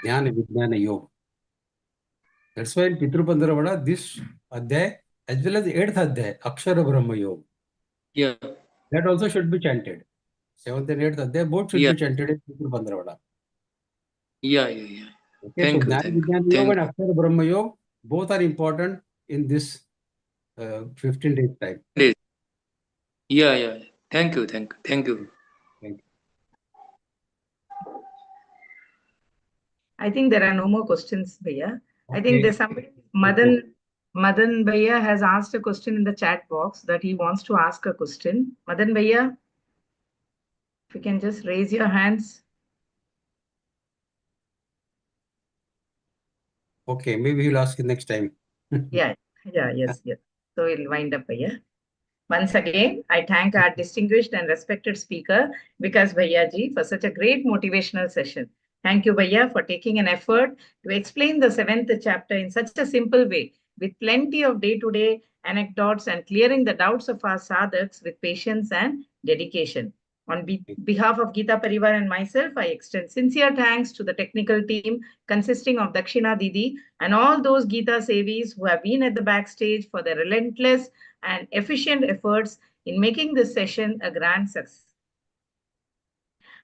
Jnana Vijnana Yoga. That's why in Pitru Pandravada, this Adhyay, as well as the 8th Adhyay, Akshara Brahma Yoga. Yeah. That also should be chanted. 7th and 8th Adhyay, both should be chanted in Pitru Pandravada. Yeah. Okay, Thank so you. Jnana Vijnana Yoga and Akshara Brahma Yoga, both are important in this 15 days time. Yeah. Thank you. I think there are no more questions, Bhaiya. I think there's somebody, Madan Bhaiya has asked a question in the chat box that he wants to ask a question. Madan Bhaiya, if you can just raise your hands. Okay, maybe he'll ask it next time. Yes. So we'll wind up, Bhaiya. Once again, I thank our distinguished and respected speaker, Vikas Bhaiya ji, for such a great motivational session. Thank you, Bhaiya, for taking an effort to explain the 7th chapter in such a simple way, with plenty of day-to-day anecdotes and clearing the doubts of our sadhaks with patience and dedication. On behalf of Geeta Pariwar and myself, I extend sincere thanks to the technical team consisting of Dakshina Didi and all those Geeta Sevis who have been at the backstage for their relentless and efficient efforts in making this session a grand success.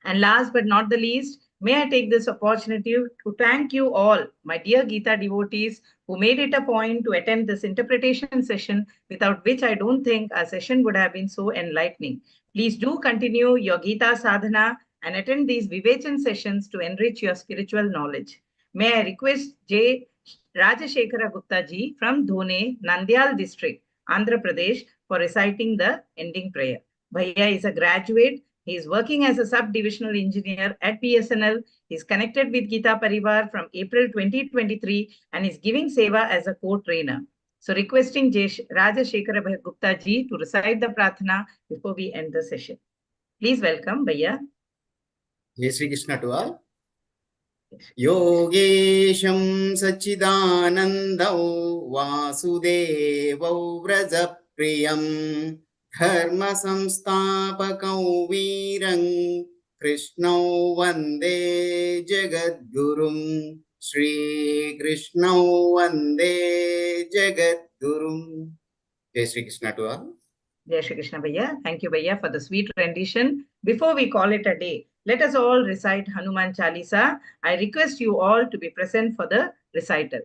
And last but not the least, may I take this opportunity to thank you all, my dear Geeta devotees, who made it a point to attend this interpretation session, without which I don't think our session would have been so enlightening. Please do continue your Geeta sadhana and attend these Vivechan sessions to enrich your spiritual knowledge. May I request J. Rajashekara Gupta ji from Dhone, Nandyal district, Andhra Pradesh, for reciting the ending prayer. Bhaiya is a graduate. He is working as a sub-divisional engineer at BSNL. He is connected with Geeta Pariwar from April 2023 and is giving seva as a co-trainer. So requesting Rajashekara Gupta ji to recite the Prarthana before we end the session. Please welcome Bhaiya. Jai Shri Krishna to all. Yogesham Sachidanandau Vasudevau Vrajapriyam Dharma Samstapakau Virang Krishnau Vande Jagadgurum Shri Krishnau Vande Jagadgurum. Jai Shri Krishna to all. Jai Shri Krishna Bhaiya. Thank you Bhaiya for the sweet rendition. Before we call it a day, let us all recite Hanuman Chalisa. I request you all to be present for the recital.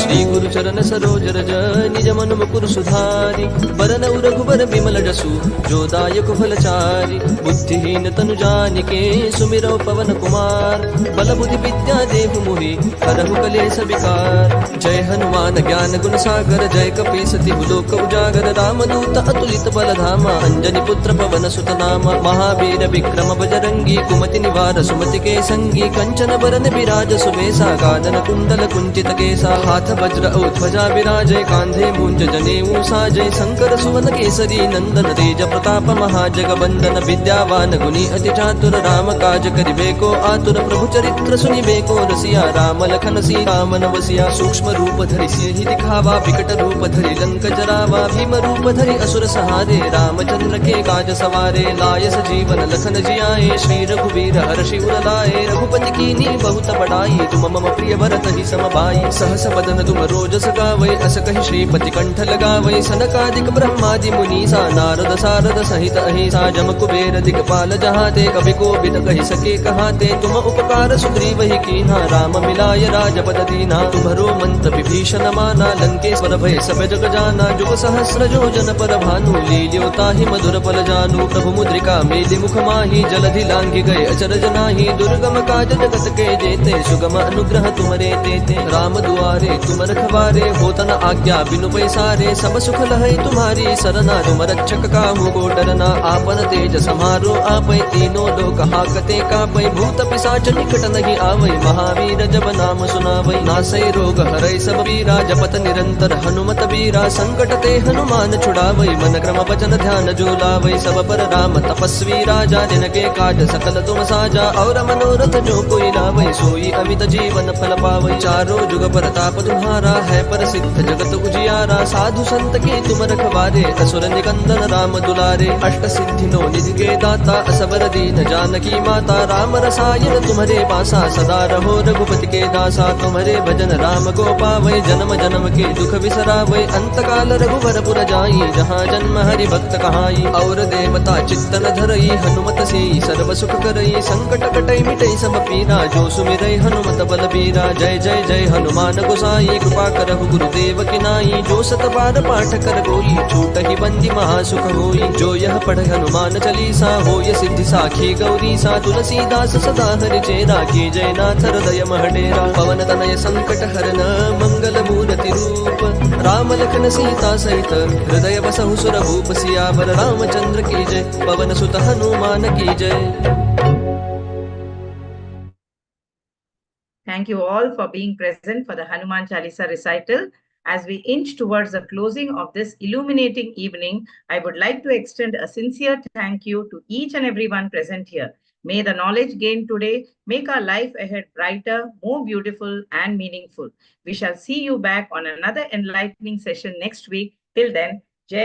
Shri गुरु चरण सरोज रज निज मन मुकुर सुधारि बरन रघुबर बिमल जसु जो दायक फलचारि बुद्धिहीन तनु जानिके सुमिरौ पवन कुमार बल बुद्धि विद्या देहु मोहि हरहु कलेश विकार जय हनुमान ज्ञान गुण सागर जय कपीस तिहु लोक उजागर रामदूत अतुलित बल धामा अंजनी पुत्र पवन सुत नामा महावीर विक्रम बजरंगी कुमति निवार सुमति के संगी कंचन बरन विराज सुबेसा कानन कुंडल कुंचित केसा हाथ वज्र औ ध्वजा विराजय कांधे मूंज जनेऊ साजय शंकर सुवन केसरी नंदन तेज प्रताप महाजगवंदन विद्यावान गुणी अति चातुर राम काज करिबे को आतुर प्रभु चरित्र सुनिबे को रसिया राम लखन सीता मन वसिया सूक्ष्म रूप धरि सिंहि दिखावा विकट रूप धरि लंक जरावा भीम रूप धरि असुर सहारे रामचंद्र के काज सवारे लाय सजीवन लखन जियाए श्री रघुवीर हर्षि उर लाए रघुपति कीन्ही बहुत बड़ाई तुम मम प्रिय भरत ही सम भाई सहस बदन तुम रोजस गावै अस कहि श्रीपति कंठ लगावै सनकादिक ब्रह्मादि मुनीसा नारद सारद सहित अहिसा जम कुबेर दिगपाल जहाते कवि कोविद कहि सके कहाते तुम उपकार सुग्रीव ही कीन्हा राम मिलाय राजपद दीना तुम्हरो मंत्र विभीषण माना लंकेश्वर भय सब जग जाना जुग सहस्र योजन पर भानु लील्यो ताहि मधुर पल जानु प्रभु मुद्रिका मेलि मुख माहि जलधि लांघि गए अचरज नाहि दुर्गम काज जगत के जेते सुगम अनुग्रह तुमरे तेते राम दुआरे तुम रखवारे होत न आज्ञा बिनु पैसारे सब सुख लहै तुम्हारी सरना तुम रक्षक काहू को डरना आपन तेज समारो आपै तीनों लोक हाकते कापै भूत पिशाच निकट नहीं आवै महावीर जब नाम सुनावै नासै रोग हरै सब पीरा जपत निरंतर हनुमत बीरा संकट ते हनुमान छुड़ावै मन क्रम वचन ध्यान जो लावै सब पर राम तपस्वी राजा जिनके काज सकल तुम साजा और मनोरथ जो कोई लावै सोई अमित जीवन फल पावै चारों जुग परताप तुम्हारा है प्रसिद्ध जगत उजियारा साधु संत के तुम रखवारे असुर निकंदन राम दुलारे अष्ट सिद्धि नो निधि के दाता असबर दीन जानकी माता राम रसायन तुम्हारे पासा सदा रहो रघुपति के दासा तुम्हारे भजन राम को पावै जन्म जन्म के दुख बिसरावै अंत काल रघुवर पुर जाई जहाँ जन्म हरि भक्त कहाई और देवता चित्तन धरई हनुमत से सर्व सुख करई संकट कटई मिटई सब पीरा जो सुमिरई हनुमत बल बीरा जय जय जय हनुमान गोसाई कृपा करहु गुरुदेव की नाई जो सत बार पाठ कर कोई छूट ही बंदी महासुख होई जो यह पढ़ हनुमान चालीसा होय सिद्धि साखी गौरी सा तुलसीदास सदा हरि चेरा की जय नाथ हृदय महडेरा पवन तनय संकट हरन मंगल मूर्ति रूप राम लखन सीता सहित हृदय बसहु सुर भूप सियावर रामचंद्र की जय पवन सुत हनुमान की जय। Thank you all for being present for the Hanuman Chalisa recital. As we inch towards the closing of this illuminating evening, I would like to extend a sincere thank you to each and everyone present here. May the knowledge gained today make our life ahead brighter, more beautiful and meaningful. We shall see you back on another enlightening session next week. Till then,